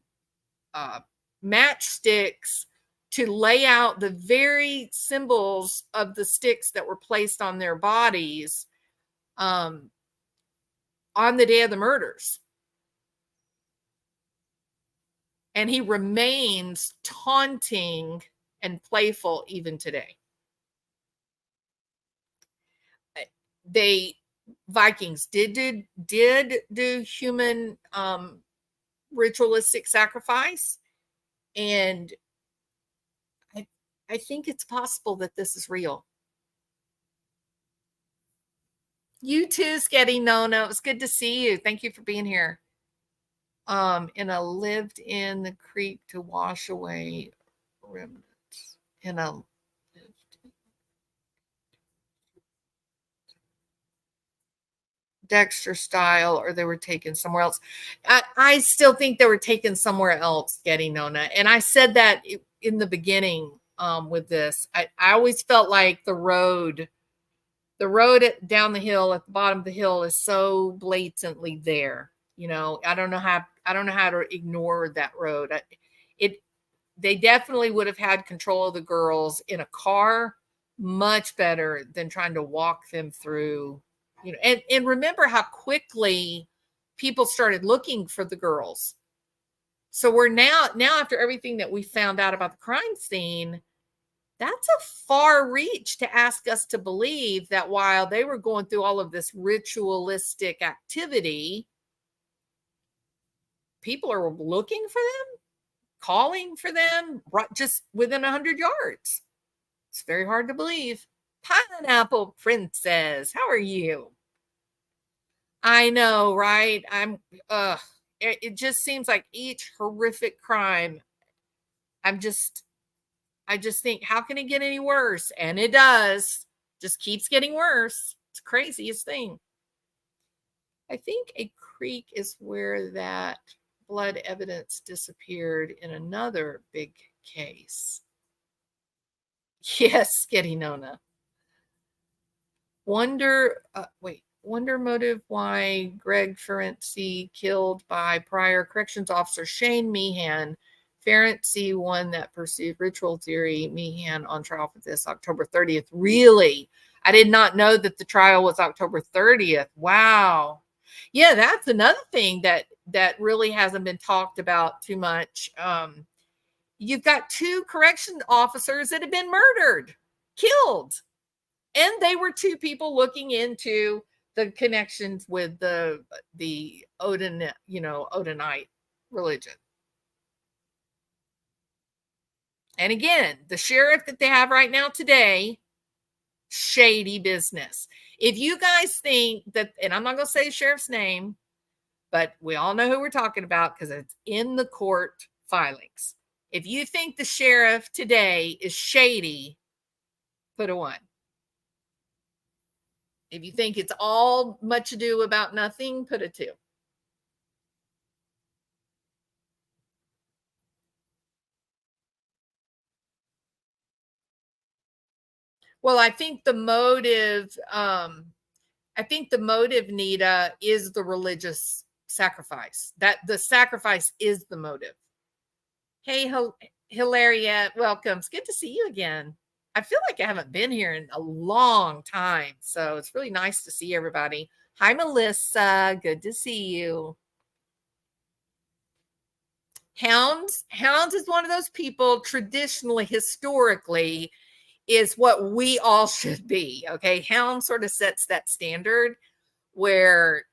matchsticks to lay out the very symbols of the sticks that were placed on their bodies on the day of the murders. And he remains taunting and playful even today. Vikings did do human ritualistic sacrifice, and I think it's possible that this is real. You too, Sketty Nona. It was good to see you. Thank you for being here. And I lived in the creek to wash away remnants. Dexter style, or they were taken somewhere else. I still think they were taken somewhere else, Sketty Nona. And I said that in the beginning with this. I always felt like the road down the hill at the bottom of the hill is so blatantly there. I don't know how to ignore that road. They definitely would have had control of the girls in a car much better than trying to walk them through, and remember how quickly people started looking for the girls. So we're now after everything that we found out about the crime scene, that's a far reach to ask us to believe that while they were going through all of this ritualistic activity, people are looking for them, calling for them just within 100 yards. It's very hard to believe. Pineapple Princess, how are you? I know, right? It just seems like each horrific crime, I just think, how can it get any worse? And it does. Just keeps getting worse. It's the craziest thing. I think a creek is where that blood evidence disappeared in another big case. Yes, Sketty Nona. Wonder motive why Greg Ferenczi killed by prior corrections officer Shane Meehan. Ferenczi, one that pursued ritual theory. Meehan on trial for this October 30th. Really? I did not know that the trial was October 30th. Wow. Yeah, that's another thing that really hasn't been talked about too much. You've got two correction officers that have been murdered, killed. And they were two people looking into the connections with the Odinite religion. And again, the sheriff that they have right now today, shady business. If you guys think that, and I'm not going to say the sheriff's name, but we all know who we're talking about because it's in the court filings. If you think the sheriff today is shady, put a 1. If you think it's all much ado about nothing, put a 2. Well, I think the motive, Nita, is the religious sacrifice. That the sacrifice is the motive. Hey, Hilaria, welcome. It's good to see you again. I feel like I haven't been here in a long time, so it's really nice to see everybody. Hi, Melissa. Good to see you. Hounds is one of those people traditionally, historically, is what we all should be. Okay. Hound sort of sets that standard where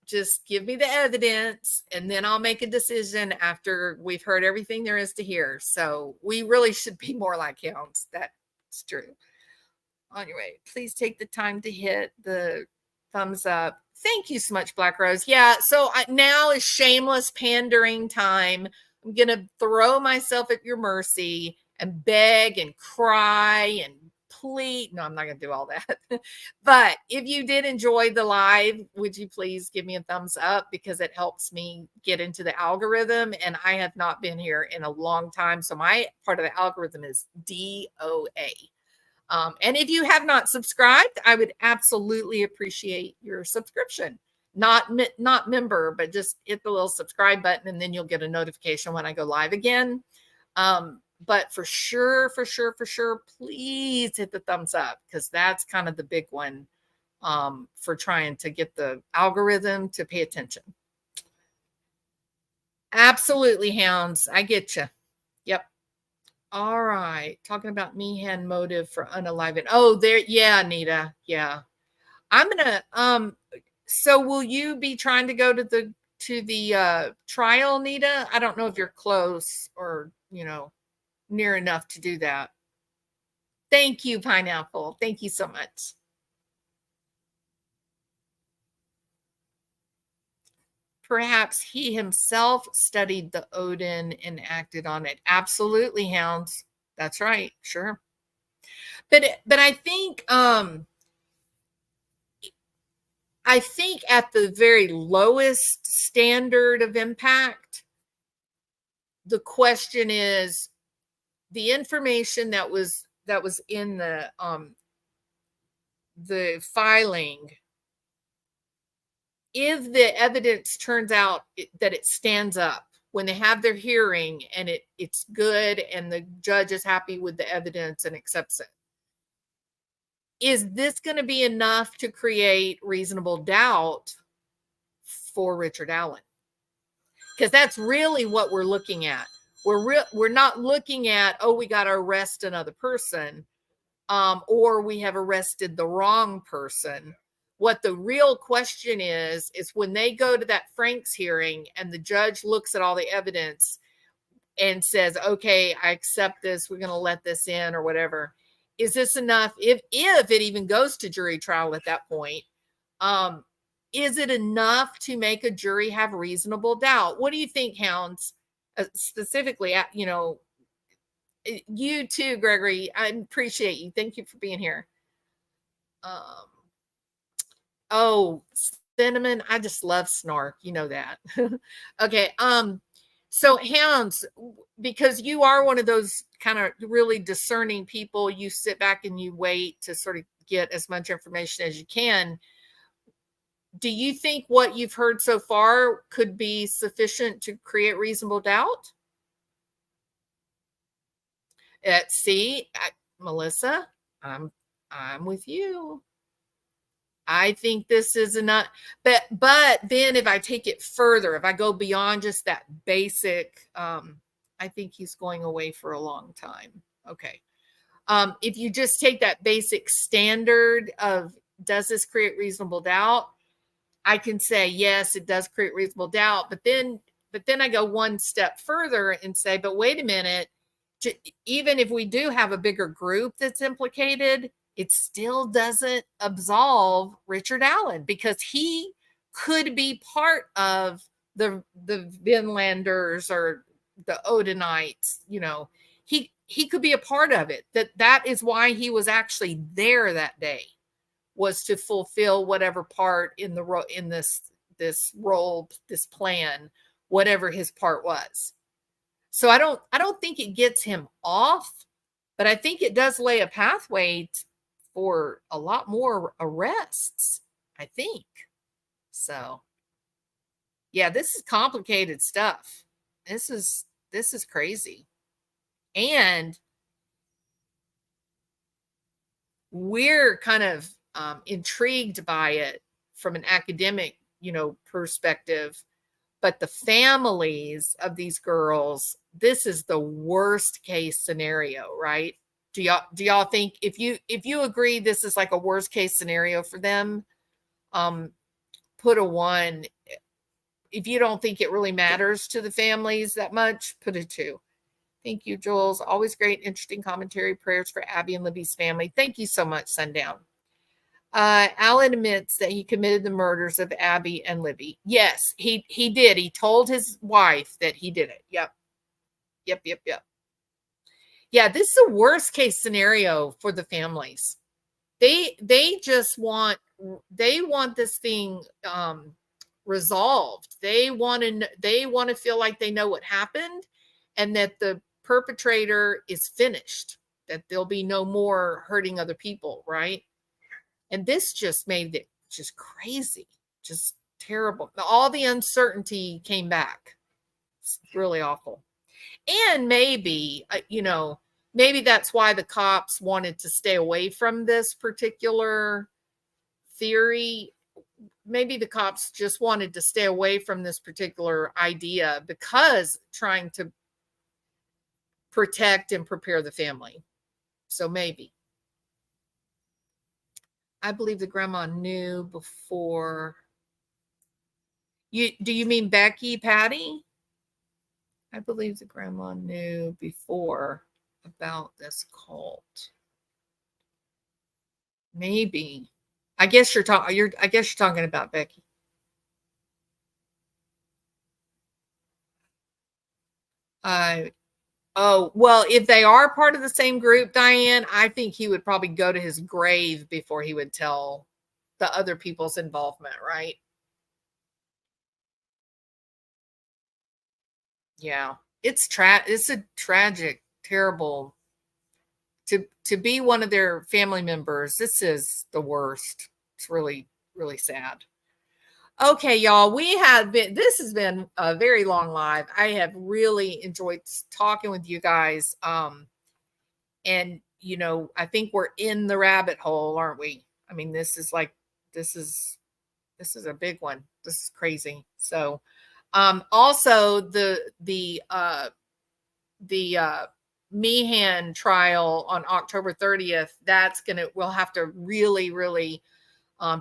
just give me the evidence and then I'll make a decision after we've heard everything there is to hear. So we really should be more like hounds. That's true. Anyway, please take the time to hit the thumbs up. Thank you so much, Black Rose. Yeah, so now is shameless pandering time. I'm going to throw myself at your mercy and beg and cry and plead. No, I'm not going to do all that. But if you did enjoy the live, would you please give me a thumbs up, because it helps me get into the algorithm, and I have not been here in a long time. So my part of the algorithm is DOA. And if you have not subscribed, I would absolutely appreciate your subscription. Not member, but just hit the little subscribe button, and then you'll get a notification when I go live again. But for sure, please hit the thumbs up, because that's kind of the big one for trying to get the algorithm to pay attention. Absolutely, hounds. I get you. Yep. All right. Talking about Meehan motive for unaliving. Oh, there. Yeah, Anita. Yeah. I'm gonna so will you be trying to go to the trial, Nita? I don't know if you're close or, near enough to do that. Thank you, Pineapple. Thank you so much. Perhaps he himself studied the Odin and acted on it. Absolutely, hounds. That's right. Sure. But I think at the very lowest standard of impact, the question is the information that was in the filing. If the evidence turns out that it stands up when they have their hearing and it's good and the judge is happy with the evidence and accepts it, is this going to be enough to create reasonable doubt for Richard Allen? Because that's really what we're looking at. We're not looking at, oh, we got to arrest another person, or we have arrested the wrong person. What the real question is when they go to that Franks hearing and the judge looks at all the evidence and says, okay, I accept this, we're going to let this in or whatever. Is this enough? If it even goes to jury trial at that point, is it enough to make a jury have reasonable doubt? What do you think, hounds? Specifically, you too, Gregory. I appreciate you. Thank you for being here. Oh, Cinnamon, I just love snark. You know that. Okay. So hounds, because you are one of those kind of really discerning people, you sit back and you wait to sort of get as much information as you can. Do you think what you've heard so far could be sufficient to create reasonable doubt? See, Melissa, I'm with you. I think this is enough, but then if I take it further, if I go beyond just that basic, I think he's going away for a long time. Okay. If you just take that basic standard of, does this create reasonable doubt? I can say, yes, it does create reasonable doubt. But then I go one step further and say, but wait a minute, even if we do have a bigger group that's implicated, it still doesn't absolve Richard Allen, because he could be part of the Vinlanders or the Odinites. He could be a part of it. That is why he was actually there that day, was to fulfill whatever part in this role, this plan, whatever his part was. So I don't think it gets him off, But I think it does lay a pathway for a lot more arrests, I think. So, yeah, this is complicated stuff. This is crazy. And we're kind of intrigued by it from an academic, perspective. But the families of these girls, this is the worst case scenario, right? Do y'all think, if you agree this is like a worst case scenario for them, put a 1. If you don't think it really matters to the families that much, put a 2. Thank you, Jules. Always great, interesting commentary. Prayers for Abby and Libby's family. Thank you so much, Sundown. Alan admits that he committed the murders of Abby and Libby. Yes, he did. He told his wife that he did it. Yep. Yeah, this is a worst case scenario for the families. They just want this thing resolved. They want to feel like they know what happened and that the perpetrator is finished, that there'll be no more hurting other people, right? And this just made it just crazy, just terrible. All the uncertainty came back. It's really awful. And maybe, maybe that's why the cops wanted to stay away from this particular theory. Maybe the cops just wanted to stay away from this particular idea because trying to protect and prepare the family. So maybe. I believe the grandma knew before. Do you mean Becky, Patty? I believe the grandma knew before about this cult. Maybe. I guess you're talking about Becky. Oh, well, if they are part of the same group, Diane, I think he would probably go to his grave before he would tell the other people's involvement, right? Yeah. It's a tragic, terrible to be one of their family members. This is the worst. It's really, really sad. Okay, y'all, this has been a very long live. I have really enjoyed talking with you guys. And I think we're in the rabbit hole, aren't we? I mean, this is a big one. This is crazy. So, also the Meehan trial on October 30th, we'll have to really, really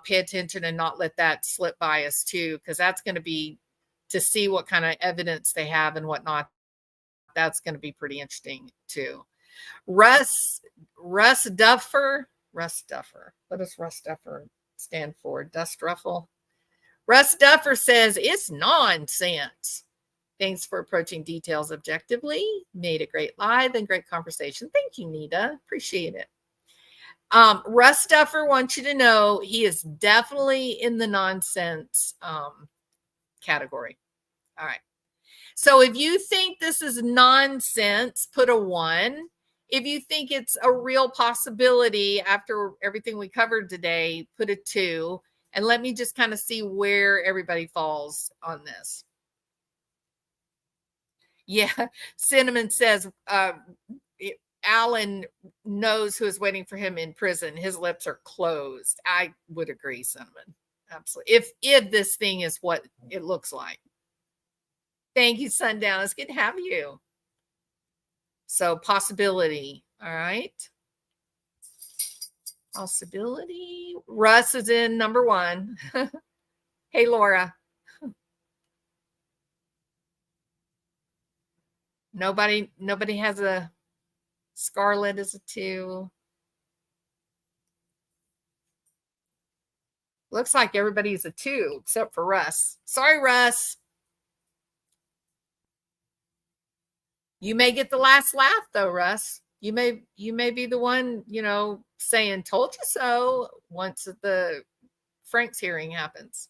pay attention and not let that slip by us too, because that's going to be to see what kind of evidence they have and whatnot. That's going to be pretty interesting too. Russ Duffer. What does Russ Duffer stand for? Dust ruffle. Russ Duffer says it's nonsense. Thanks for approaching details objectively. Made a great live and great conversation. Thank you, Nita. Appreciate it. Russ Duffer wants you to know he is definitely in the nonsense category. All right. So if you think this is nonsense, put a 1. If you think it's a real possibility after everything we covered today, put a 2. And let me just kind of see where everybody falls on this. Yeah. Cinnamon says, Alan knows who is waiting for him in prison. His lips are closed. I would agree, Cinnamon. Absolutely. If this thing is what it looks like. Thank you, Sundown. It's good to have you. So possibility. All right. Possibility. Russ is in number 1. Hey, Laura. Nobody has a Scarlet as a 2. Looks like everybody's a 2 except for Russ. Sorry, Russ. You may get the last laugh though, Russ. You may be the one, saying told you so once the Frank's hearing happens.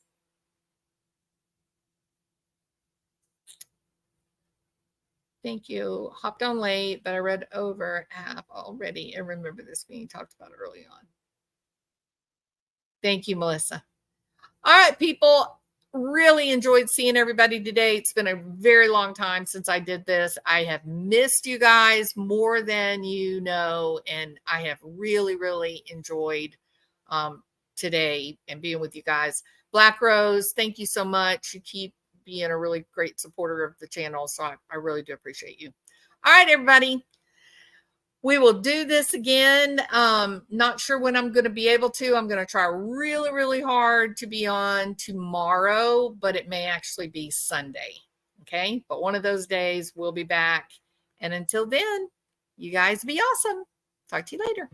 Thank you. Hopped on late, but I read over app already and remember this being talked about early on. Thank you, Melissa. All right, people. Really enjoyed seeing everybody today. It's been a very long time since I did this. I have missed you guys more than you know, and I have really, really enjoyed today and being with you guys. Black Rose, thank you so much. You keep being a really great supporter of the channel, so I really do appreciate you. All right, everybody. We will do this again. Not sure when I'm going to be able to. I'm going to try really, really hard to be on tomorrow, but it may actually be Sunday. Okay. But one of those days we'll be back. And until then, you guys be awesome. Talk to you later.